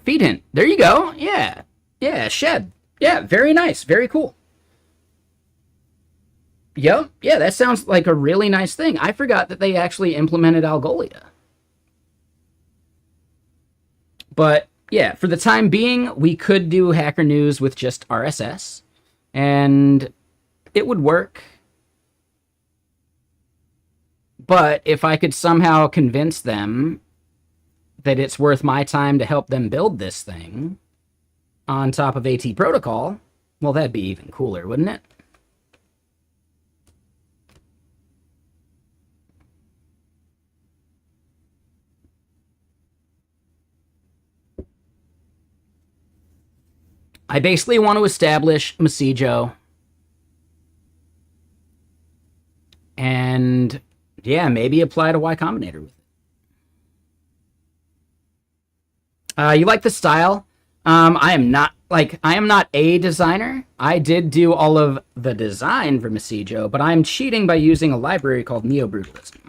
Feed hint. There you go. Yeah. Yeah, shed. Yeah, very nice. Very cool. Yep. Yeah, that sounds like a really nice thing. I forgot that they actually implemented Algolia. But yeah, for the time being, we could do Hacker News with just RSS, and it would work. But if I could somehow convince them that it's worth my time to help them build this thing on top of AT Protocol, well, that'd be even cooler, wouldn't it? I basically want to establish Messijo. And yeah, maybe apply to Y Combinator with it. You like the style? I am not a designer. I did do all of the design for Messijo, but I'm cheating by using a library called Neo-Brutalism.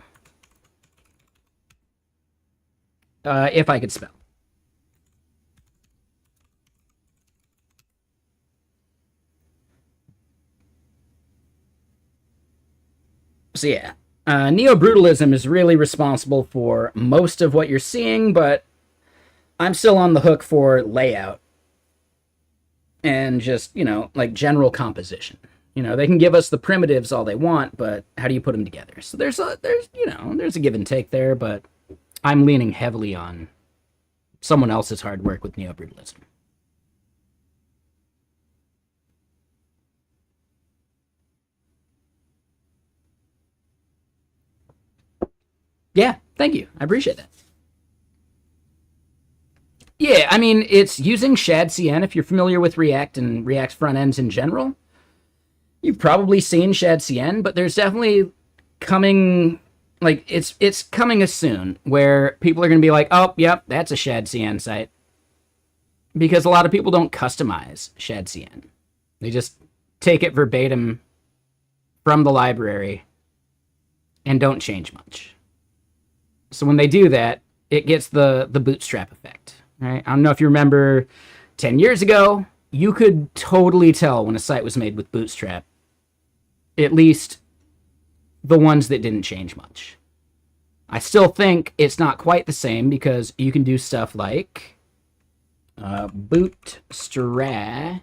If I could spell. So yeah, Neo-Brutalism is really responsible for most of what you're seeing, but I'm still on the hook for layout and just, like general composition. They can give us the primitives all they want, but how do you put them together? So there's a give and take there, but I'm leaning heavily on someone else's hard work with Neo-Brutalism. Yeah, thank you. I appreciate that. Yeah, I mean, it's using ShadCN. If you're familiar with React and React's front ends in general, you've probably seen ShadCN, but there's definitely coming, it's coming as soon, where people are going to be like, oh, yep, that's a ShadCN site. Because a lot of people don't customize ShadCN. They just take it verbatim from the library and don't change much. So when they do that, it gets the bootstrap effect, right? I don't know if you remember 10 years ago, you could totally tell when a site was made with bootstrap, at least the ones that didn't change much. I still think it's not quite the same because you can do stuff like bootstrap,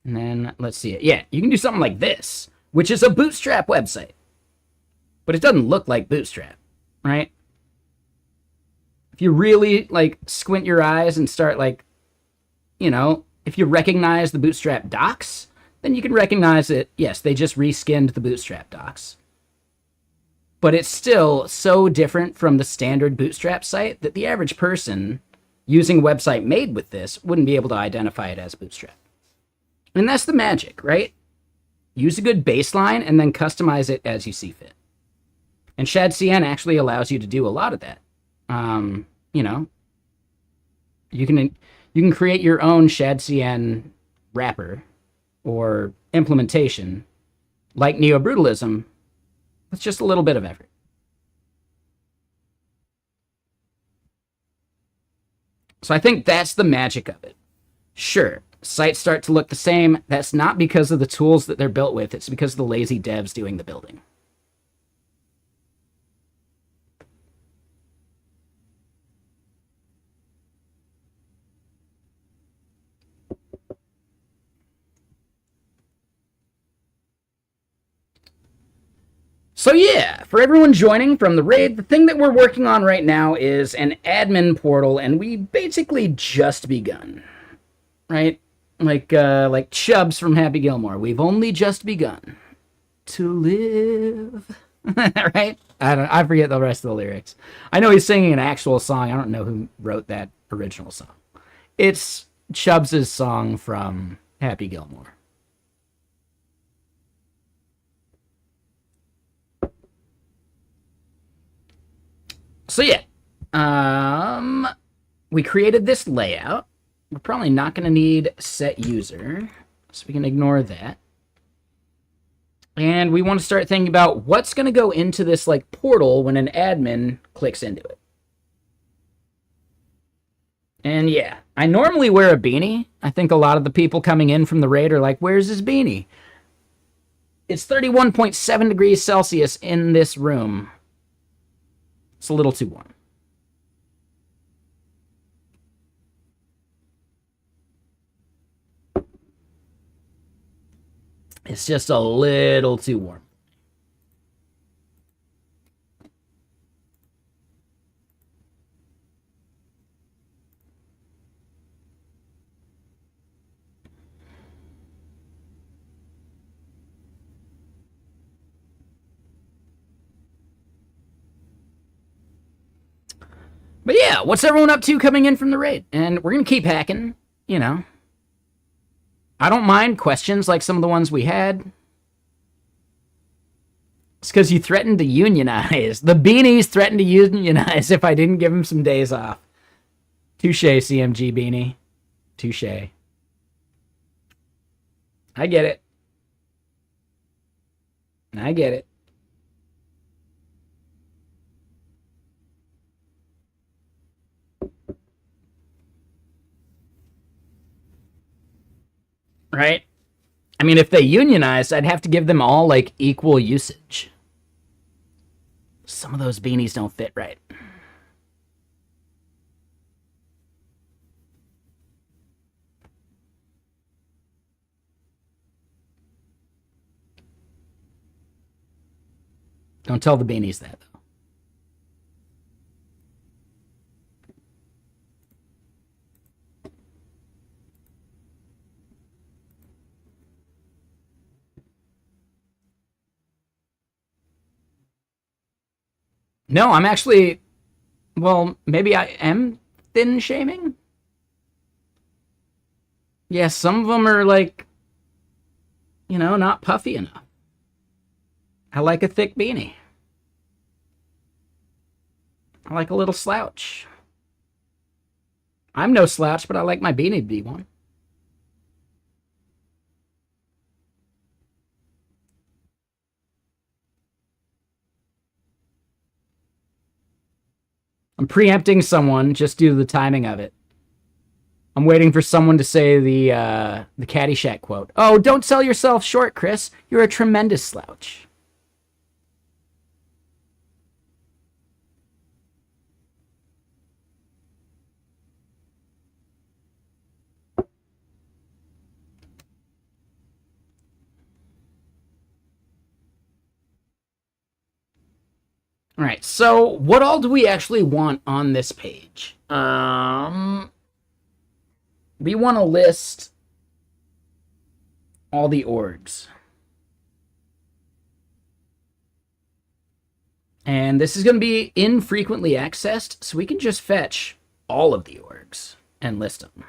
and then let's see it. Yeah, you can do something like this, which is a bootstrap website, but it doesn't look like bootstrap, right? If you really squint your eyes and start if you recognize the bootstrap docs, then you can recognize that, yes, they just reskinned the bootstrap docs. But it's still so different from the standard bootstrap site that the average person using a website made with this wouldn't be able to identify it as bootstrap. And that's the magic, right? Use a good baseline and then customize it as you see fit. And ShadCN actually allows you to do a lot of that. You can create your own ShadCN wrapper or implementation like Neo-Brutalism with just a little bit of effort. So I think that's the magic of it. Sure, sites start to look the same. That's not because of the tools that they're built with. It's because of the lazy devs doing the building. So yeah, for everyone joining from the raid, the thing that we're working on right now is an admin portal, and we basically just begun, right? Like Chubbs from Happy Gilmore, we've only just begun to live, right? I forget the rest of the lyrics. I know he's singing an actual song. I don't know who wrote that original song. It's Chubbs' song from Happy Gilmore. So yeah, we created this layout. We're probably not going to need set user, so we can ignore that. And we want to start thinking about what's going to go into this portal when an admin clicks into it. And yeah, I normally wear a beanie. I think a lot of the people coming in from the raid are like, where's his beanie? It's 31.7 degrees Celsius in this room. It's a little too warm. It's just a little too warm. But yeah, what's everyone up to coming in from the raid? And we're going to keep hacking, you know. I don't mind questions like some of the ones we had. It's because you threatened to unionize. The beanies threatened to unionize if I didn't give them some days off. Touche, CMG beanie. Touche. I get it. I get it. Right? I mean, if they unionized, I'd have to give them all like equal usage. Some of those beanies don't fit right. Don't tell the beanies that, though. No, I'm actually. Well, maybe I am thin shaming? Yeah, some of them are like, not puffy enough. I like a thick beanie. I like a little slouch. I'm no slouch, but I like my beanie to be one. I'm preempting someone just due to the timing of it. I'm waiting for someone to say the Caddyshack quote. Oh, don't sell yourself short, Chris. You're a tremendous slouch. All right, so what all do we actually want on this page? We want to list all the orgs. And this is going to be infrequently accessed, so we can just fetch all of the orgs and list them.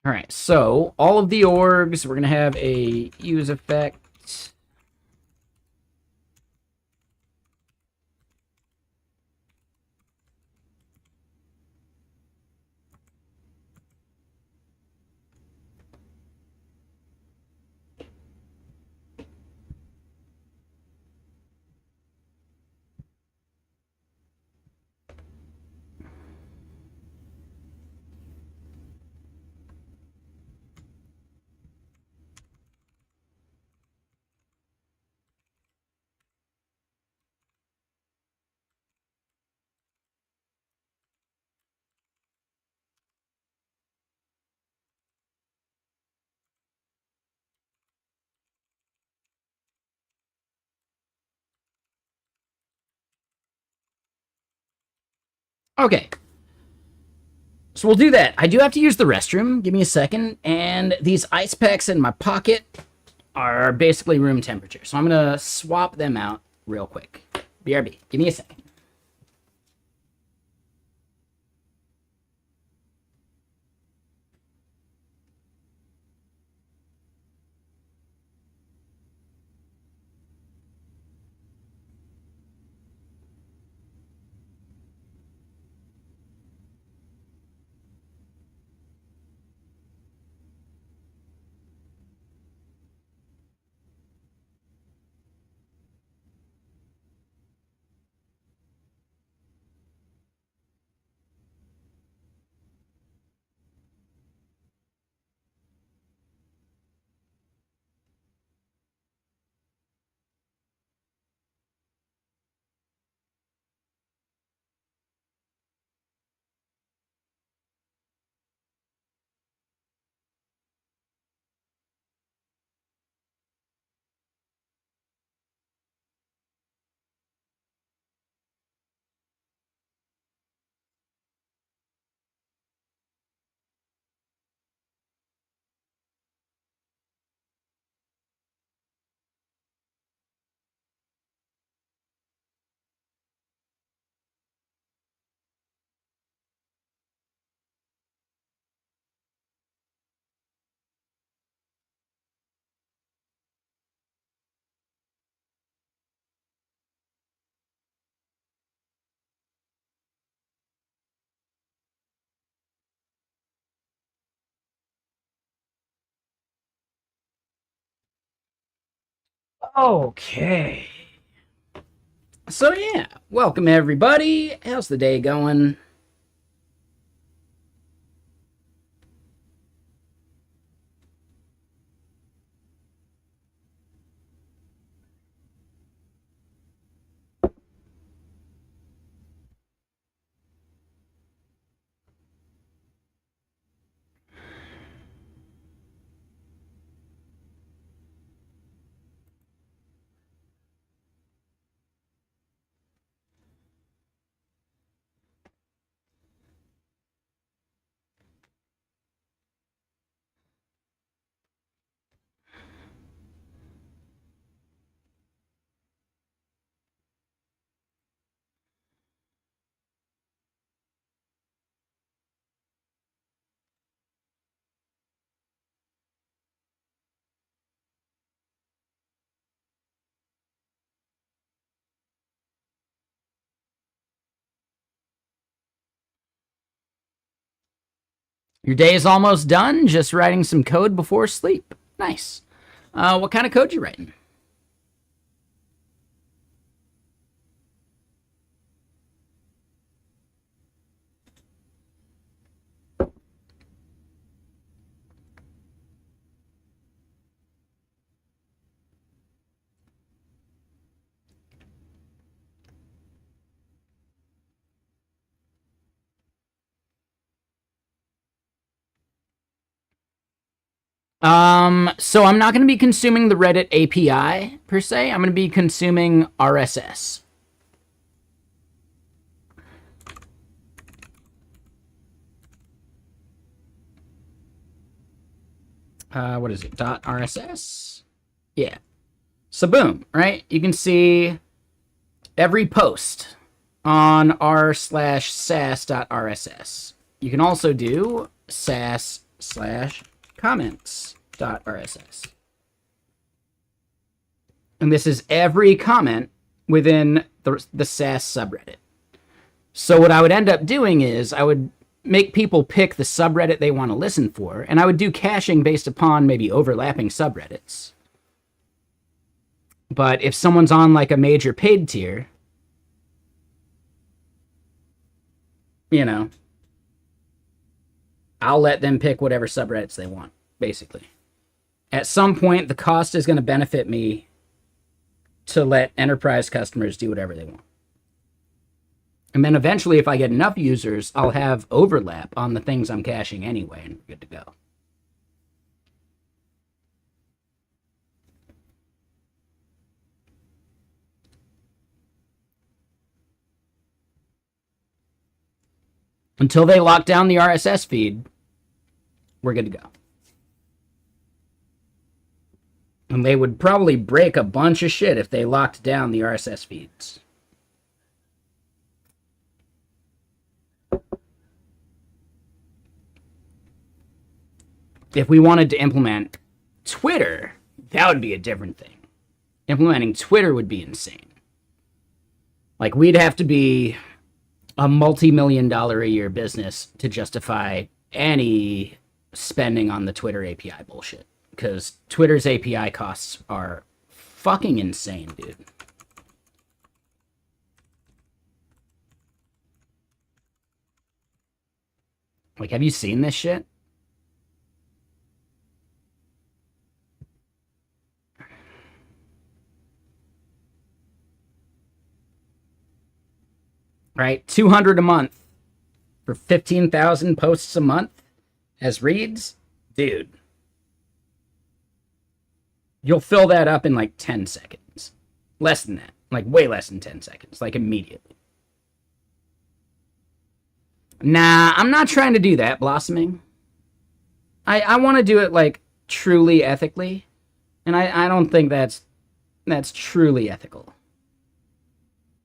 All right, so all of the orgs, we're going to have a use effect. Okay. So we'll do that. I do have to use the restroom. Give me a second. And these ice packs in my pocket are basically room temperature. So I'm going to swap them out real quick. BRB. Give me a second. Okay. So yeah, welcome everybody. How's the day going? Your day is almost done. Just writing some code before sleep. Nice. What kind of code you writing? So I'm not going to be consuming the Reddit API per se. I'm going to be consuming RSS. What is it? .rss? Yeah. So boom, right? You can see every post on r/sas.rss. You can also do sas/comments.rss. And this is every comment within the SAS subreddit. So what I would end up doing is I would make people pick the subreddit they want to listen for, and I would do caching based upon maybe overlapping subreddits. But if someone's on like a major paid tier, you know, I'll let them pick whatever subreddits they want, basically. At some point, the cost is going to benefit me to let enterprise customers do whatever they want. And then eventually, if I get enough users, I'll have overlap on the things I'm caching anyway, and we're good to go. Until they lock down the RSS feed, we're good to go. And they would probably break a bunch of shit if they locked down the RSS feeds. If we wanted to implement Twitter, that would be a different thing. Implementing Twitter would be insane. Like, we'd have to be a multi-million-dollar a year business to justify any spending on the Twitter API bullshit. Because Twitter's API costs are fucking insane, dude. Like, have you seen this shit? Right? $200 a month for 15,000 posts a month as reads? Dude. You'll fill that up in like 10 seconds. Less than that. Like way less than 10 seconds. Like immediately. Nah, I'm not trying to do that, Blossoming. I want to do it like truly ethically. And I don't think that's truly ethical.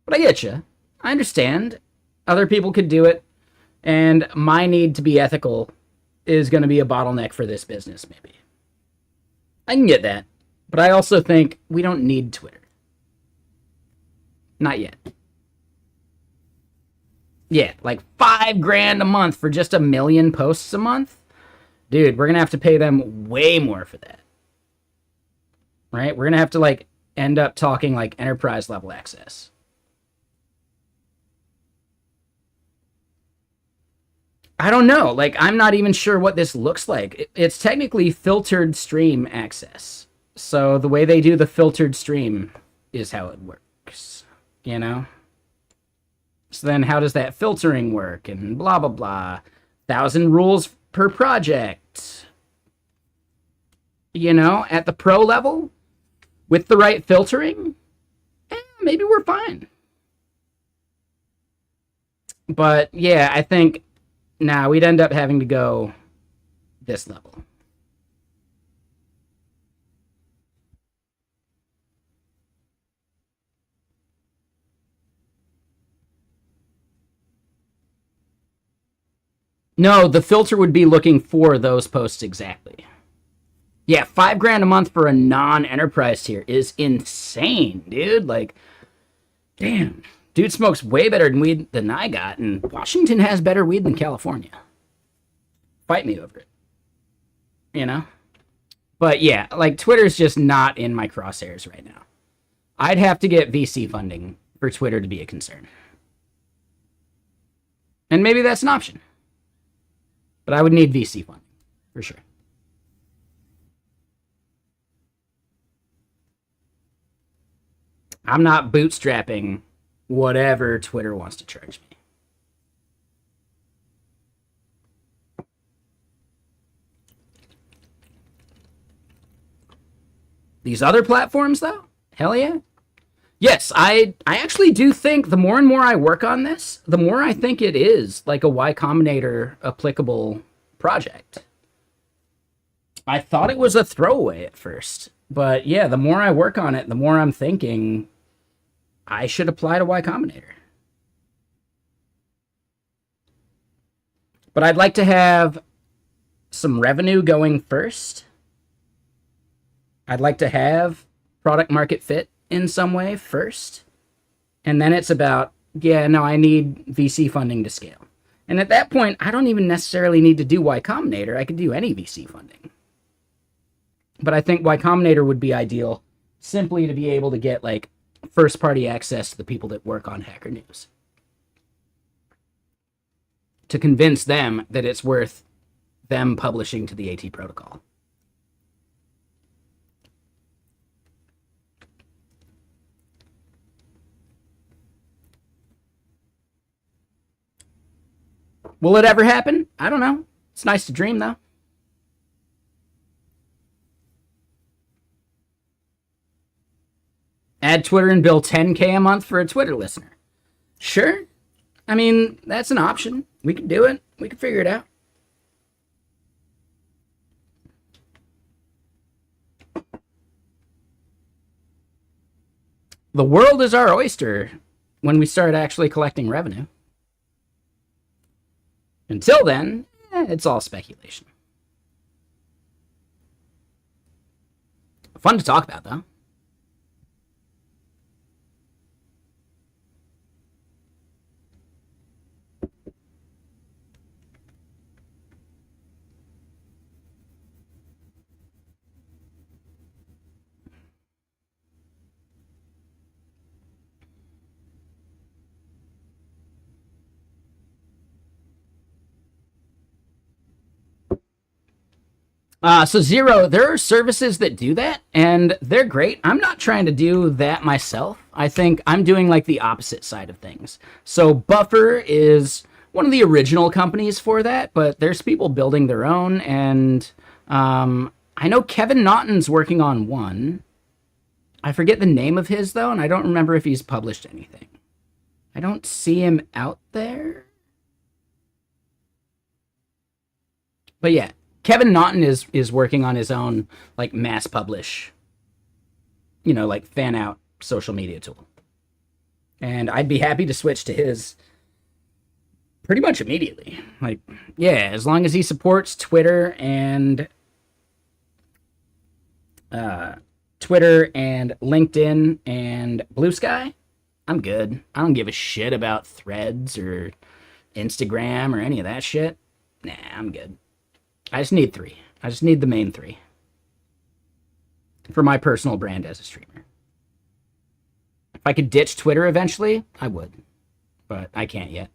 But I get you. I understand. Other people could do it. And my need to be ethical is going to be a bottleneck for this business, maybe. I can get that. But I also think we don't need Twitter. Not yet. Yeah, like $5,000 a month for just 1 million posts a month? Dude, we're going to have to pay them way more for that. Right? We're going to have to, like, end up talking, like, enterprise level access. I don't know. Like, I'm not even sure what this looks like. It's technically filtered stream access. So the way they do the filtered stream is how it works. You know? So then how does that filtering work? And blah, blah, blah. 1,000 rules per project. You know? At the pro level, with the right filtering, maybe we're fine. But, yeah, I think... Nah, we'd end up having to go this level. No, the filter would be looking for those posts exactly. Yeah, $5,000 a month for a non-enterprise tier is insane, dude. Like, damn. Dude smokes way better weed than I got, and Washington has better weed than California. Fight me over it. You know? But yeah, like, Twitter's just not in my crosshairs right now. I'd have to get VC funding for Twitter to be a concern. And maybe that's an option. But I would need VC funding, for sure. I'm not bootstrapping whatever Twitter wants to charge me. These other platforms, though? Hell yeah. Yes, I actually do think the more and more I work on this, the more I think it is like a Y Combinator applicable project. I thought it was a throwaway at first. But yeah, the more I work on it, the more I'm thinking I should apply to Y Combinator. But I'd like to have some revenue going first. I'd like to have product market fit in some way first. And then it's about, yeah, no, I need VC funding to scale. And at that point, I don't even necessarily need to do Y Combinator. I could do any VC funding. But I think Y Combinator would be ideal simply to be able to get, like, first-party access to the people that work on Hacker News. To convince them that it's worth them publishing to the AT protocol. Will it ever happen? I don't know. It's nice to dream, though. Add Twitter and bill $10K a month for a Twitter listener. Sure. I mean, that's an option. We can do it. We can figure it out. The world is our oyster when we start actually collecting revenue. Until then, it's all speculation. Fun to talk about, though. So Zero, there are services that do that, and they're great. I'm not trying to do that myself. I think I'm doing like the opposite side of things. So Buffer is one of the original companies for that, but there's people building their own, and I know Kevin Naughton's working on one. I forget the name of his, though, and I don't remember if he's published anything. I don't see him out there. But yeah, Kevin Naughton is working on his own, like, mass publish, like fan out social media tool. And I'd be happy to switch to his pretty much immediately. Like, yeah, as long as he supports Twitter and LinkedIn and Blue Sky, I'm good. I don't give a shit about Threads or Instagram or any of that shit. Nah, I'm good. I just need 3. I just need the main 3 for my personal brand as a streamer. If I could ditch Twitter eventually, I would, but I can't yet.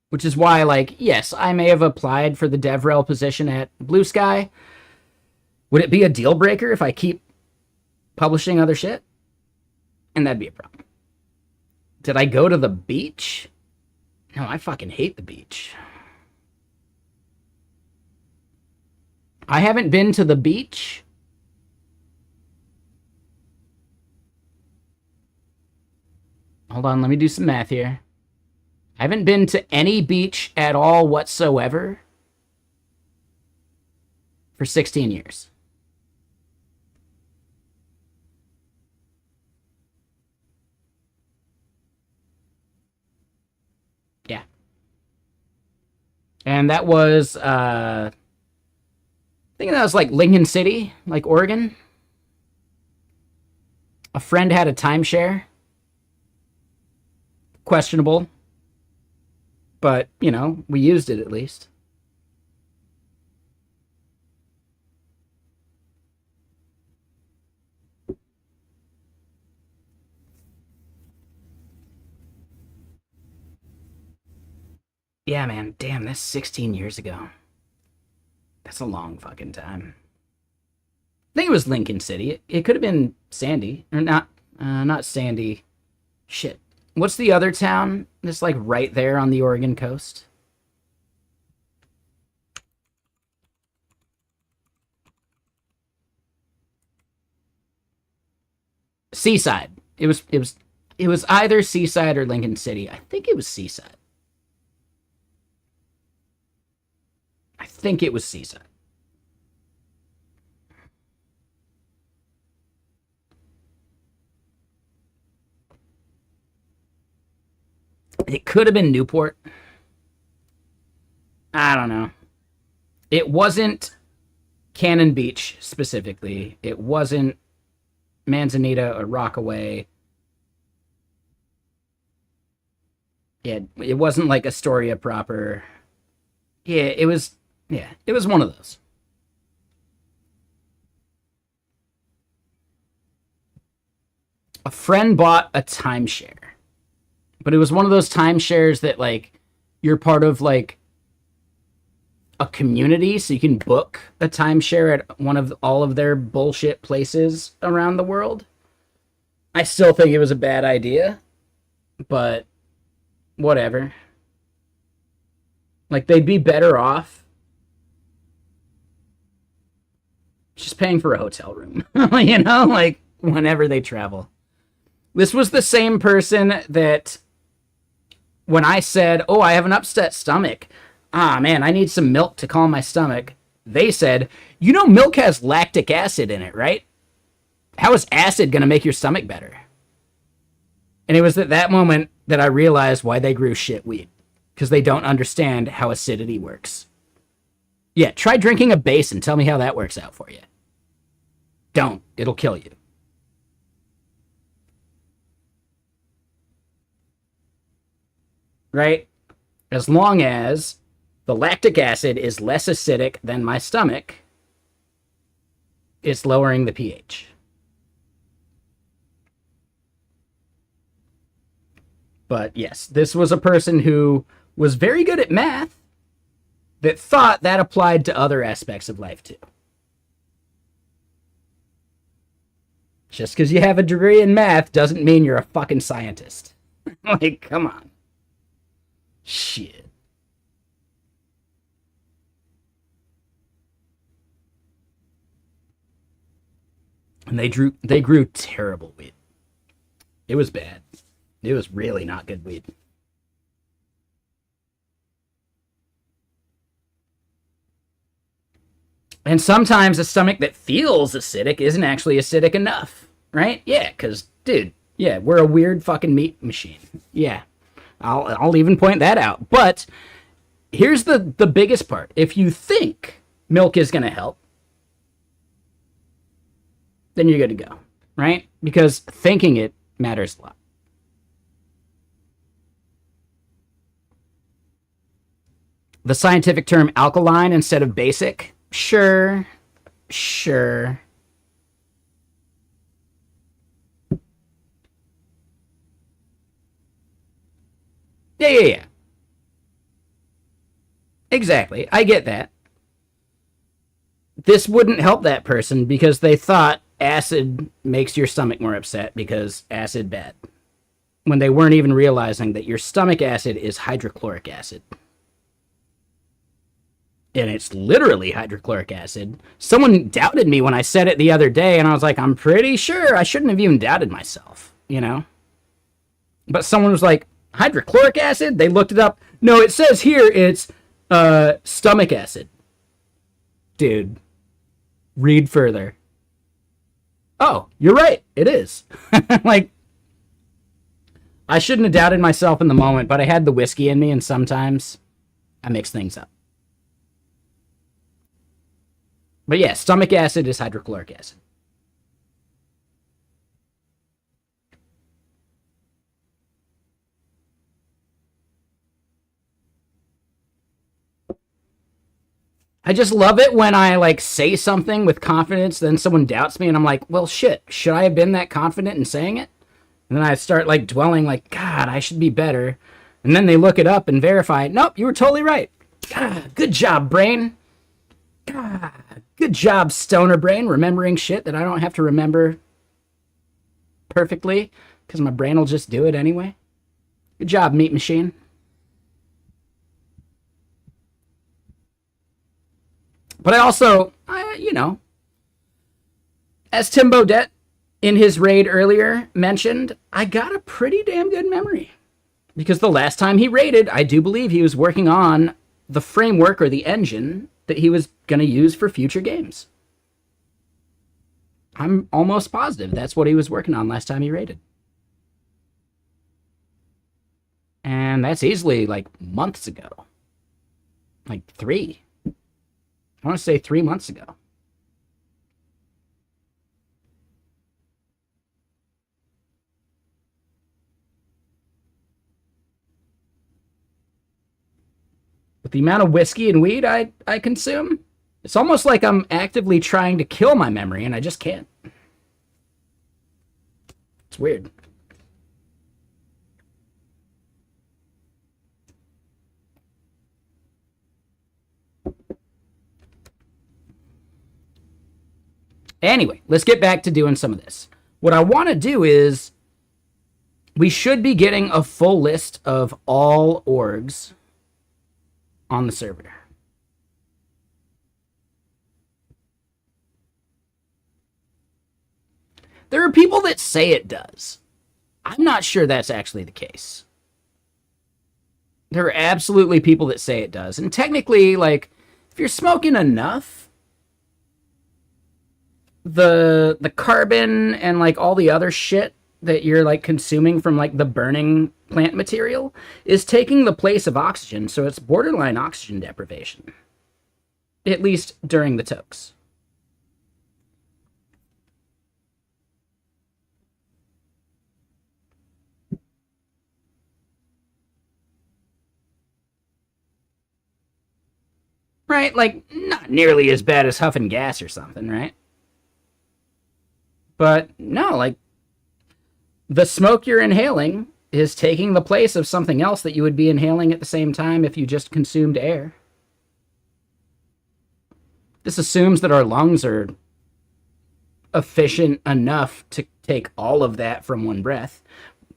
Which is why, like, yes, I may have applied for the DevRel position at Blue Sky. Would it be a deal breaker if I keep publishing other shit? And that'd be a problem. Did I go to the beach? No, I fucking hate the beach. I haven't been to the beach. Hold on, let me do some math here. I haven't been to any beach at all whatsoever for 16 years. Yeah. And that was, I think that was like Lincoln City, like Oregon. A friend had a timeshare. Questionable. But, we used it at least. Yeah, man. Damn, that's 16 years ago. That's a long fucking time. I think it was Lincoln City. It could have been Sandy. Or not Sandy. Shit. What's the other town that's like right there on the Oregon coast? Seaside. It was either Seaside or Lincoln City. I think it was Seaside. I think it was Seaside. It could have been Newport. I don't know. It wasn't Cannon Beach specifically. It wasn't Manzanita or Rockaway. It wasn't like Astoria proper. It was one of those. A friend bought a timeshare. But it was one of those timeshares that, like, you're part of, like, a community, so you can book a timeshare at one of all of their bullshit places around the world. I still think it was a bad idea, but whatever. Like, they'd be better off just paying for a hotel room, like, whenever they travel. This was the same person that when I said, oh, I have an upset stomach. Ah, man, I need some milk to calm my stomach. They said, you know, milk has lactic acid in it, right? How is acid going to make your stomach better? And it was at that moment that I realized why they grew shit weed. Because they don't understand how acidity works. Yeah, try drinking a base and tell me how that works out for you. Don't. It'll kill you. Right? As long as the lactic acid is less acidic than my stomach, it's lowering the pH. But yes, this was a person who was very good at math that thought that applied to other aspects of life too. Just because you have a degree in math doesn't mean you're a fucking scientist. Like, come on. Shit. And they grew terrible weed. It was bad. It was really not good weed. And sometimes a stomach that feels acidic isn't actually acidic enough, right? Yeah, because, dude, yeah, we're a weird fucking meat machine. Yeah, I'll even point that out. But here's the biggest part. If you think milk is going to help, then you're good to go, right? Because thinking it matters a lot. The scientific term alkaline instead of basic? Sure. Sure. Yeah. Exactly. I get that. This wouldn't help that person because they thought acid makes your stomach more upset because acid bad. When they weren't even realizing that your stomach acid is hydrochloric acid. And it's literally hydrochloric acid. Someone doubted me when I said it the other day, and I was like, I'm pretty sure I shouldn't have even doubted myself, you know? But someone was like, hydrochloric acid? They looked it up. No, it says here it's stomach acid. Dude, read further. Oh, you're right. It is. Like, I shouldn't have doubted myself in the moment, but I had the whiskey in me, and sometimes I mix things up. But yeah, stomach acid is hydrochloric acid. I just love it when I like say something with confidence, then someone doubts me, and I'm like, well, shit, should I have been that confident in saying it? And then I start like dwelling, like, God, I should be better. And then they look it up and verify, nope, you were totally right. God, good job, brain. God, good job, stoner brain, remembering shit that I don't have to remember perfectly because my brain will just do it anyway. Good job, meat machine. But I also, you know, as Tim Bodette in his raid earlier mentioned, I got a pretty damn good memory. Because the last time he raided, I do believe he was working on the framework or the engine that he was going to use for future games. I'm almost positive that's what he was working on last time he raided. And that's easily like months ago. Like 3. I want to say 3 months ago. With the amount of whiskey and weed I consume, it's almost like I'm actively trying to kill my memory and I just can't. It's weird. Anyway, let's get back to doing some of this. What I want to do is we should be getting a full list of all orgs on the server. There are people that say it does. I'm not sure that's actually the case. There are absolutely people that say it does. And technically, like, if you're smoking enough, the carbon and like all the other shit that you're like consuming from like the burning plant material is taking the place of oxygen, so it's borderline oxygen deprivation. At least during the tokes. Right? Like, not nearly as bad as huffing gas or something, right? But no, like, the smoke you're inhaling is taking the place of something else that you would be inhaling at the same time if you just consumed air. This assumes that our lungs are efficient enough to take all of that from one breath.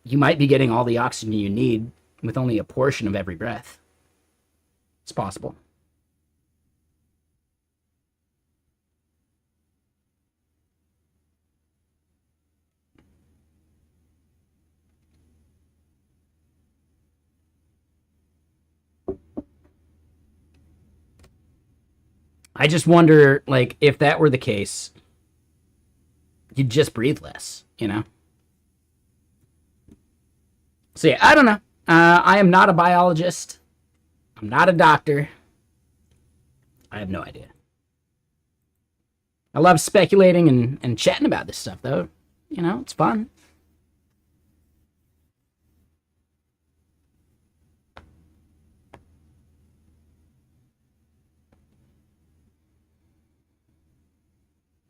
You might be getting all the oxygen you need with only a portion of every breath. It's possible. I just wonder, like, if that were the case, you'd just breathe less, you know? So yeah, I don't know. I am not a biologist. I'm not a doctor. I have no idea. I love speculating and chatting about this stuff, though. You know, it's fun.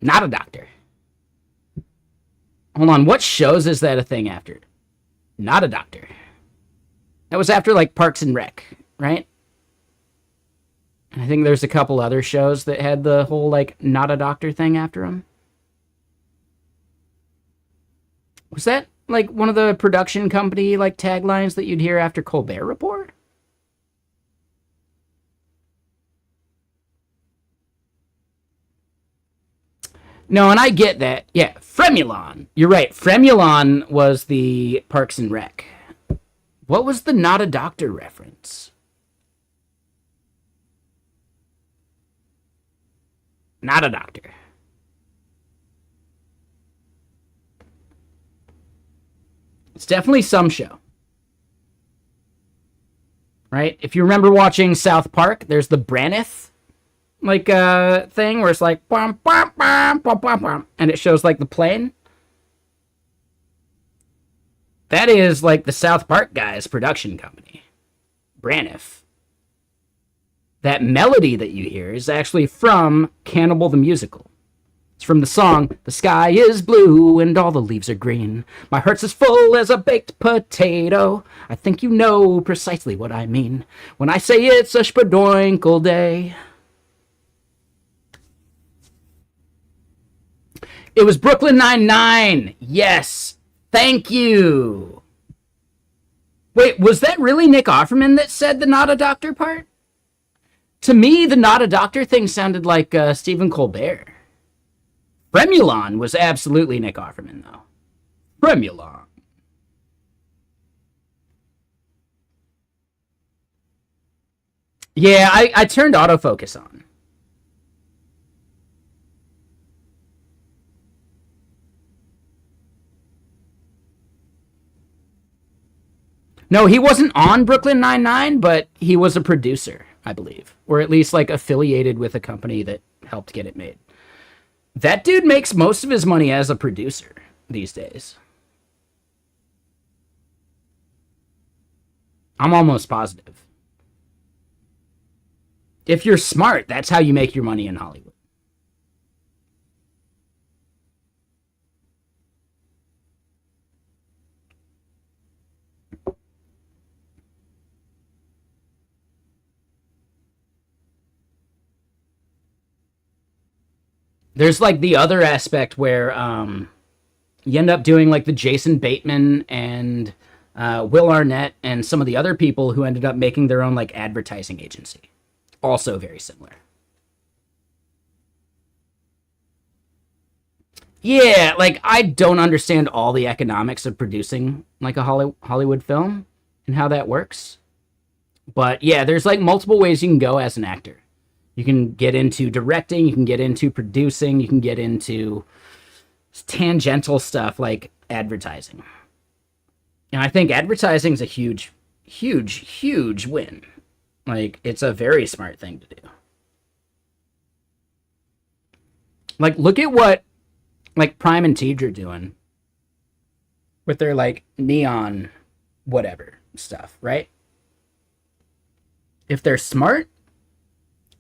Not a doctor. Hold on, what shows is that a thing after? Not a doctor. That was after, like, Parks and Rec, right? I think there's a couple other shows that had the whole, like, not a doctor thing after them. Was that, like, one of the production company, like, taglines that you'd hear after Colbert Report? No, and I get that. Yeah, Fremulon. You're right. Fremulon was the Parks and Rec. What was the not a doctor reference? Not a doctor. It's definitely some show. Right? If you remember watching South Park, there's the Braniff like thing where it's like bum, bum, bum, bum, bum, bum, and it shows like the plane. That is like the South Park guys' production company, Braniff. That melody that you hear is actually from Cannibal the Musical. It's from the song, "The sky is blue and all the leaves are green. My heart's as full as a baked potato. I think you know precisely what I mean when I say it's a spadoinkle day." It was Brooklyn Nine-Nine. Yes. Thank you. Wait, was that really Nick Offerman that said the not a doctor part? To me, the not a doctor thing sounded like Stephen Colbert. Fremulon was absolutely Nick Offerman, though. Fremulon. Yeah, I turned autofocus on. No, he wasn't on Brooklyn Nine-Nine, but he was a producer, I believe. Or at least, like, affiliated with a company that helped get it made. That dude makes most of his money as a producer these days. I'm almost positive. If you're smart, that's how you make your money in Hollywood. There's like the other aspect where you end up doing like the Jason Bateman and Will Arnett and some of the other people who ended up making their own like advertising agency. Also very similar. Yeah, like I don't understand all the economics of producing like a Hollywood film and how that works. But yeah, there's like multiple ways you can go as an actor. You can get into directing, you can get into producing, you can get into tangential stuff like advertising. And I think advertising is a huge, huge, huge win. Like, it's a very smart thing to do. Like, look at what, like, Prime and Tej are doing with their, like, neon whatever stuff, right? If they're smart,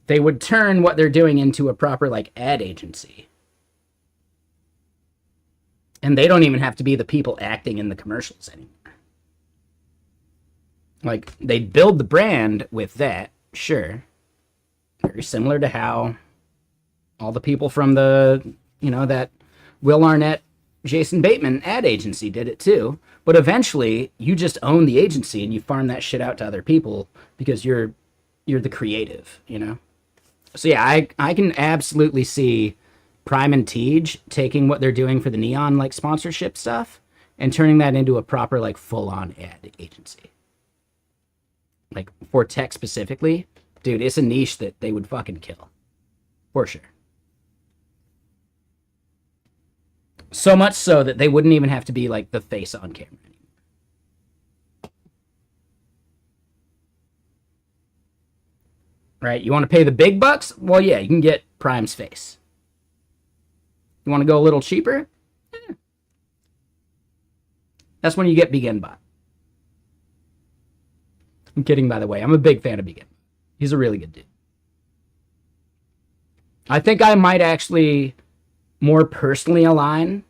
they would turn what they're doing into a proper, like, ad agency. And they don't even have to be the people acting in the commercials anymore. Like, they build the brand with that, sure. Very similar to how all the people from the, that Will Arnett, Jason Bateman ad agency did it too. But eventually, you just own the agency and you farm that shit out to other people because you're the creative. So yeah, I can absolutely see Prime and Tej taking what they're doing for the neon like sponsorship stuff and turning that into a proper like full on ad agency. Like for tech specifically, dude, it's a niche that they would fucking kill. For sure. So much so that they wouldn't even have to be like the face on camera. Right? You want to pay the big bucks? Well, yeah, you can get Prime's face. You want to go a little cheaper? That's when you get BeginBot. I'm kidding, by the way. I'm a big fan of Begin. He's a really good dude. I think I might actually more personally align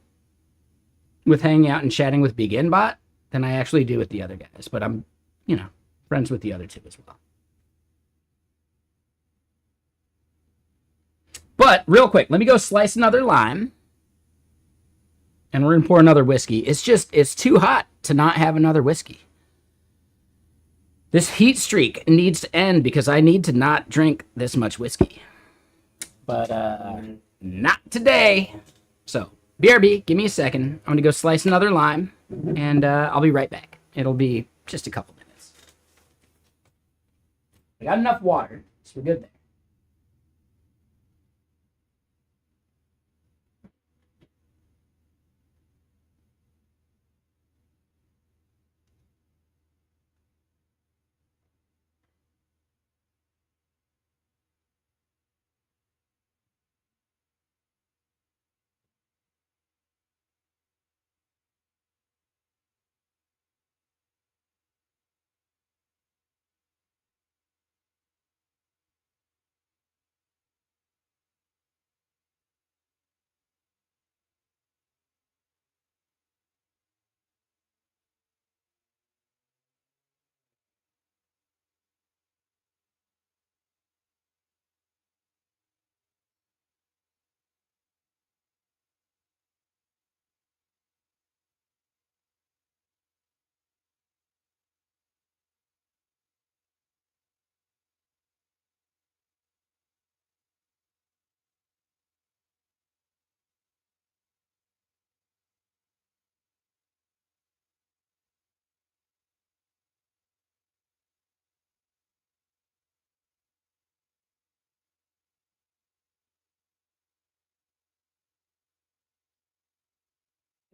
with hanging out and chatting with BeginBot than I actually do with the other guys. But I'm, friends with the other two as well. But real quick, let me go slice another lime. And we're going to pour another whiskey. It's too hot to not have another whiskey. This heat streak needs to end because I need to not drink this much whiskey. But not today. So, BRB, give me a second. I'm going to go slice another lime, and I'll be right back. It'll be just a couple minutes. I got enough water, so we're good there.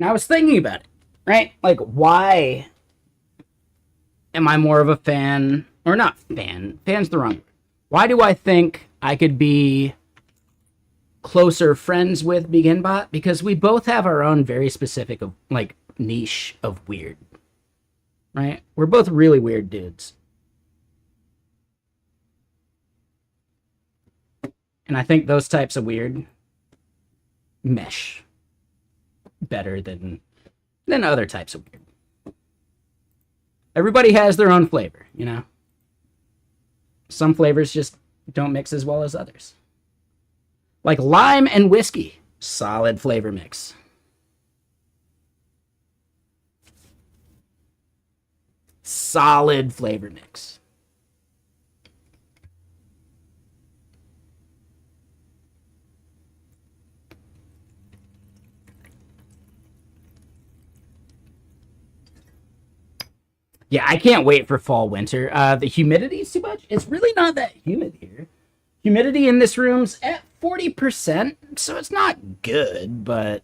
Now, I was thinking about it, right? Like, why am I more of a fan, or not fan? Fan's the wrong word. Why do I think I could be closer friends with BeginBot? Because we both have our own very specific, like, niche of weird, right? We're both really weird dudes. And I think those types of weird mesh better than other types of weird. Everybody has their own flavor, Some flavors just don't mix as well as others. Like lime and whiskey, solid flavor mix. Solid flavor mix. Yeah, I can't wait for fall winter. The humidity is too much. It's really not that humid here. Humidity in this room's at 40%, so it's not good, but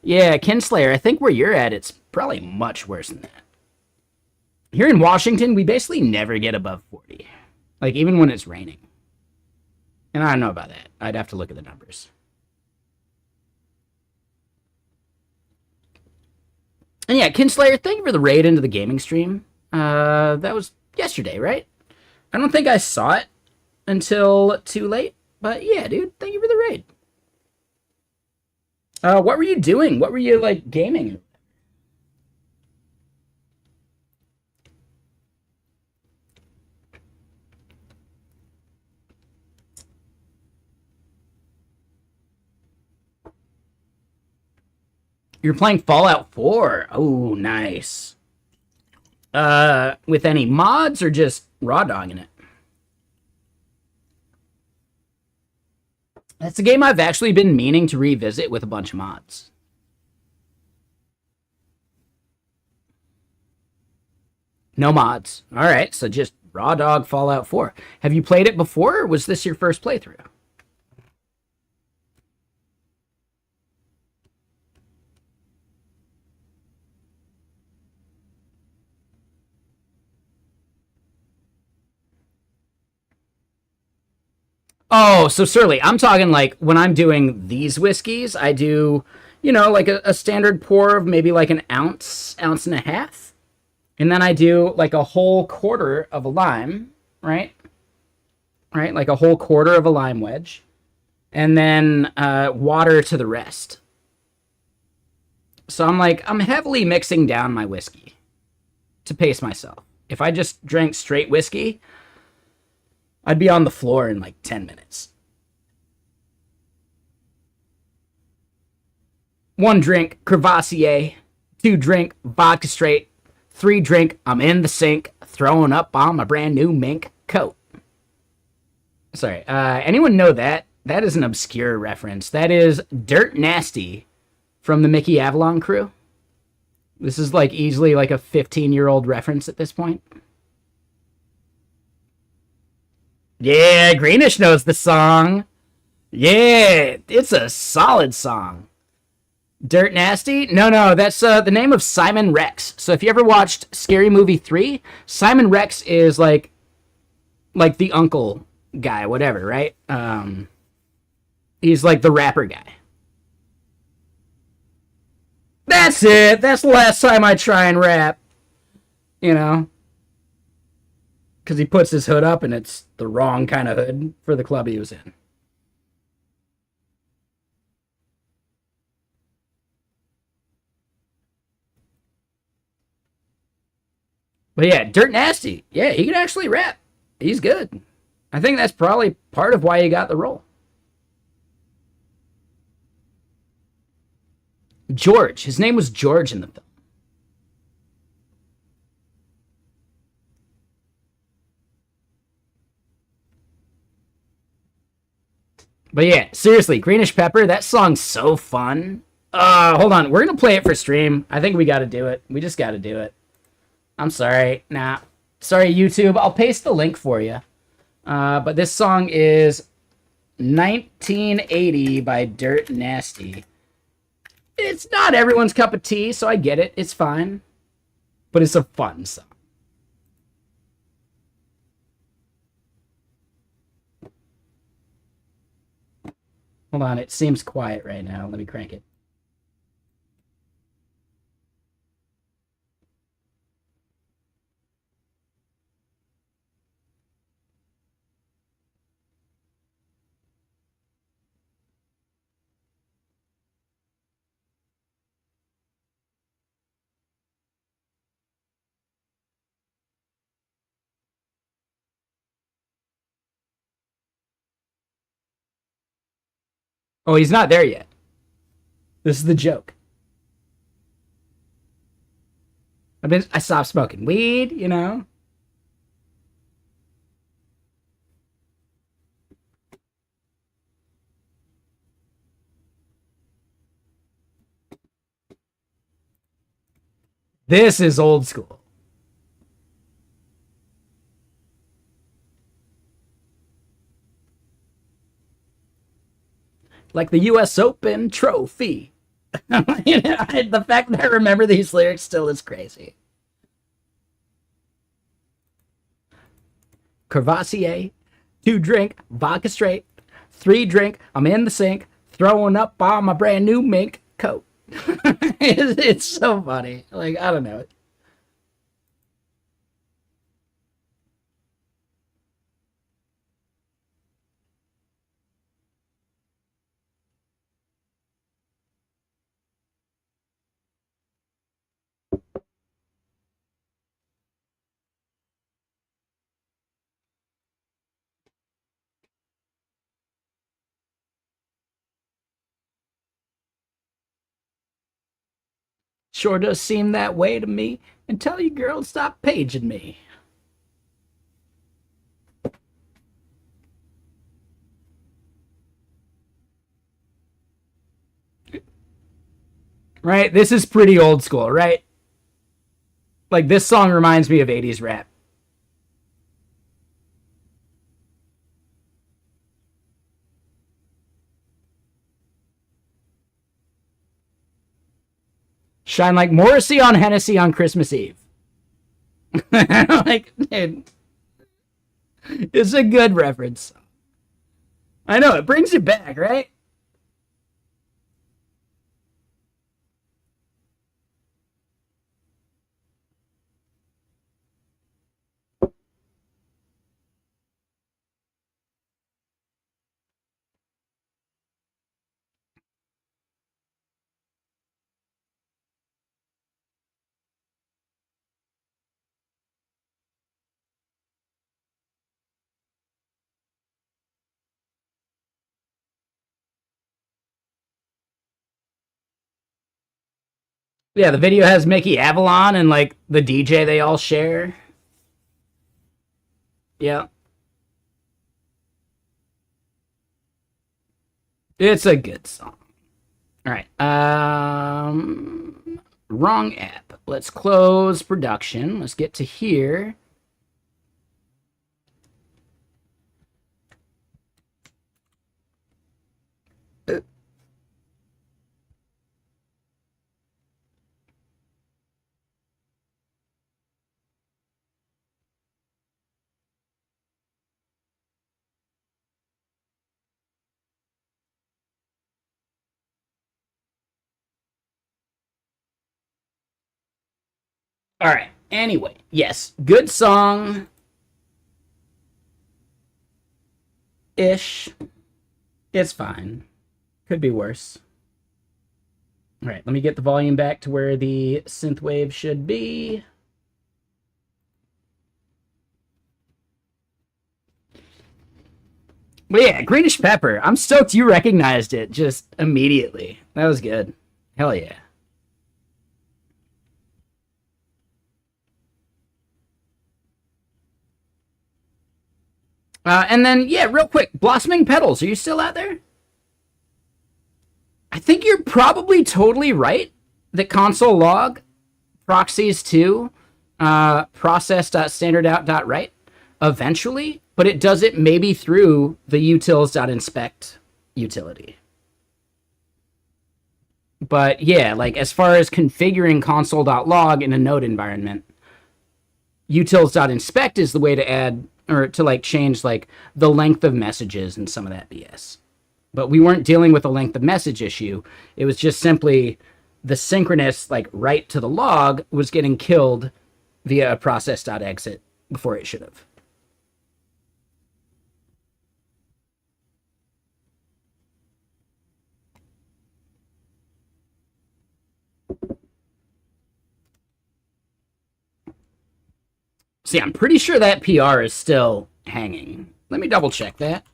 yeah, Kinslayer, I think where you're at, it's probably much worse than that. Here in Washington, we basically never get above 40. Like, even when it's raining. And I don't know about that. I'd have to look at the numbers. And yeah, Kinslayer, thank you for the raid into the gaming stream. That was yesterday, right? I don't think I saw it until too late. But yeah, dude, thank you for the raid. What were you doing? What were you, like, gaming? You're playing Fallout 4. Oh, nice. With any mods or just raw dogging it? That's a game I've actually been meaning to revisit with a bunch of mods. No mods. All right, so just raw dog Fallout 4. Have you played it before, or was this your first playthrough? Oh, so Surly, I'm talking like when I'm doing these whiskeys, I do, like a standard pour of maybe like an ounce, ounce and a half. And then I do like a whole quarter of a lime, right? Right? Like a whole quarter of a lime wedge. And then water to the rest. So I'm heavily mixing down my whiskey to pace myself. If I just drank straight whiskey, I'd be on the floor in like 10 minutes. 1 drink, Crevassier. 2 drink, vodka straight. 3 drink, I'm in the sink, throwing up on my brand new mink coat. Sorry, anyone know that? That is an obscure reference. That is Dirt Nasty from the Mickey Avalon crew. This is like easily like a 15-year-old reference at this point. Yeah, Greenish knows the song. Yeah, it's a solid song. Dirt Nasty? No, that's the name of Simon Rex. So if you ever watched Scary Movie 3, Simon Rex is like the uncle guy, whatever, right? He's like the rapper guy. That's it. That's the last time I try and rap. You know? Because he puts his hood up and it's the wrong kind of hood for the club he was in. But yeah, Dirt Nasty. Yeah, he can actually rap. He's good. I think that's probably part of why he got the role. George. His name was George in the film. But yeah, seriously, Greenish Pepper, that song's so fun. Hold on. We're going to play it for stream. I think we got to do it. We just got to do it. I'm sorry. Nah. Sorry, YouTube. I'll paste the link for you. But this song is 1980 by Dirt Nasty. It's not everyone's cup of tea, so I get it. It's fine. But it's a fun song. Hold on, it seems quiet right now. Let me crank it. Oh, he's not there yet. This is the joke. I stopped smoking weed, you know? This is old school. like the U.S. Open trophy. The fact that I remember these lyrics still is crazy. Crevassier, 2 drink, vodka straight, 3 drink, I'm in the sink, throwing up on my brand new mink coat. It's so funny. Like, I don't know. Sure does seem that way to me. And tell your girl to stop paging me. Right? This is pretty old school, right? Like, this song reminds me of 80s rap. Shine like Morrissey on Hennessy on Christmas Eve. Like, dude, it's a good reference. I know, it brings you back, right? Yeah, the video has Mickey Avalon and, like, the DJ they all share. Yeah. It's a good song. All right. Wrong app. Let's close production. Let's get to here. All right. Anyway, yes, good song ish. It's fine. Could be worse. All right, let me get the volume back to where the synthwave should be. But yeah, Greenish Pepper. I'm stoked you recognized it just immediately. That was good. Hell yeah. And then, yeah, real quick, Blossoming Petals. Are you still out there? I think you're probably totally right that console log proxies to process.standardout.write eventually, but it does it maybe through the utils.inspect utility. But yeah, like as far as configuring console.log in a node environment, utils.inspect is the way to add or to like change like the length of messages and some of that BS. But we weren't dealing with a length of message issue. It was just simply the synchronous like write to the log was getting killed via a process.exit before it should have. See, I'm pretty sure that PR is still hanging. Let me double check that.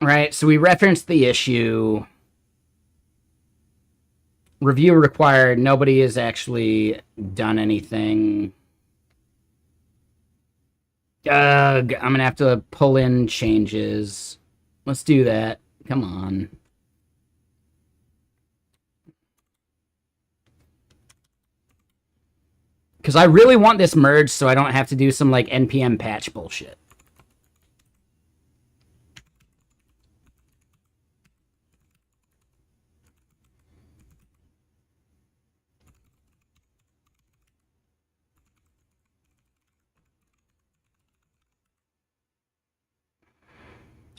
Right, so we referenced the issue. Review required. Nobody has actually done anything. I'm going to have to pull in changes. Let's do that. Come on. Because I really want this merged so I don't have to do some, like, NPM patch bullshit.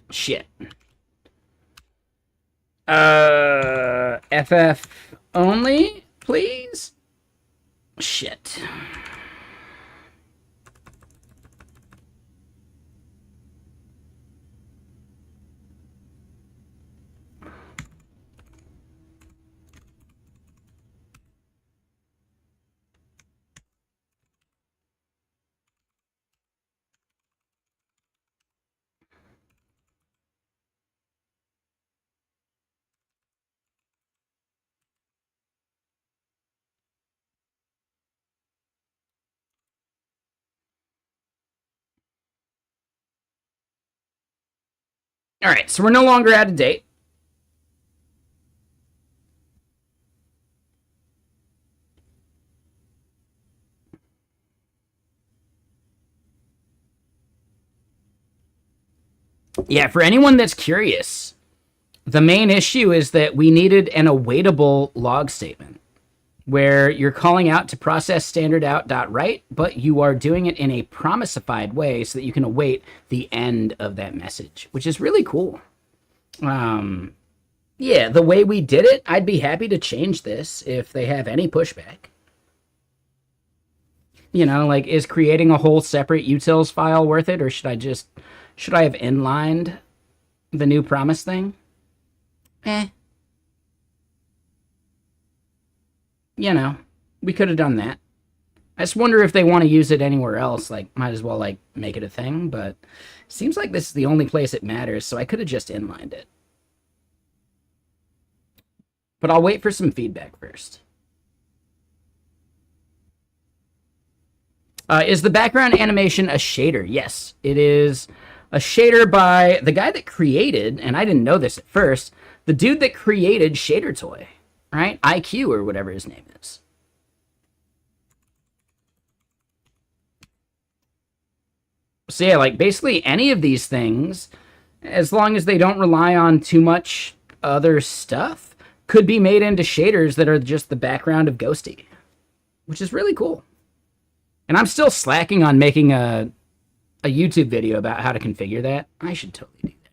Shit. FF only, please? Shit. All right, so we're no longer out of date. Yeah, for anyone that's curious, the main issue is that we needed an awaitable log statement where you're calling out to process standard out.write, but you are doing it in a promisified way so that you can await the end of that message, which is really cool. Yeah, the way we did it, I'd be happy to change this if they have any pushback. You know, like, is creating a whole separate utils file worth it, or should I have inlined the new promise thing? You know, we could have done that. I just wonder if they want to use it anywhere else. Like, might as well, like, make it a thing, but it seems like this is the only place it matters, so I could have just inlined it. But I'll wait for some feedback first. Is the background animation a shader? Yes, it is a shader by the guy that created, and I didn't know this at first, the dude that created Shader Toy, right? IQ or whatever his name is. So yeah, like, basically any of these things, as long as they don't rely on too much other stuff, could be made into shaders that are just the background of Ghosty, which is really cool. And I'm still slacking on making a YouTube video about how to configure that. I should totally do that.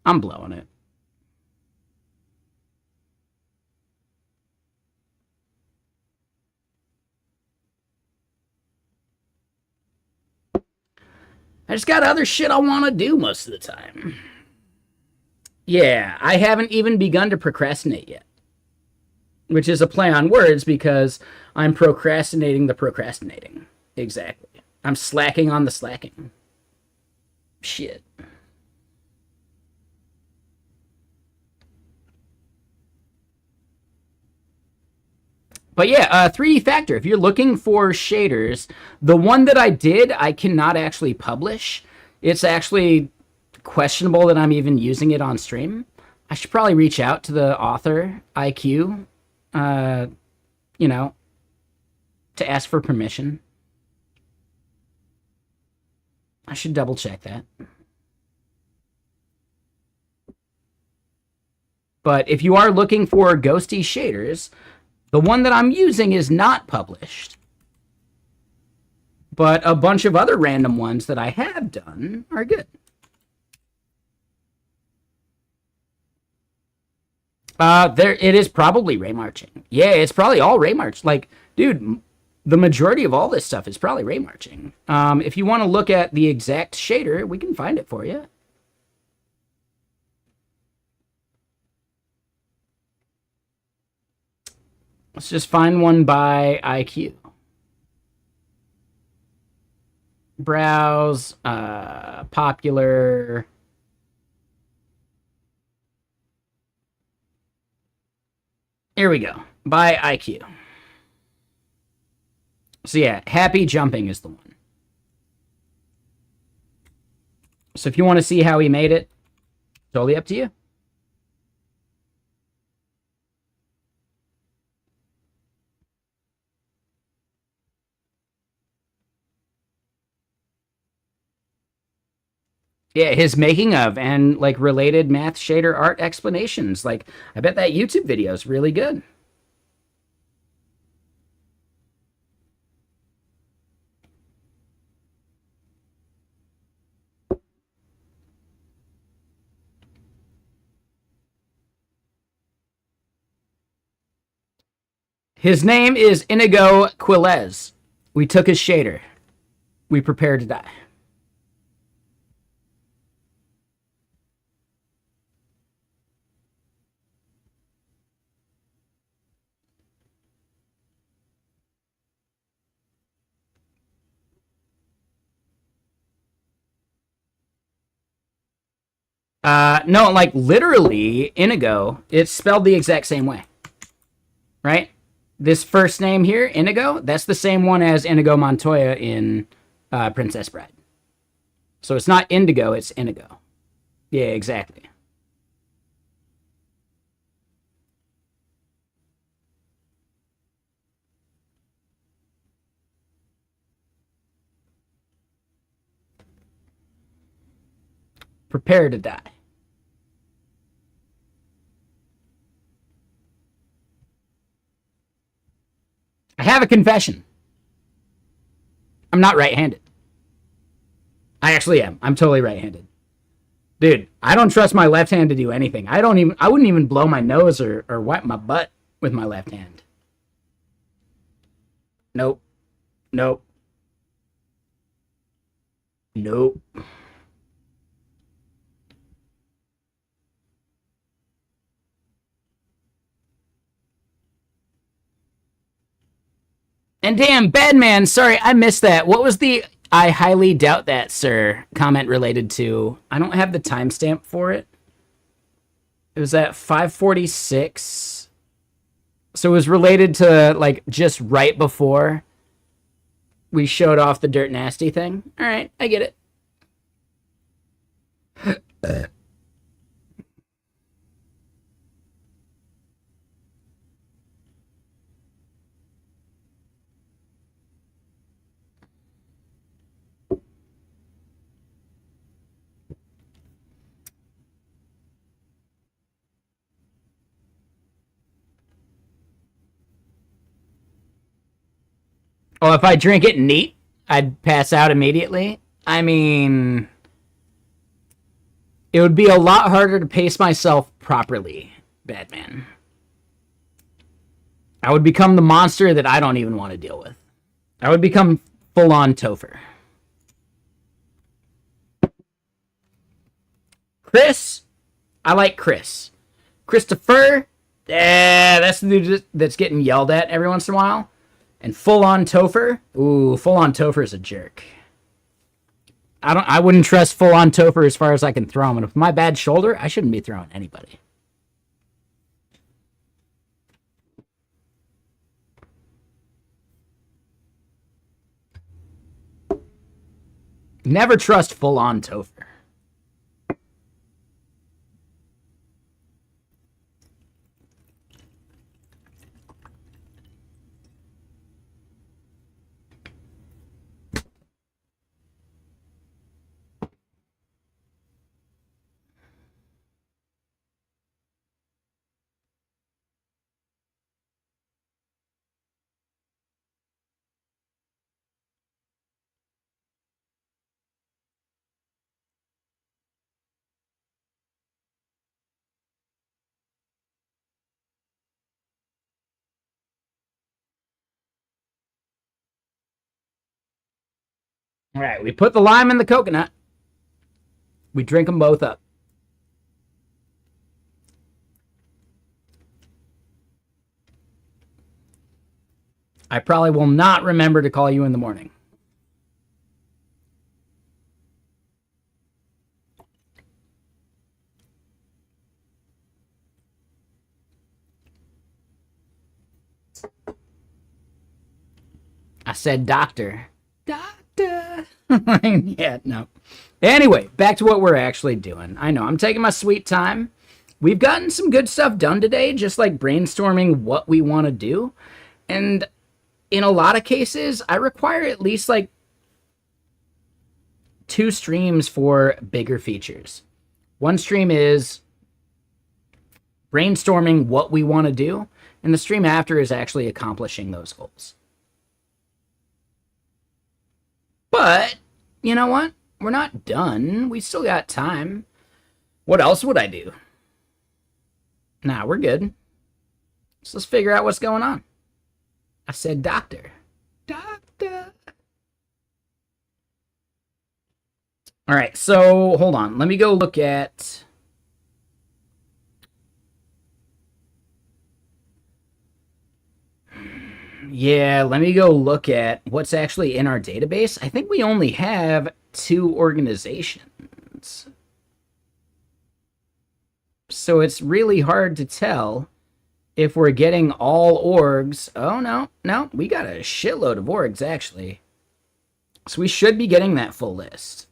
I'm blowing it. I just got other shit I want to do most of the time. Yeah, I haven't even begun to procrastinate yet. Which is a play on words because I'm procrastinating the procrastinating. Exactly. I'm slacking on the slacking. Shit. But yeah, 3D Factor, if you're looking for shaders, the one that I did, I cannot actually publish. It's actually questionable that I'm even using it on stream. I should probably reach out to the author, IQ, you know, to ask for permission. I should double check that. But if you are looking for ghosty shaders, the one that I'm using is not published. But a bunch of other random ones that I have done are good. It is probably ray marching. Yeah, it's probably all ray march. Like, dude, the majority of all this stuff is probably ray marching. If you want to look at the exact shader, we can find it for you. Let's just find one by IQ. Browse, popular. Here we go. By IQ. So yeah, happy jumping is the one. So if you want to see how he made it, totally up to you. Yeah, his making of and like related math shader art explanations. Like, I bet that YouTube video is really good. His name is Inigo Quilez. We took his shader. We prepare to die. No, like literally, Inigo, it's spelled the exact same way, right? This first name here, Inigo, that's the same one as Inigo Montoya in Princess Bride. So it's not Indigo, it's Inigo. Yeah, exactly. Prepare to die. I have a confession. I'm not right-handed. I actually am. I'm totally right-handed. Dude, I don't trust my left hand to do anything. I wouldn't even blow my nose or wipe my butt with my left hand. Nope. Nope. Nope. And damn, Badman, sorry, I missed that. What was the I highly doubt that, sir comment related to? I don't have the timestamp for it. It was at 5:46. So it was related to like just right before we showed off the Dirt Nasty thing. All right, I get it. Oh, if I drink it neat, I'd pass out immediately. I mean, it would be a lot harder to pace myself properly, Batman. I would become the monster that I don't even want to deal with. I would become full-on Topher. Chris, I like Chris. Christopher, that's the dude that's getting yelled at every once in a while. And full-on Topher, ooh, full-on Topher is a jerk. I wouldn't trust full-on Topher as far as I can throw him. And with my bad shoulder, I shouldn't be throwing anybody. Never trust full-on Topher. All right, we put the lime in the coconut. We drink them both up. I probably will not remember to call you in the morning. I said doctor. Doctor. Yeah, no. Anyway, back to what we're actually doing. I know, I'm taking my sweet time. We've gotten some good stuff done today, just like brainstorming what we want to do. And in a lot of cases, I require at least like two streams for bigger features. One stream is brainstorming what we want to do, and the stream after is actually accomplishing those goals. But, you know what? We're not done. We still got time. What else would I do? Nah, we're good. So let's figure out what's going on. I said doctor. Doctor. All right, so hold on. Let me go look at... Yeah, let me go look at what's actually in our database. I think we only have 2 organizations. So it's really hard to tell if we're getting all orgs. Oh, no, we got a shitload of orgs, actually. So we should be getting that full list.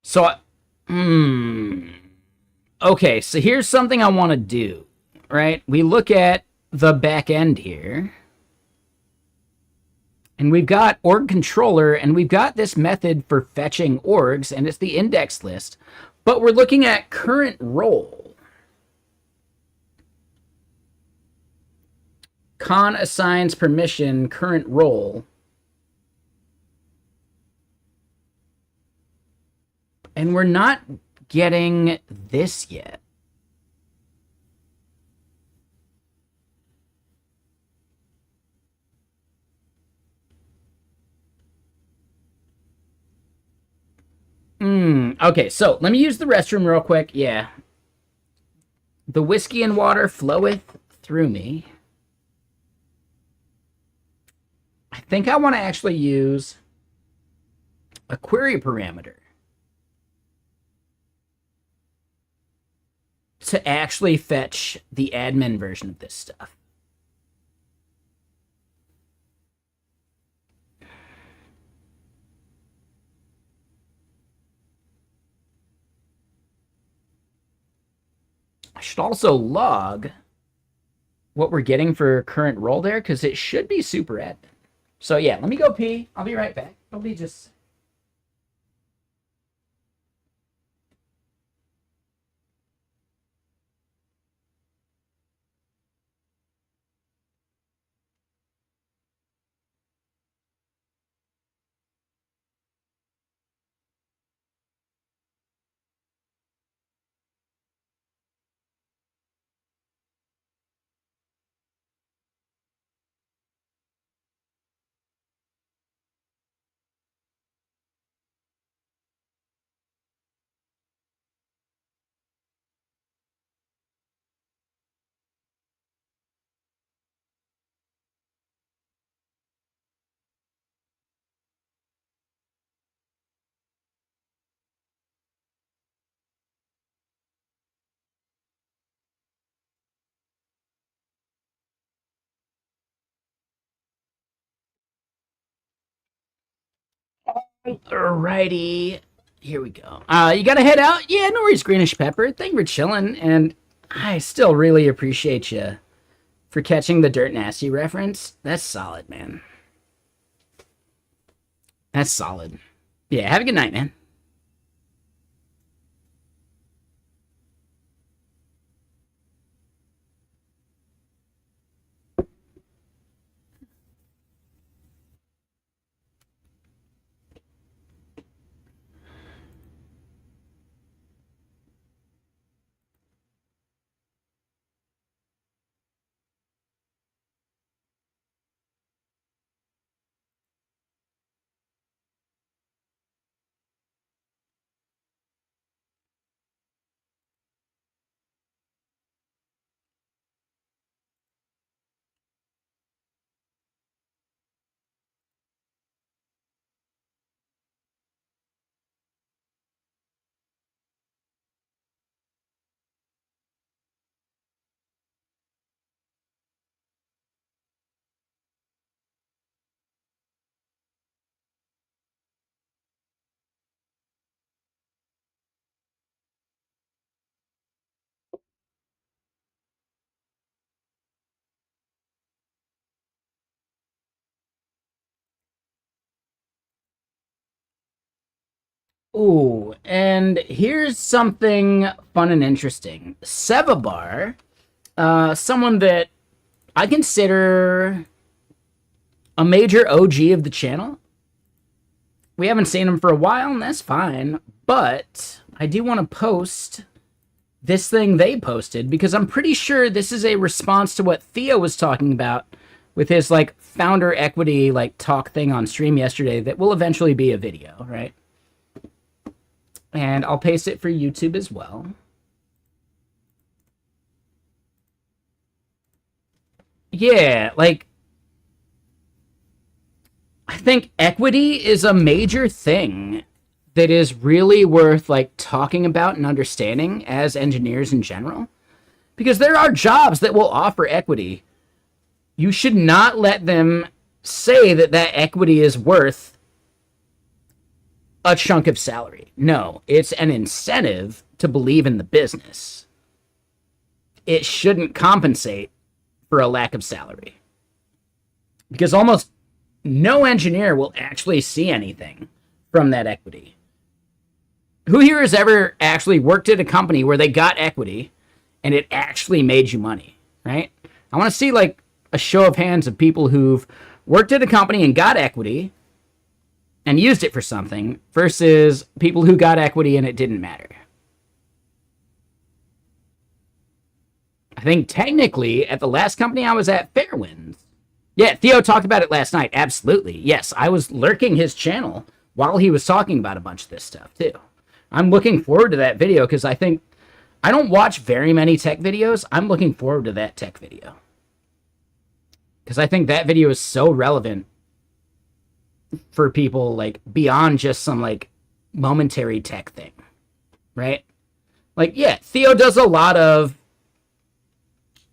So, okay, so here's something I want to do, right? We look at the back end here, and we've got org controller, and we've got this method for fetching orgs, and it's the index list, but we're looking at current role. Con assigns permission, current role. And we're not getting this yet. Okay, so let me use the restroom real quick. Yeah. The whiskey and water floweth through me. I think I want to actually use a query parameter to actually fetch the admin version of this stuff. I should also log what we're getting for current role there, because it should be super admin. So yeah, let me go pee. I'll be right back. It'll be just... Alrighty. Here we go. You gotta head out? Yeah, no worries, Greenish Pepper. Thank you for chilling, and I still really appreciate you for catching the Dirt Nasty reference. That's solid, man. That's solid. Yeah, have a good night, man. Ooh, and here's something fun and interesting. Sevabar, someone that I consider a major OG of the channel. We haven't seen him for a while, and that's fine. But I do want to post this thing they posted because I'm pretty sure this is a response to what Theo was talking about with his like founder equity like talk thing on stream yesterday that will eventually be a video, right? And I'll paste it for YouTube as well. Yeah, like I think equity is a major thing that is really worth like talking about and understanding as engineers in general, because there are jobs that will offer equity. You should not let them say that that equity is worth a chunk of salary. No, it's an incentive to believe in the business. It shouldn't compensate for a lack of salary, because almost no engineer will actually see anything from that equity. Who here has ever actually worked at a company where they got equity and it actually made you money, right? I want to see like a show of hands of people who've worked at a company and got equity and used it for something versus people who got equity and it didn't matter. I think technically at the last company I was at, Fairwinds. Yeah, Theo talked about it last night. Absolutely. Yes, I was lurking his channel while he was talking about a bunch of this stuff too. I'm looking forward to that video because I think I don't watch very many tech videos. I'm looking forward to that tech video because I think that video is so relevant for people like beyond just some like momentary tech thing, right? Like, yeah, Theo does a lot of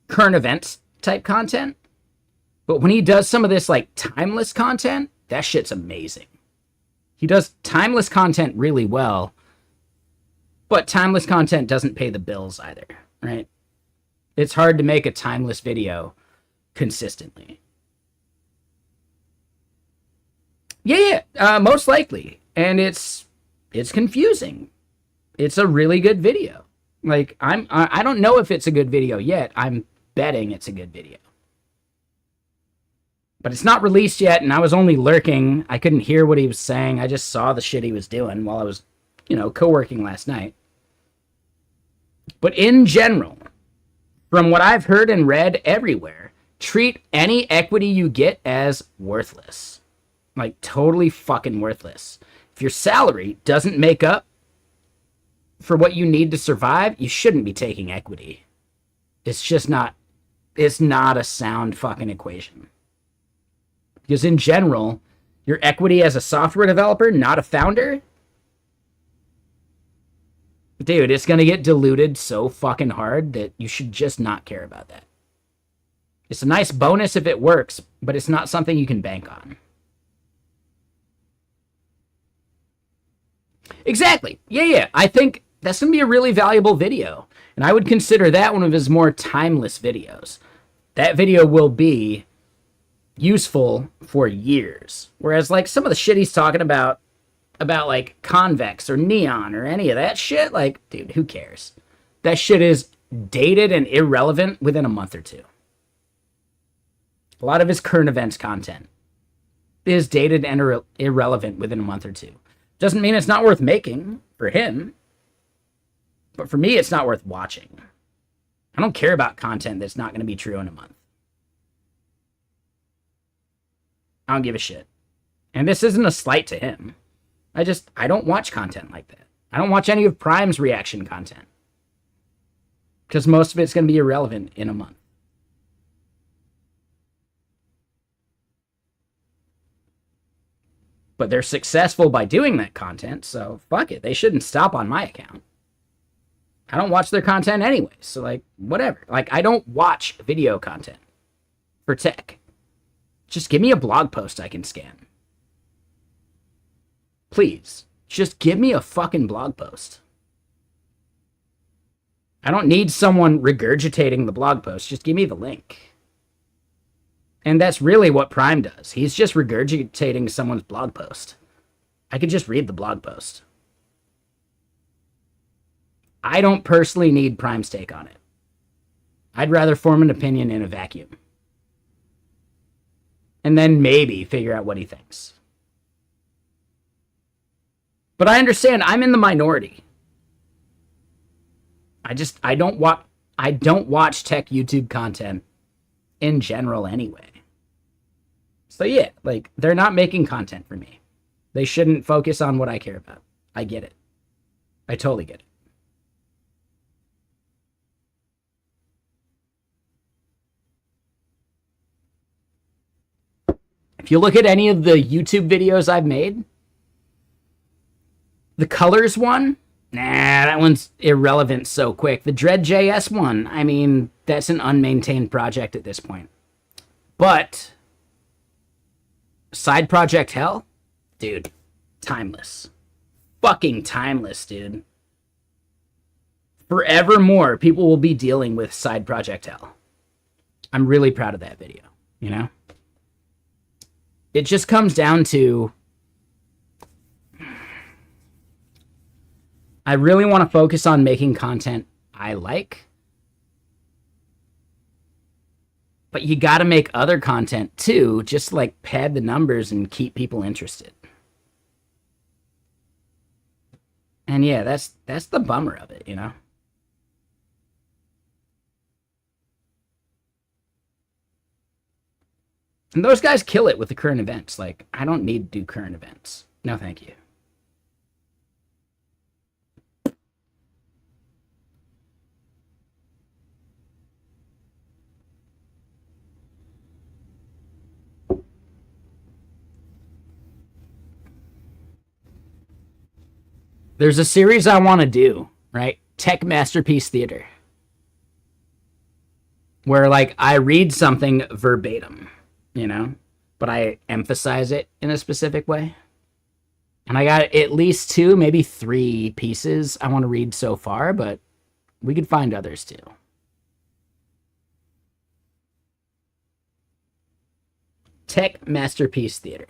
current events type content, but when he does some of this like timeless content, that shit's amazing. He does timeless content really well, but timeless content doesn't pay the bills either, right? It's hard to make a timeless video consistently. Yeah, most likely. And it's confusing. It's a really good video. Like, I don't know if it's a good video yet. I'm betting it's a good video. But it's not released yet, and I was only lurking. I couldn't hear what he was saying. I just saw the shit he was doing while I was, co-working last night. But in general, from what I've heard and read everywhere, treat any equity you get as worthless. Like, totally fucking worthless. If your salary doesn't make up for what you need to survive, you shouldn't be taking equity. It's just not, it's not a sound fucking equation. Because in general, your equity as a software developer, not a founder, dude, it's going to get diluted so fucking hard that you should just not care about that. It's a nice bonus if it works, but it's not something you can bank on. Exactly. Yeah. I think that's going to be a really valuable video. And I would consider that one of his more timeless videos. That video will be useful for years. Whereas, like, some of the shit he's talking about like convex or neon or any of that shit, like, dude, who cares? That shit is dated and irrelevant within a month or two. A lot of his current events content is dated and irrelevant within a month or two. Doesn't mean it's not worth making for him, but for me, it's not worth watching. I don't care about content that's not going to be true in a month. I don't give a shit. And this isn't a slight to him. I don't watch content like that. I don't watch any of Prime's reaction content. Because most of it's going to be irrelevant in a month. But they're successful by doing that content, so fuck it. They shouldn't stop on my account. I don't watch their content anyway, so like, whatever. Like, I don't watch video content for tech. Just give me a blog post I can scan. Please, just give me a fucking blog post. I don't need someone regurgitating the blog post. Just give me the link. And that's really what Prime does. He's just regurgitating someone's blog post. I could just read the blog post. I don't personally need Prime's take on it. I'd rather form an opinion in a vacuum. And then maybe figure out what he thinks. But I understand I'm in the minority. I don't watch tech YouTube content in general anyway. So yeah, like, they're not making content for me. They shouldn't focus on what I care about. I get it. I totally get it. If you look at any of the YouTube videos I've made, the colors one, nah, that one's irrelevant so quick. The Dread.js one, I mean, that's an unmaintained project at this point. But side project hell, dude, timeless. Fucking timeless, dude. Forevermore, people will be dealing with side project hell. I'm really proud of that video, you know? It just comes down to, I really want to focus on making content I like, but you got to make other content too, just like pad the numbers and keep people interested. And yeah, that's the bummer of it, you know? And those guys kill it with the current events. Like, I don't need to do current events. No, thank you. There's a series I want to do, right? Tech Masterpiece Theater. Where, like, I read something verbatim, you know? But I emphasize it in a specific way. And I got at least 2, maybe 3 pieces I want to read so far, but we could find others too. Tech Masterpiece Theater.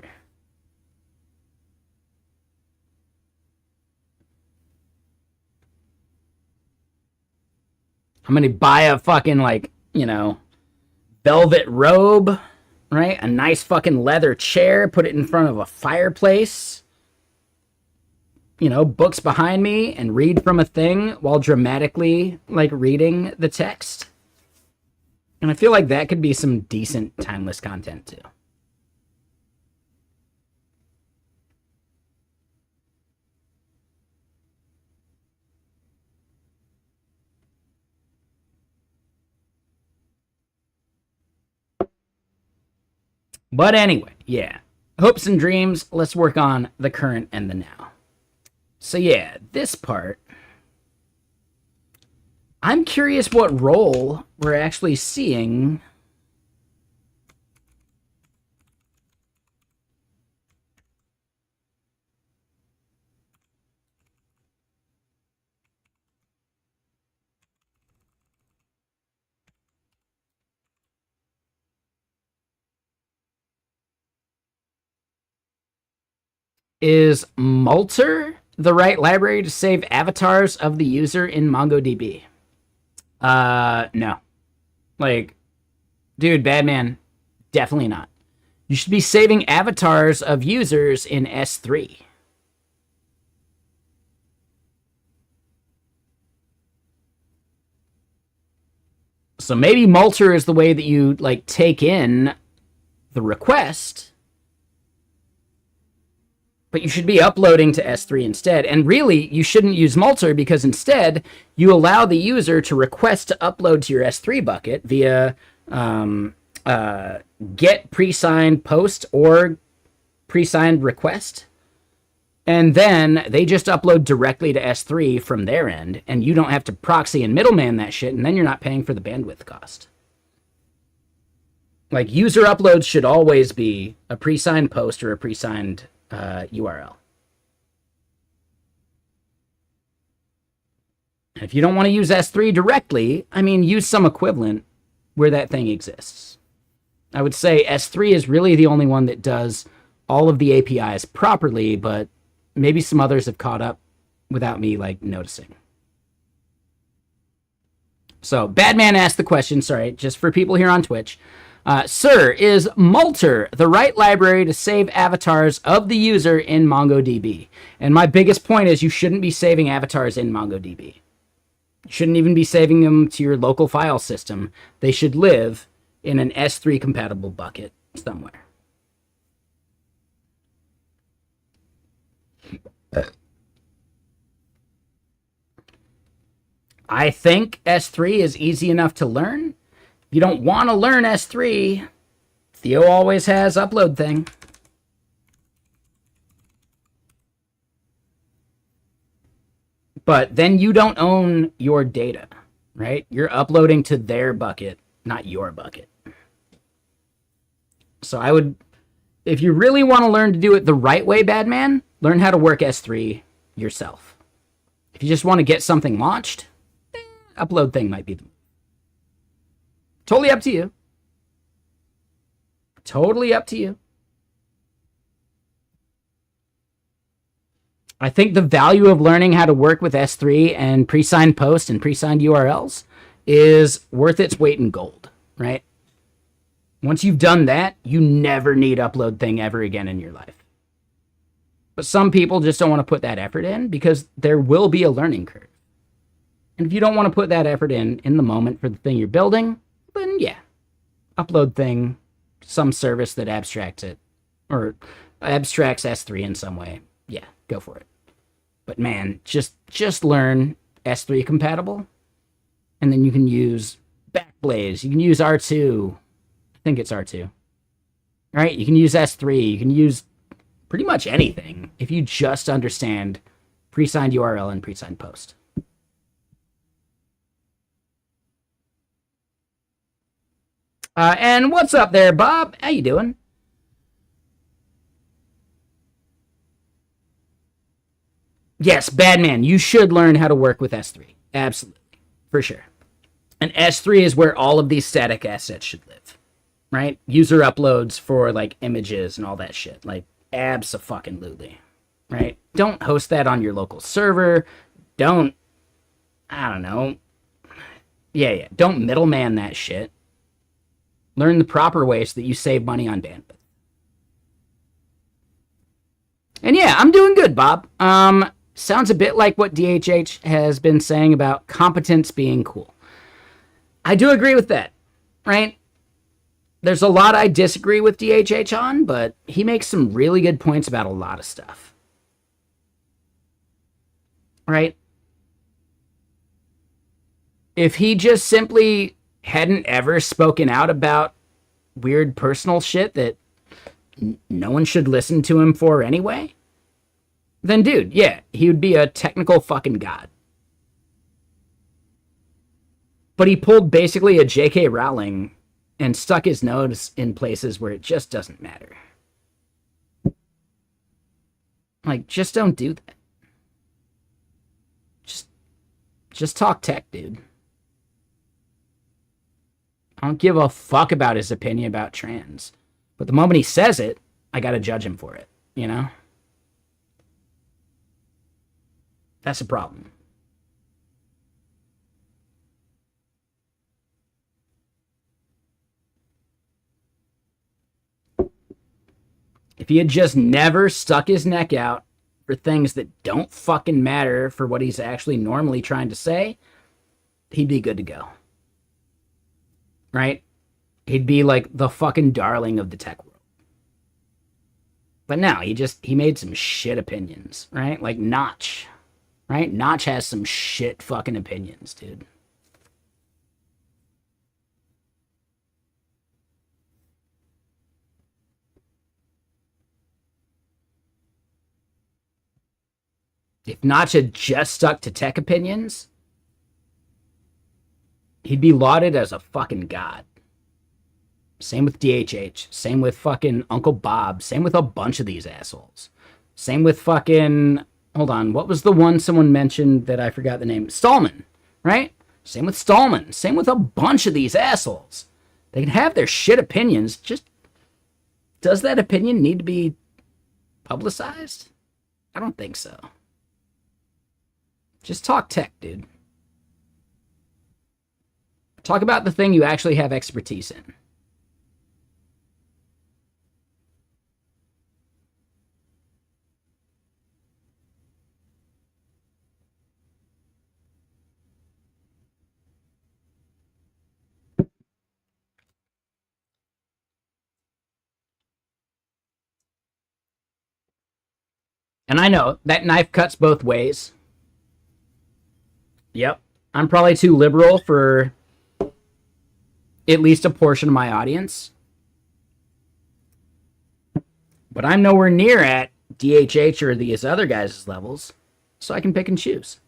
I'm gonna buy a fucking, like, you know, velvet robe, right? A nice fucking leather chair, put it in front of a fireplace, you know, books behind me, and read from a thing while dramatically, like, reading the text. And I feel like that could be some decent timeless content too. But anyway, yeah. Hopes and dreams, let's work on the current and the now. So yeah, this part, I'm curious what role we're actually seeing is Multer the right library to save avatars of the user in MongoDB? No. Like, dude, Badman, definitely not. You should be saving avatars of users in S3. So maybe Multer is the way that you, like, take in the request, but you should be uploading to S3 instead. And really, you shouldn't use Multer, because instead, you allow the user to request to upload to your S3 bucket via get pre-signed post or pre-signed request. And then they just upload directly to S3 from their end, and you don't have to proxy and middleman that shit, and then you're not paying for the bandwidth cost. Like, user uploads should always be a pre-signed post or a pre-signed URL. And if you don't want to use S3 directly, I mean, use some equivalent where that thing exists. I would say S3 is really the only one that does all of the APIs properly, but maybe some others have caught up without me, like, noticing. So, Badman asked the question, sorry, just for people here on Twitch. Sir, is Multer the right library to save avatars of the user in MongoDB? And my biggest point is you shouldn't be saving avatars in MongoDB. You shouldn't even be saving them to your local file system. They should live in an S3 compatible bucket somewhere. I think S3 is easy enough to learn. If you don't want to learn S3, Theo always has upload thing. But then you don't own your data, right? You're uploading to their bucket, not your bucket. So I would, if you really want to learn to do it the right way, Badman, learn how to work S3 yourself. If you just want to get something launched, upload thing might be totally up to you. Totally up to you. I think the value of learning how to work with S3 and pre-signed post and pre-signed URLs is worth its weight in gold, right? Once you've done that, you never need upload thing ever again in your life. But some people just don't want to put that effort in because there will be a learning curve. And if you don't want to put that effort in the moment for the thing you're building, then yeah, upload thing, some service that abstracts it, or abstracts S3 in some way. Yeah, go for it. But man, just learn S3 compatible, and then you can use Backblaze, you can use R2, I think it's R2, right? You can use S3, you can use pretty much anything if you just understand pre-signed URL and pre-signed post. And what's up there, Bob? How you doing? Yes, Badman, you should learn how to work with S3. Absolutely. For sure. And S3 is where all of these static assets should live, right? User uploads for, like, images and all that shit. Like, abso-fucking-lutely, right? Don't host that on your local server. Don't, I don't know. Yeah. Don't middleman that shit. Learn the proper way so that you save money on bandwidth. And yeah, I'm doing good, Bob. Sounds a bit like what DHH has been saying about competence being cool. I do agree with that, right? There's a lot I disagree with DHH on, but he makes some really good points about a lot of stuff. Right? If he just simply hadn't ever spoken out about weird personal shit that no one should listen to him for anyway, then dude, yeah, he would be a technical fucking god. But he pulled basically a J.K. Rowling and stuck his nose in places where it just doesn't matter. Like, just don't do that. Just talk tech, dude. I don't give a fuck about his opinion about trans. But the moment he says it, I gotta judge him for it, you know? That's a problem. If he had just never stuck his neck out for things that don't fucking matter for what he's actually normally trying to say, he'd be good to go. Right? He'd be like the fucking darling of the tech world. But no, he made some shit opinions, right? Like Notch, right? Notch has some shit fucking opinions, dude. If Notch had just stuck to tech opinions, he'd be lauded as a fucking god. Same with DHH. Same with fucking Uncle Bob. Same with a bunch of these assholes. Same with fucking... Hold on. What was the one someone mentioned that I forgot the name? Stallman, right? Same with Stallman. Same with a bunch of these assholes. They can have their shit opinions. Just... Does that opinion need to be publicized? I don't think so. Just talk tech, dude. Talk about the thing you actually have expertise in. And I know that knife cuts both ways. Yep. I'm probably too liberal for at least a portion of my audience. But I'm nowhere near at DHH or these other guys' levels, so I can pick and choose.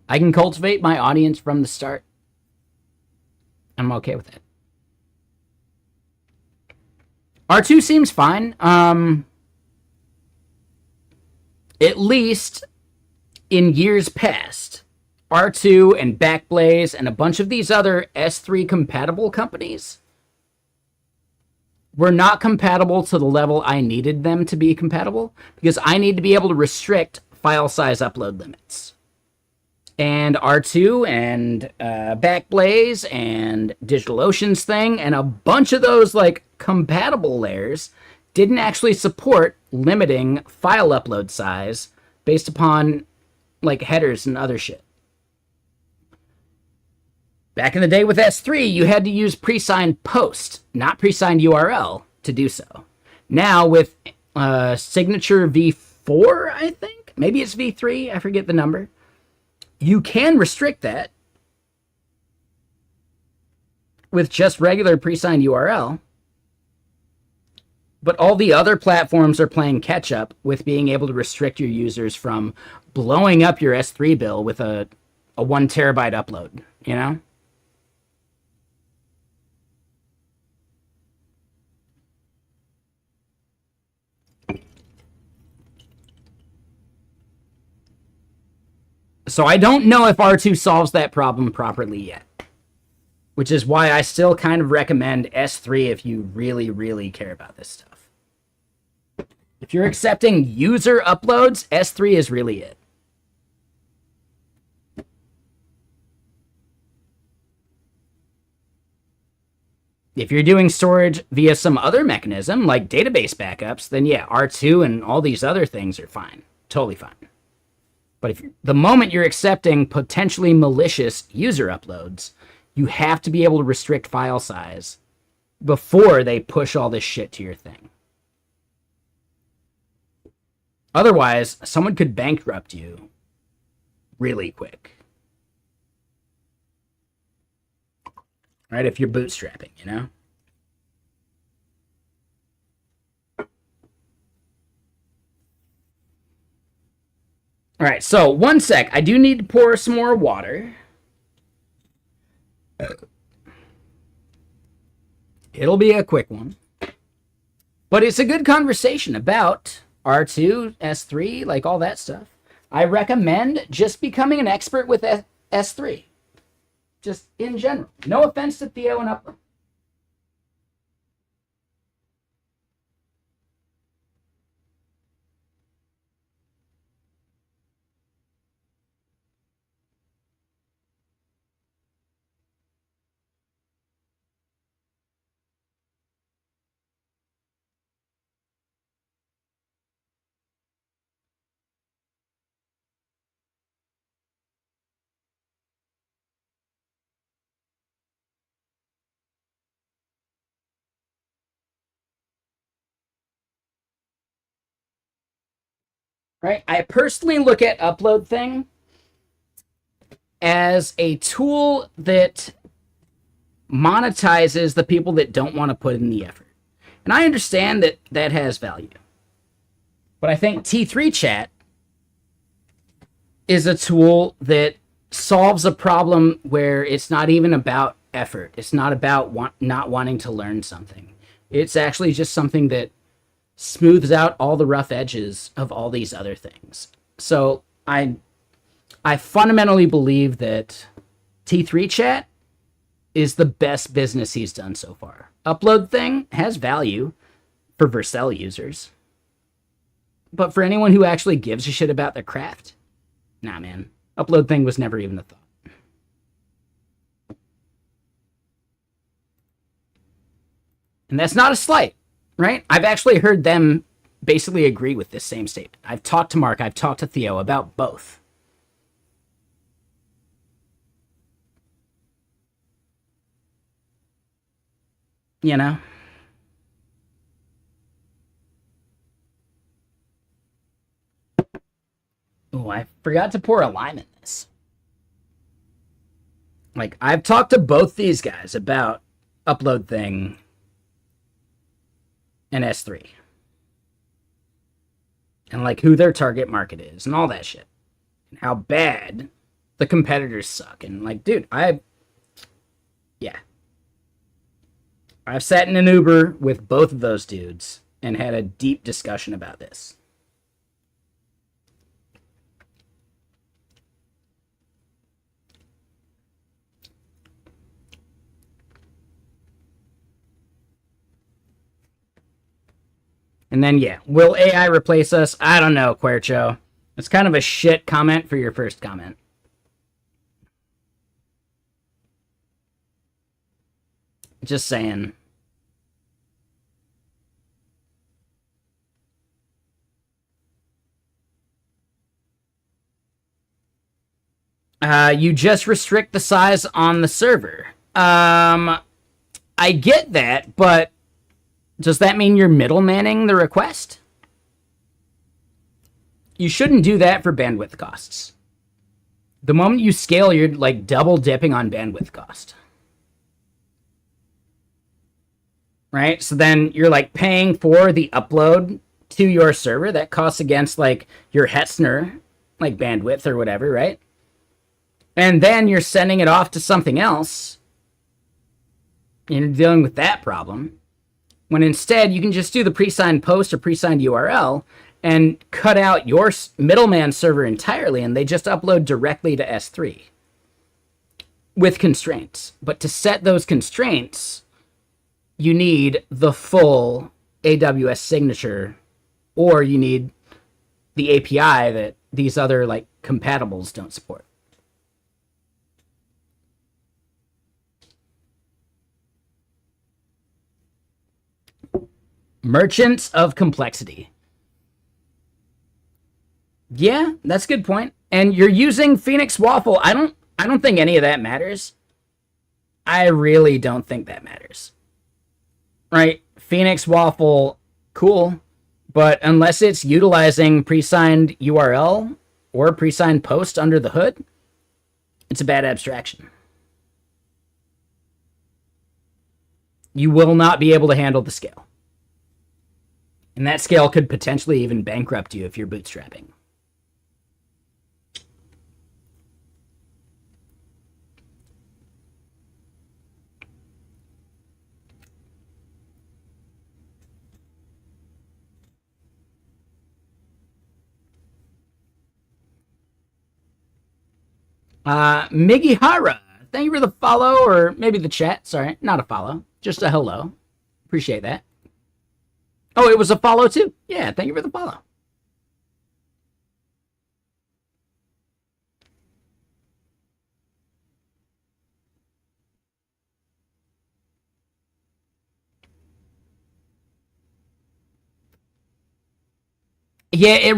I can cultivate my audience from the start. I'm okay with it. R2 seems fine. At least in years past, R2 and Backblaze and a bunch of these other S3 compatible companies were not compatible to the level I needed them to be compatible, because I need to be able to restrict file size upload limits. And R2 and Backblaze and DigitalOcean's thing and a bunch of those like compatible layers didn't actually support limiting file upload size based upon like headers and other shit. Back in the day with S3, you had to use pre-signed post, not pre-signed URL, to do so. Now with signature v4, I think, maybe it's v3, I forget the number, you can restrict that with just regular pre-signed URL. But all the other platforms are playing catch up with being able to restrict your users from blowing up your S3 bill with a 1 terabyte upload, you know? So I don't know if R2 solves that problem properly yet, which is why I still kind of recommend S3 if you really, really care about this stuff. If you're accepting user uploads, S3 is really it. If you're doing storage via some other mechanism, like database backups, then yeah, R2 and all these other things are fine. Totally fine. But if the moment you're accepting potentially malicious user uploads, you have to be able to restrict file size before they push all this shit to your thing. Otherwise, someone could bankrupt you really quick. Right? If you're bootstrapping, you know? All right, so 1 sec. I do need to pour some more water. It'll be a quick one. But it's a good conversation about R2, S3, like all that stuff. I recommend just becoming an expert with S3. Just in general. No offense to Theo and Upland. Right? I personally look at Upload Thing as a tool that monetizes the people that don't want to put in the effort. And I understand that that has value. But I think T3 Chat is a tool that solves a problem where it's not even about effort. It's not about not wanting to learn something. It's actually just something that smooths out all the rough edges of all these other things. So I fundamentally believe that T3 Chat is the best business he's done so far. Upload Thing has value for Vercel users. But for anyone who actually gives a shit about their craft, nah, man. Upload thing was never even a thought. And that's not a slight, right? I've actually heard them basically agree with this same statement. I've talked to Mark, I've talked to Theo about both. You know? Oh, I forgot to pour a lime in this. Like, I've talked to both these guys about upload thing and S3. And, like, who their target market is and all that shit. And how bad the competitors suck. And, like, dude, yeah. I've sat in an Uber with both of those dudes and had a deep discussion about this. And then, yeah, will AI replace us? I don't know, Quercho. It's kind of a shit comment for your first comment. Just saying. You just restrict the size on the server. I get that, but does that mean you're middlemaning the request? You shouldn't do that for bandwidth costs. The moment you scale, you're like double dipping on bandwidth cost. Right? So then you're like paying for the upload to your server that costs against like your Hetzner like bandwidth or whatever, right? And then you're sending it off to something else. And you're dealing with that problem. When instead you can just do the pre-signed post or pre-signed URL and cut out your middleman server entirely, and they just upload directly to S3 with constraints. But to set those constraints, you need the full AWS signature, or you need the API that these other like compatibles don't support. Merchants of complexity. Yeah, that's a good point. And you're using Phoenix Waffle. I don't think any of that matters. I really don't think that matters. Right? Phoenix Waffle, cool. But unless it's utilizing pre-signed URL or pre-signed post under the hood, it's a bad abstraction. You will not be able to handle the scale. And that scale could potentially even bankrupt you if you're bootstrapping. Migihara, thank you for the follow, or maybe the chat. Sorry, not a follow, just a hello. Appreciate that. Oh, it was a follow too. Yeah, thank you for the follow. Yeah, it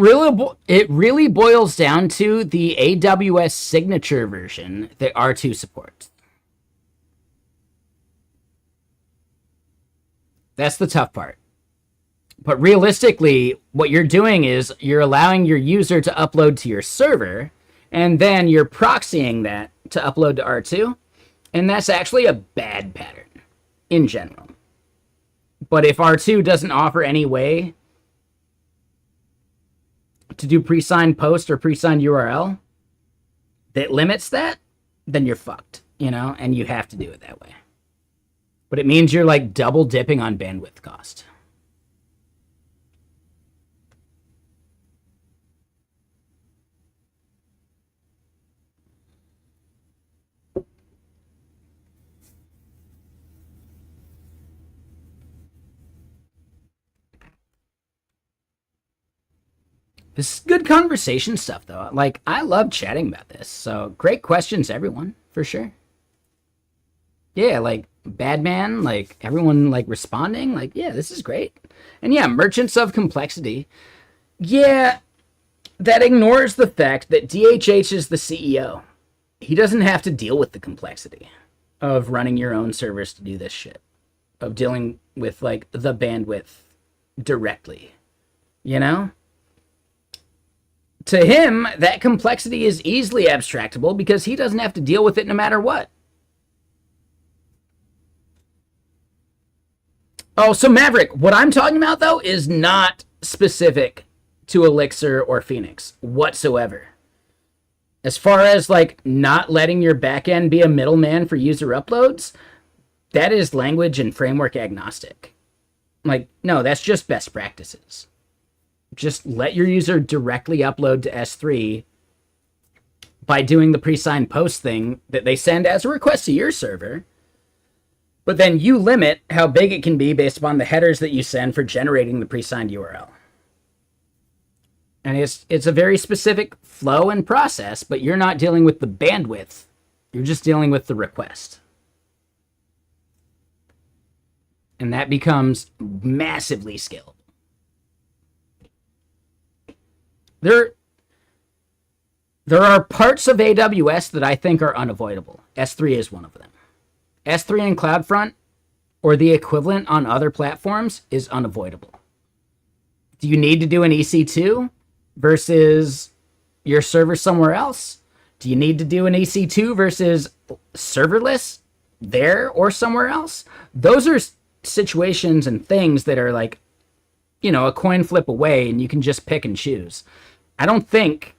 really boils down to the AWS signature version that R2 supports. That's the tough part. But realistically, what you're doing is you're allowing your user to upload to your server, and then you're proxying that to upload to R2, and that's actually a bad pattern in general. But if R2 doesn't offer any way to do pre-signed post or pre-signed URL that limits that, then you're fucked, you know, and you have to do it that way. But it means you're like double dipping on bandwidth cost. This is good conversation stuff, though. Like, I love chatting about this. So, great questions, everyone, for sure. Yeah, like, Badman, like, everyone, like, responding. Like, yeah, this is great. And yeah, Merchants of Complexity. Yeah, that ignores the fact that DHH is the CEO. He doesn't have to deal with the complexity of running your own servers to do this shit, of dealing with, like, the bandwidth directly. You know? To him, that complexity is easily abstractable because he doesn't have to deal with it no matter what. Oh, so Maverick, what I'm talking about, though, is not specific to Elixir or Phoenix whatsoever. As far as, like, not letting your backend be a middleman for user uploads, that is language and framework agnostic. Like, no, that's just best practices. Just let your user directly upload to S3 by doing the pre-signed post thing that they send as a request to your server. But then you limit how big it can be based upon the headers that you send for generating the pre-signed URL. And it's a very specific flow and process, but you're not dealing with the bandwidth. You're just dealing with the request. And that becomes massively scalable. There are parts of AWS that I think are unavoidable. S3 is one of them. S3 and CloudFront, or the equivalent on other platforms, is unavoidable. Do you need to do an EC2 versus your server somewhere else? Do you need to do an EC2 versus serverless there or somewhere else? Those are situations and things that are like, you know, a coin flip away and you can just pick and choose. I don't think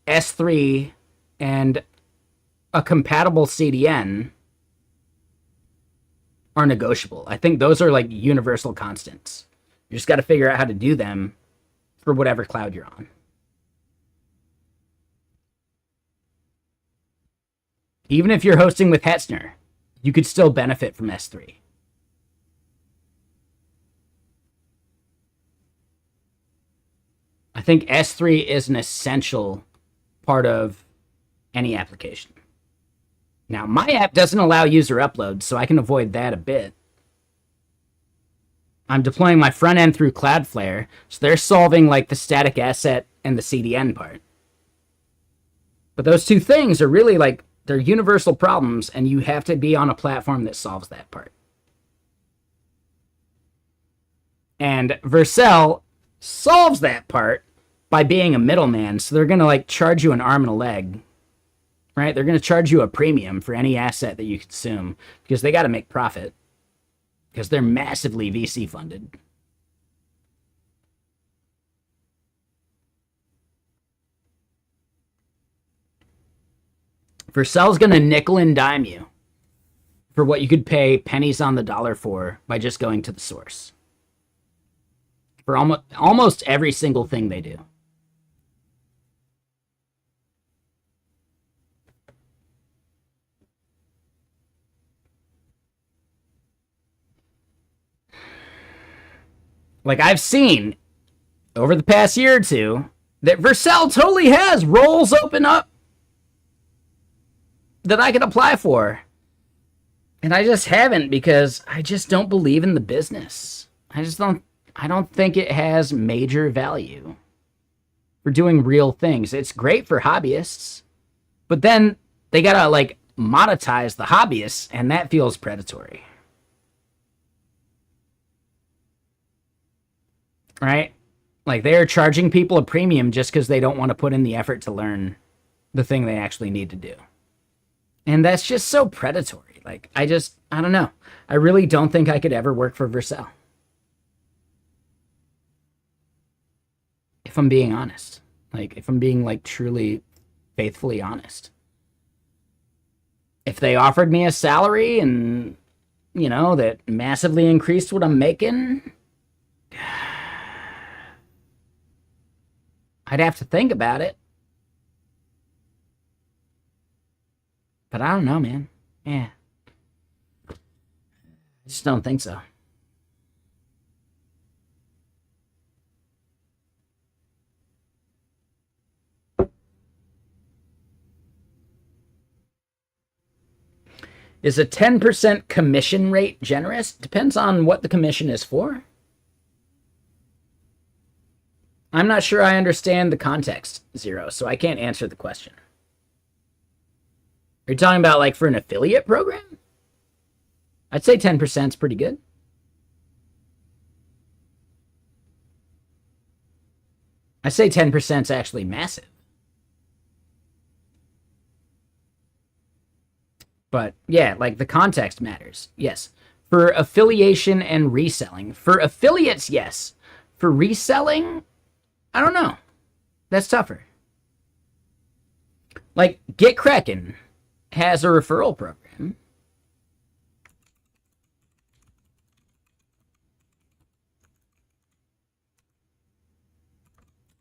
S3 and a compatible CDN are negotiable. I think those are like universal constants. You just got to figure out how to do them for whatever cloud you're on. Even if you're hosting with Hetzner, you could still benefit from S3. I think S3 is an essential part of any application. Now, my app doesn't allow user uploads, so I can avoid that a bit. I'm deploying my front end through Cloudflare, so they're solving like the static asset and the CDN part. But those two things are really like, they're universal problems, and you have to be on a platform that solves that part. And Vercel solves that part by being a middleman, so they're going to like charge you an arm and a leg, right? They're going to charge you a premium for any asset that you consume because they got to make profit because they're massively VC funded. Vercel's going to nickel and dime you for what you could pay pennies on the dollar for by just going to the source. For almost every single thing they do. Like, I've seen over the past year or two that Vercel totally has roles open up that I could apply for. And I just haven't because I just don't believe in the business. I don't think it has major value for doing real things. It's great for hobbyists, but then they gotta like monetize the hobbyists, and that feels predatory. Right? Like, they're charging people a premium just because they don't want to put in the effort to learn the thing they actually need to do. And that's just so predatory. Like, I don't know. I really don't think I could ever work for Vercel. If I'm being honest. Like, if I'm being, like, truly, faithfully honest. If they offered me a salary and, you know, that massively increased what I'm making, I'd have to think about it. But I don't know, man. Yeah. I just don't think so. Is a 10% commission rate generous? Depends on what the commission is for. I'm not sure I understand the context, Zero, so I can't answer the question. Are you talking about like for an affiliate program? I'd say 10% is pretty good. I say 10% is actually massive. But yeah, like the context matters. Yes. For affiliation and reselling. For affiliates, yes. For reselling, I don't know. That's tougher. Like, Get Kraken has a referral program.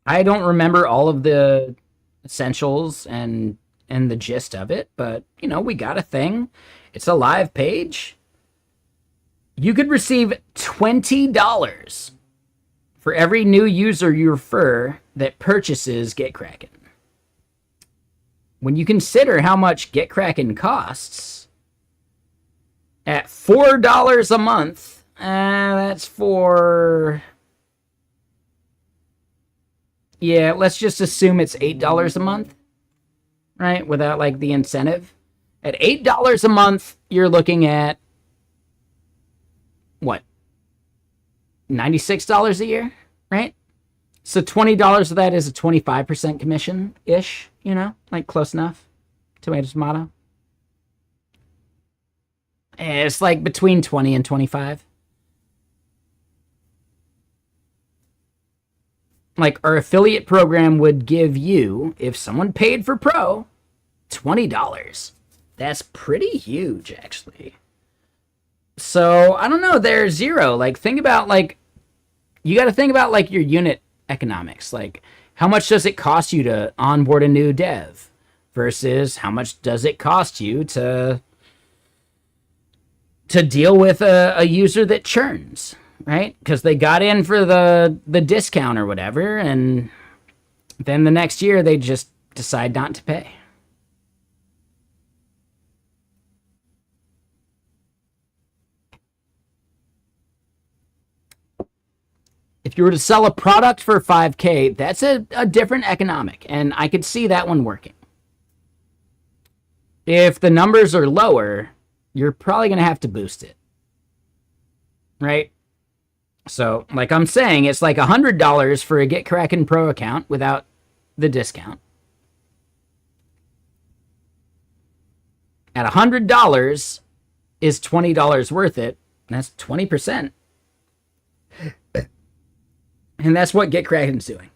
I don't remember all of the essentials and the gist of it, but, you know, we got a thing. It's a live page. You could receive $20 for every new user you refer that purchases Get Kraken. When you consider how much Get Kraken costs, at $4 a month, that's for... Yeah, let's just assume it's $8 a month, right? Without, like, the incentive. At $8 a month, you're looking at, what? $96 a year, right? So $20 of that is a 25% commission-ish, you know? Like, close enough. Tomato, tomato. It's like between 20 and 25. Like, our affiliate program would give you, if someone paid for Pro, $20. That's pretty huge, actually. So, I don't know, there's Zero. Like, think about, like, you got to think about, like, your unit economics. Like, how much does it cost you to onboard a new dev versus how much does it cost you to deal with a user that churns, right? Because they got in for the discount or whatever, and then the next year they just decide not to pay. If you were to sell a product for $5K, that's a different economic, and I could see that one working. If the numbers are lower, you're probably going to have to boost it, right? So, like I'm saying, it's like $100 for a Get Kraken Pro account without the discount. At $100 is $20 worth it, and that's 20%. And that's what Get Kraken's doing.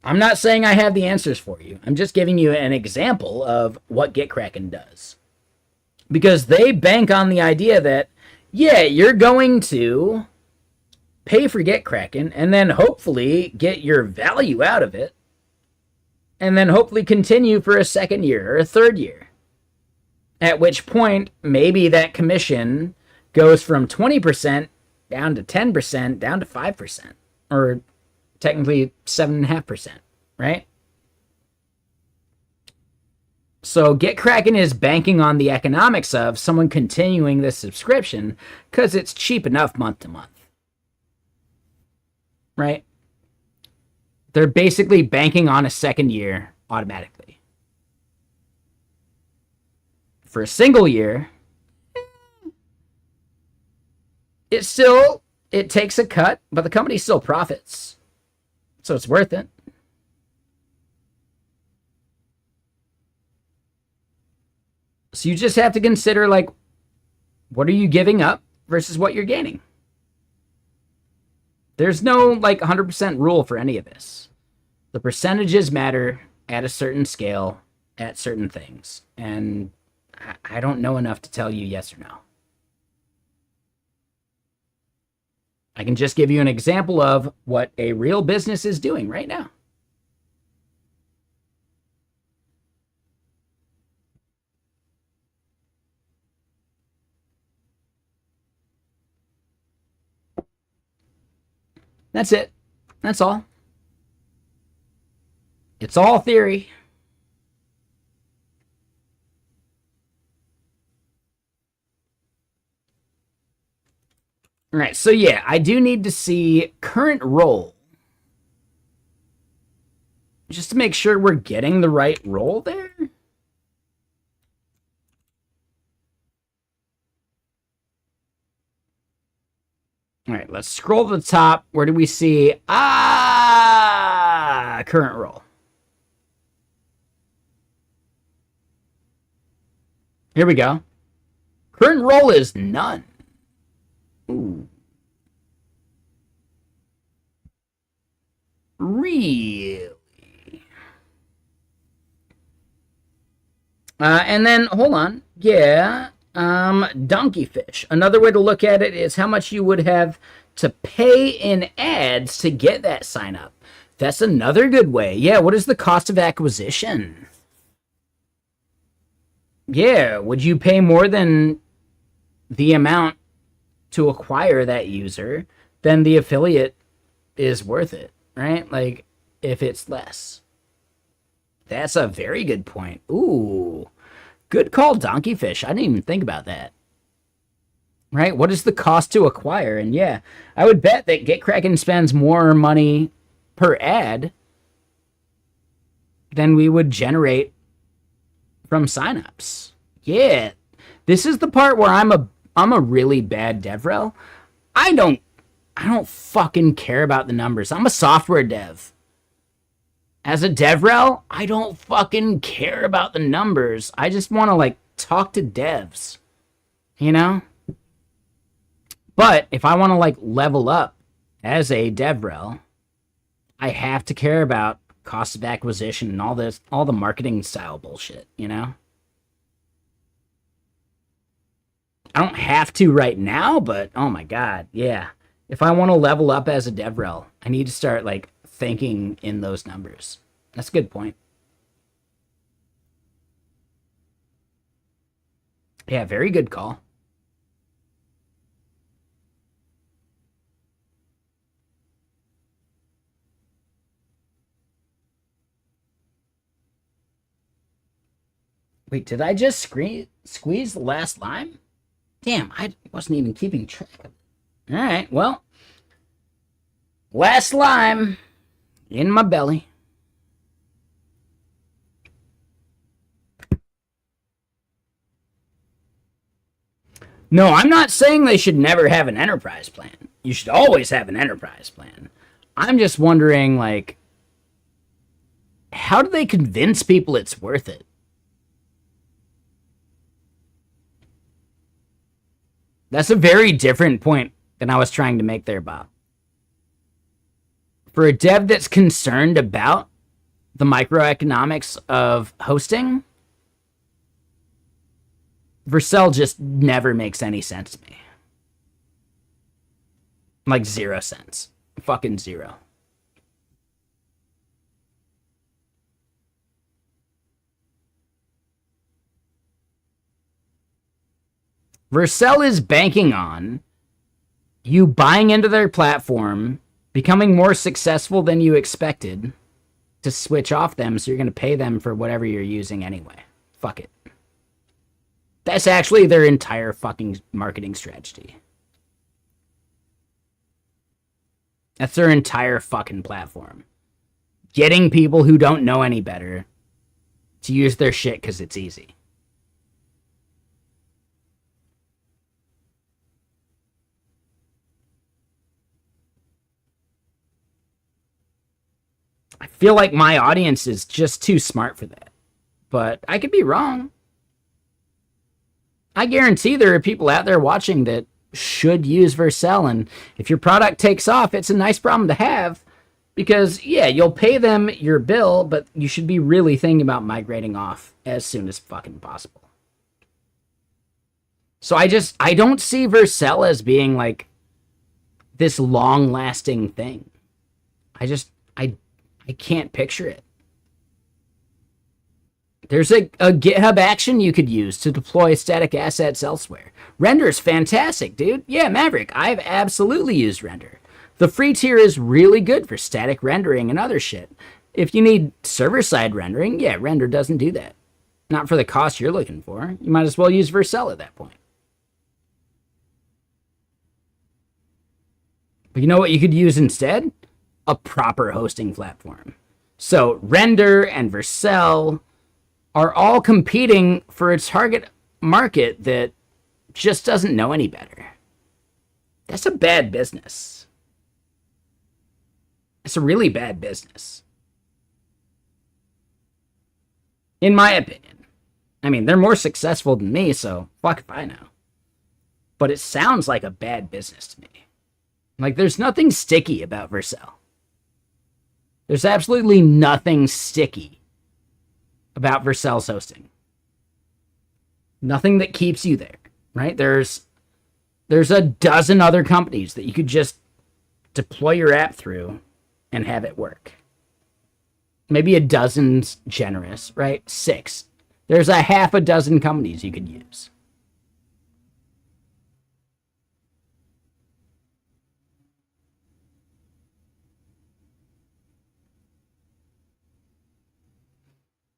I'm not saying I have the answers for you. I'm just giving you an example of what Get Kraken does. Because they bank on the idea that, yeah, you're going to pay for Get Kraken and then hopefully get your value out of it. And then hopefully continue for a second year or a third year. At which point, maybe that commission goes from 20% down to 10%, down to 5%. Or technically 7.5%, right? So Get Kraken is banking on the economics of someone continuing this subscription because it's cheap enough month to month, right? They're basically banking on a second year automatically. For a single year, it takes a cut, but the company still profits. So it's worth it. So you just have to consider, like, what are you giving up versus what you're gaining? There's no, like, 100% rule for any of this. The percentages matter at a certain scale, at certain things. And I don't know enough to tell you yes or no. I can just give you an example of what a real business is doing right now. That's it. That's all. It's all theory. All right, so yeah, I do need to see current roll. Just to make sure we're getting the right roll there. All right, let's scroll to the top. Where do we see? Current roll. Here we go. Current roll is none. Ooh. Really? And then, hold on. Yeah. Donkey fish. Another way to look at it is how much you would have to pay in ads to get that sign up. That's another good way. Yeah, what is the cost of acquisition? Yeah, would you pay more than the amount to acquire that user, then the affiliate is worth it, right? Like, if it's less. That's a very good point. Ooh, good call, Donkeyfish. I didn't even think about that. Right? What is the cost to acquire? And yeah, I would bet that GetKraken spends more money per ad than we would generate from signups. Yeah, this is the part where I'm a really bad DevRel. I don't fucking care about the numbers. I'm a software dev. As a DevRel, I don't fucking care about the numbers. I just want to like talk to devs, you know? But if I want to like level up as a DevRel, I have to care about cost of acquisition and all the marketing style bullshit, you know? I don't have to right now, but oh my god, yeah. If I want to level up as a DevRel, I need to start like thinking in those numbers. That's a good point. Yeah, very good call. Wait, did I just squeeze the last lime? Damn, I wasn't even keeping track of it. All right, well, last lime in my belly. No, I'm not saying they should never have an enterprise plan. You should always have an enterprise plan. I'm just wondering, like, how do they convince people it's worth it? That's a very different point than I was trying to make there, Bob. For a dev that's concerned about the microeconomics of hosting, Vercel just never makes any sense to me. Like 0 cents. Fucking 0. Vercel is banking on you buying into their platform, becoming more successful than you expected to switch off them, so you're going to pay them for whatever you're using anyway. Fuck it. That's actually their entire fucking marketing strategy. That's their entire fucking platform. Getting people who don't know any better to use their shit because it's easy. I feel like my audience is just too smart for that. But I could be wrong. I guarantee there are people out there watching that should use Vercel, and if your product takes off, it's a nice problem to have, because, yeah, you'll pay them your bill, but you should be really thinking about migrating off as soon as fucking possible. So I don't see Vercel as being, like, this long-lasting thing. I can't picture it. There's a GitHub action you could use to deploy static assets elsewhere. Render's fantastic, dude. Yeah, Maverick, I've absolutely used Render. The free tier is really good for static rendering and other shit. If you need server-side rendering, yeah, Render doesn't do that. Not for the cost you're looking for. You might as well use Vercel at that point. But you know what you could use instead? A proper hosting platform. So Render and Vercel are all competing for a target market that just doesn't know any better. That's a bad business. It's a really bad business. In my opinion. I mean, they're more successful than me, so fuck if I know. But it sounds like a bad business to me. Like, there's nothing sticky about Vercel. There's absolutely nothing sticky about Vercel's hosting. Nothing that keeps you there, right? There's a dozen other companies that you could just deploy your app through and have it work. Maybe a dozen's generous, right? 6. There's a half a dozen companies you could use.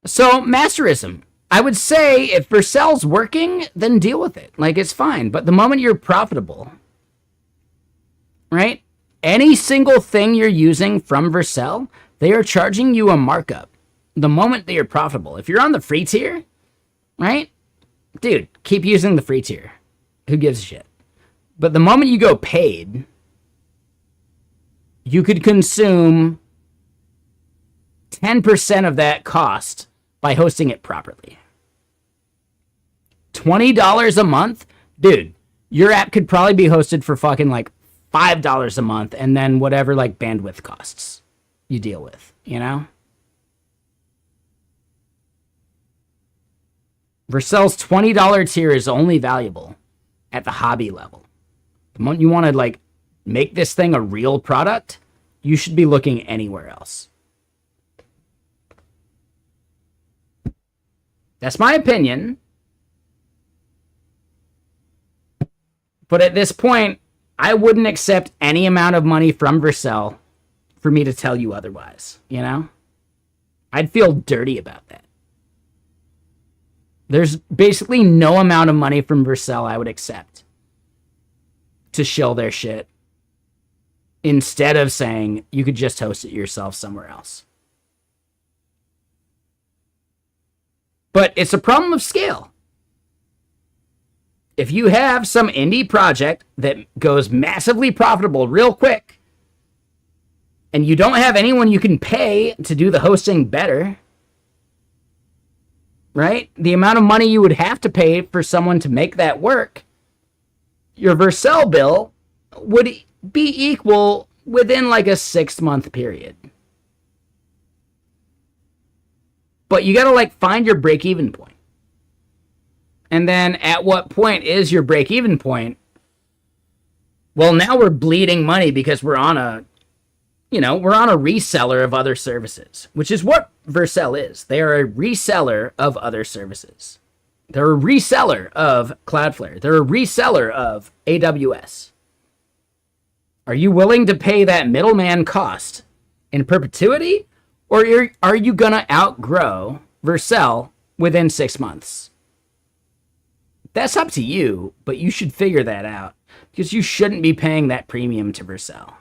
So, masterism. I would say if Vercel's working, then deal with it. Like, it's fine. But the moment you're profitable, right? Any single thing you're using from Vercel, they are charging you a markup the moment that you're profitable. If you're on the free tier, right? Dude, keep using the free tier. Who gives a shit? But the moment you go paid, you could consume 10% of that cost by hosting it properly. $20 a month? Dude, your app could probably be hosted for fucking like $5 a month, and then whatever like bandwidth costs you deal with, you know? Vercel's $20 tier is only valuable at the hobby level. The moment you want to like make this thing a real product, you should be looking anywhere else. That's my opinion. But at this point, I wouldn't accept any amount of money from Vercel for me to tell you otherwise, you know? I'd feel dirty about that. There's basically no amount of money from Vercel I would accept to shill their shit instead of saying you could just host it yourself somewhere else. But it's a problem of scale. If you have some indie project that goes massively profitable real quick, and you don't have anyone you can pay to do the hosting better, right? The amount of money you would have to pay for someone to make that work, your Vercel bill would be equal within like a 6-month period. But you gotta like find your break-even point. And then at what point is your break-even point? Well, now we're bleeding money because we're on a reseller of other services, which is what Vercel is. They are a reseller of other services. They're a reseller of Cloudflare. They're a reseller of AWS. Are you willing to pay that middleman cost in perpetuity? Or are you going to outgrow Vercel within 6 months? That's up to you, but you should figure that out because you shouldn't be paying that premium to Vercel.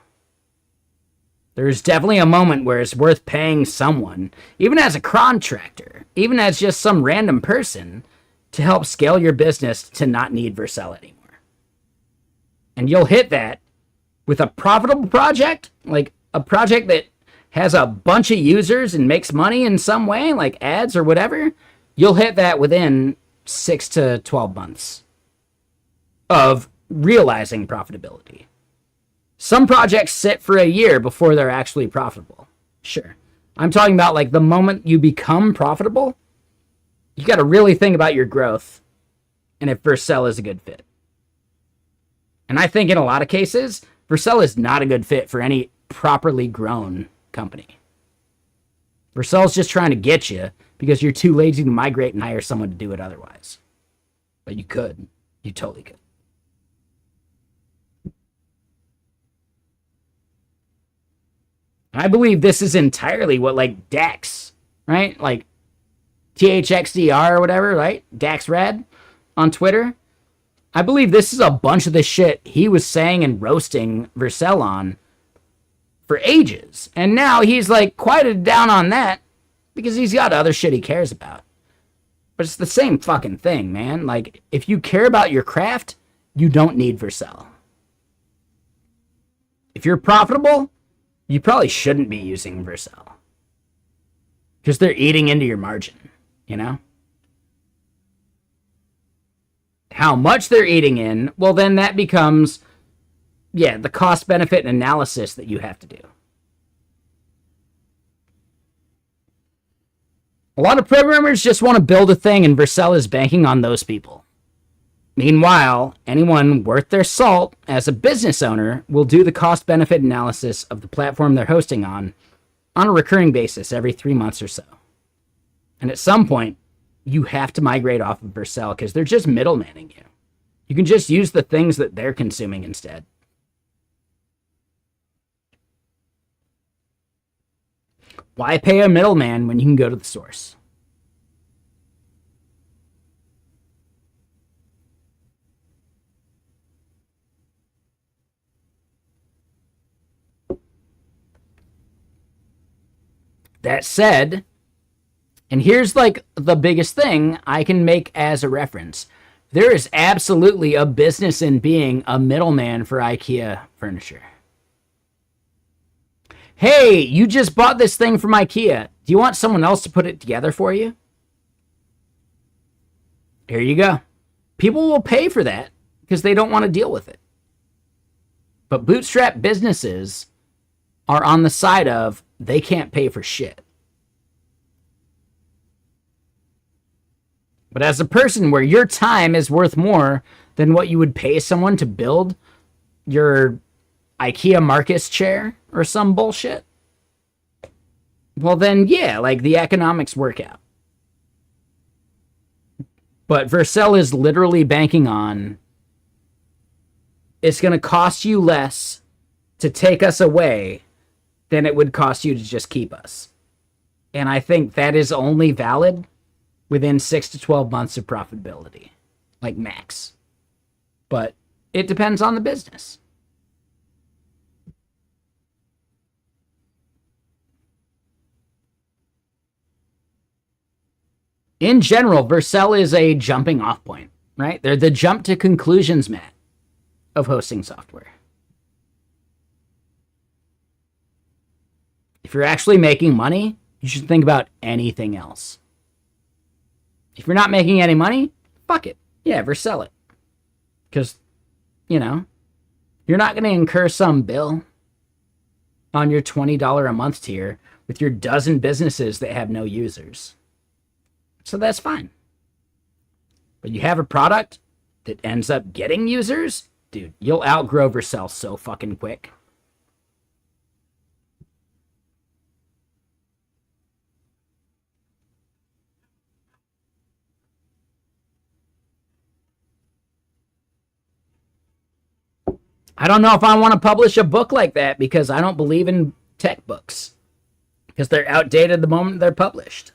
There's definitely a moment where it's worth paying someone, even as a contractor, even as just some random person, to help scale your business to not need Vercel anymore. And you'll hit that with a profitable project, like a project that has a bunch of users and makes money in some way, like ads or whatever. You'll hit that within 6 to 12 months of realizing profitability. Some projects sit for a year before they're actually profitable. Sure. I'm talking about like the moment you become profitable, you got to really think about your growth and if Vercel is a good fit. And I think in a lot of cases, Vercel is not a good fit for any properly grown company. Vercel's just trying to get you because you're too lazy to migrate and hire someone to do it otherwise. But you could. You totally could. I believe this is entirely what like Dax, right? Like THXDR or whatever, right? Dax Rad on Twitter. I believe this is a bunch of the shit he was saying and roasting Vercel on for ages. And now he's like quieted down on that because he's got other shit he cares about. But it's the same fucking thing, man. Like, if you care about your craft, you don't need Vercel. If you're profitable, you probably shouldn't be using Vercel. Because they're eating into your margin, you know? How much they're eating in, well, then that becomes, yeah, the cost-benefit analysis that you have to do. A lot of programmers just want to build a thing, and Vercel is banking on those people. Meanwhile, anyone worth their salt as a business owner will do the cost-benefit analysis of the platform they're hosting on a recurring basis every 3 months or so. And at some point, you have to migrate off of Vercel because they're just middlemaning you. You can just use the things that they're consuming instead. Why pay a middleman when you can go to the source? That said, and here's like the biggest thing I can make as a reference. There is absolutely a business in being a middleman for IKEA furniture. Hey, you just bought this thing from IKEA. Do you want someone else to put it together for you? Here you go. People will pay for that because they don't want to deal with it. But bootstrap businesses are on the side of they can't pay for shit. But as a person where your time is worth more than what you would pay someone to build your IKEA Marcus chair or some bullshit, well then, yeah, like the economics work out. But Vercel is literally banking on it's going to cost you less to take us away than it would cost you to just keep us. And I think that is only valid within 6 to 12 months of profitability, like max. But it depends on the business. In general, Vercel is a jumping off point, right? They're the jump to conclusions mat of hosting software. If you're actually making money, you should think about anything else. If you're not making any money, fuck it. Yeah, Vercel it. Because, you know, you're not going to incur some bill on your $20 a month tier with your dozen businesses that have no users. So that's fine. But you have a product that ends up getting users, dude, you'll outgrow Vercel so fucking quick. I don't know if I want to publish a book like that because I don't believe in tech books. Because they're outdated the moment they're published.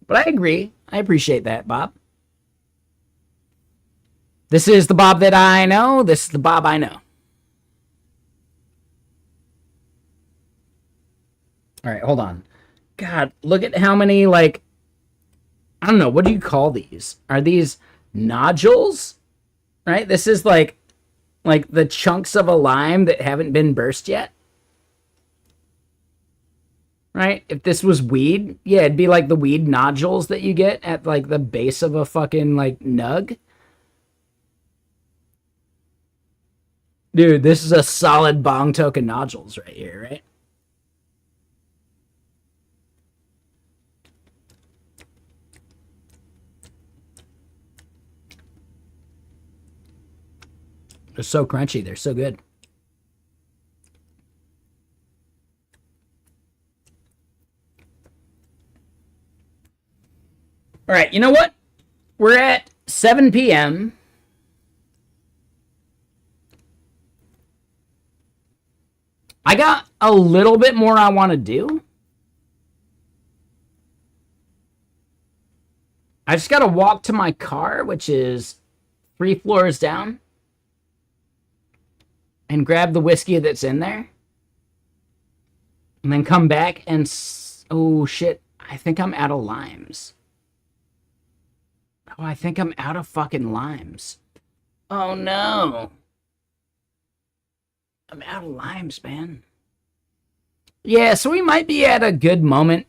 But I agree. I appreciate that, Bob. This is the Bob that I know. This is the Bob I know. All right, hold on. God, look at how many, like, I don't know. What do you call these? Are these nodules? Right? This is like the chunks of a lime that haven't been burst yet. Right? If this was weed, yeah, it'd be like the weed nodules that you get at like the base of a fucking like nug. Dude, this is a solid bong token nodules right here, right? They're so crunchy. They're so good. All right, you know what? We're at 7 p.m. I got a little bit more I want to do. I just got to walk to my car, which is 3 floors down and grab the whiskey that's in there. And then come back and... Oh, shit. I think I'm out of limes. Oh, I think I'm out of fucking limes. Oh, no. I'm out of limes, man. Yeah, so we might be at a good moment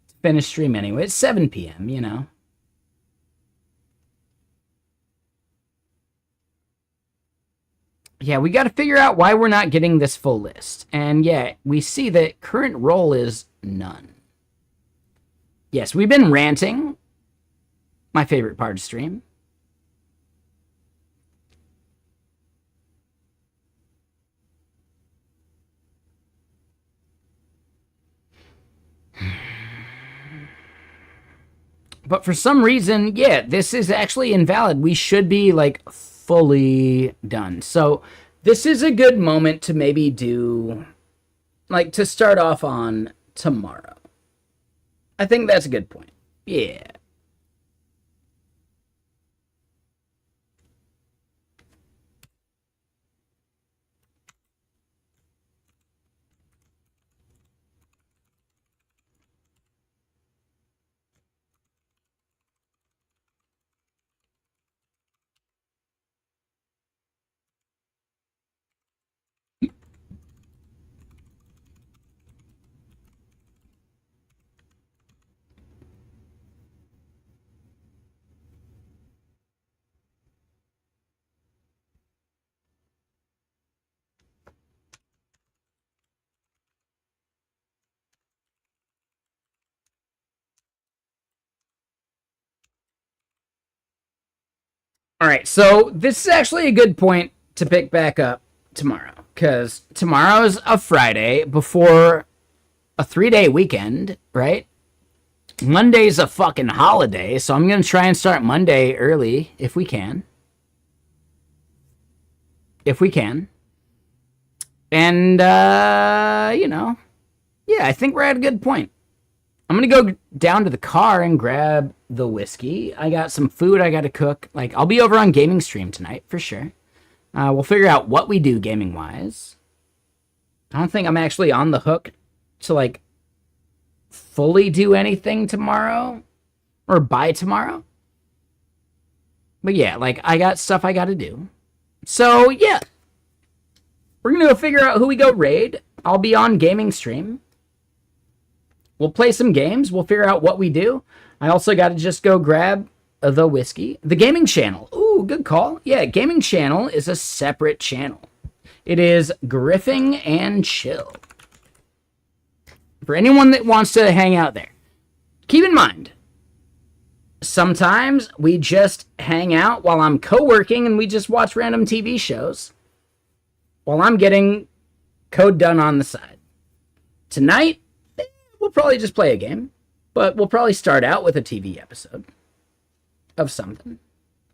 to finish stream anyway. It's 7 p.m., you know. Yeah, we got to figure out why we're not getting this full list. And yeah, we see that current roll is none. Yes, we've been ranting. My favorite part of stream. But for some reason, yeah, this is actually invalid. We should be, like, fully done. So this is a good moment to maybe do, like, to start off on tomorrow. I think that's a good point. Yeah. All right, so this is actually a good point to pick back up tomorrow, because tomorrow is a Friday before a 3-day weekend, right? Monday's a fucking holiday, so I'm going to try and start Monday early if we can. If we can. And, you know, yeah, I think we're at a good point. I'm going to go down to the car and grab the whiskey. I got some food I got to cook. Like, I'll be over on gaming stream tonight, for sure. We'll figure out what we do gaming-wise. I don't think I'm actually on the hook to, like, fully do anything tomorrow. Or by tomorrow. But yeah, like, I got stuff I got to do. So, yeah. We're going to go figure out who we go raid. I'll be on gaming stream. We'll play some games. We'll figure out what we do. I also got to just go grab the whiskey. The gaming channel. Ooh, good call. Yeah, gaming channel is a separate channel. It is Griffing and Chill. For anyone that wants to hang out there. Keep in mind, sometimes we just hang out while I'm co-working and we just watch random TV shows while I'm getting code done on the side. Tonight, we'll probably just play a game, but we'll probably start out with a TV episode of something.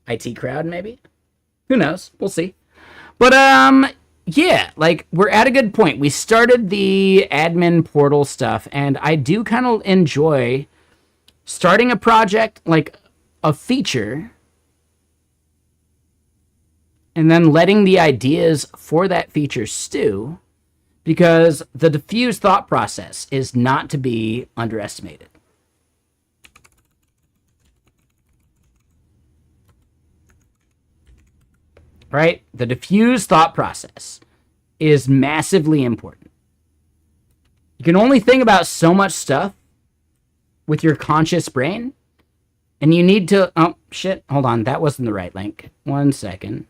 IT crowd, maybe? Who knows? We'll see. But, yeah, like, we're at a good point. We started the admin portal stuff, and I do kind of enjoy starting a project, like a feature, and then letting the ideas for that feature stew, because the diffuse thought process is not to be underestimated. Right? The diffuse thought process is massively important. You can only think about so much stuff with your conscious brain, and you need to... Oh, shit. Hold on. That wasn't the right link. 1 second.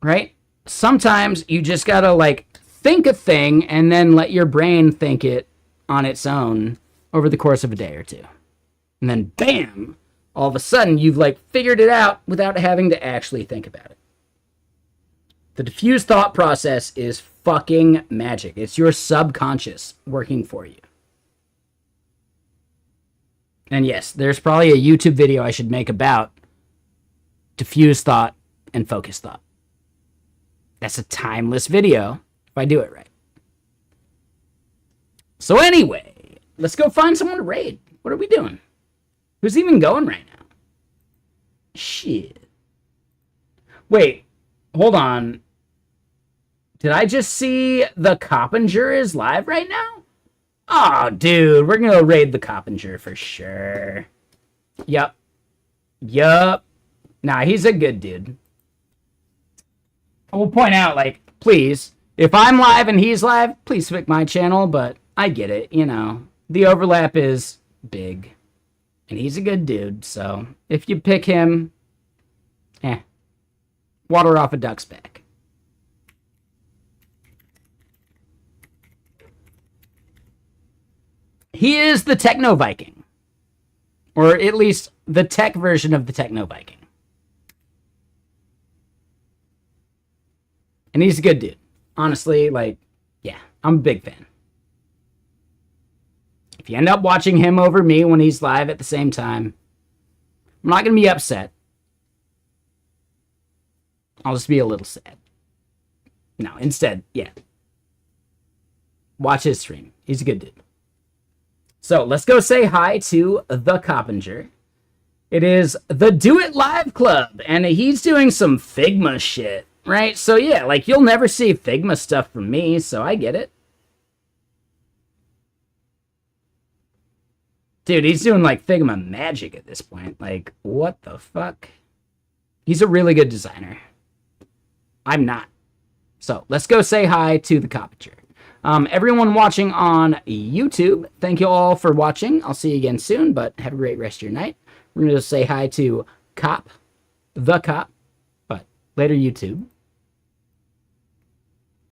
Right? Sometimes you just gotta, like, think a thing and then let your brain think it on its own over the course of a day or two. And then, bam! All of a sudden, you've, like, figured it out without having to actually think about it. The diffuse thought process is fucking magic. It's your subconscious working for you. And yes, there's probably a YouTube video I should make about diffuse thought and focus thought. That's a timeless video if I do it right. So anyway, let's go find someone to raid. What are we doing? Who's even going right now? Shit. Wait, hold on. Did I just see the Coppinger is live right now? Oh, dude, we're gonna raid the Coppinger for sure. Yup. Nah, he's a good dude. I will point out, like, please, if I'm live and he's live, please pick my channel, but I get it, you know. The overlap is big. And he's a good dude, so if you pick him, water off a duck's back. He is the Techno Viking. Or at least the tech version of the Techno Viking. And he's a good dude. Honestly, like, yeah, I'm a big fan. If you end up watching him over me when he's live at the same time, I'm not going to be upset. I'll just be a little sad. No, instead, yeah. Watch his stream. He's a good dude. So, let's go say hi to the Coppinger. It is the Do It Live Club, and he's doing some Figma shit, right? So, yeah, like, you'll never see Figma stuff from me, so I get it. Dude, he's doing, like, Figma magic at this point. Like, what the fuck? He's a really good designer. I'm not. So, let's go say hi to the Coppinger. Everyone watching on YouTube, thank you all for watching. I'll see you again soon, but have a great rest of your night. We're going to say hi to the Cop, but later YouTube.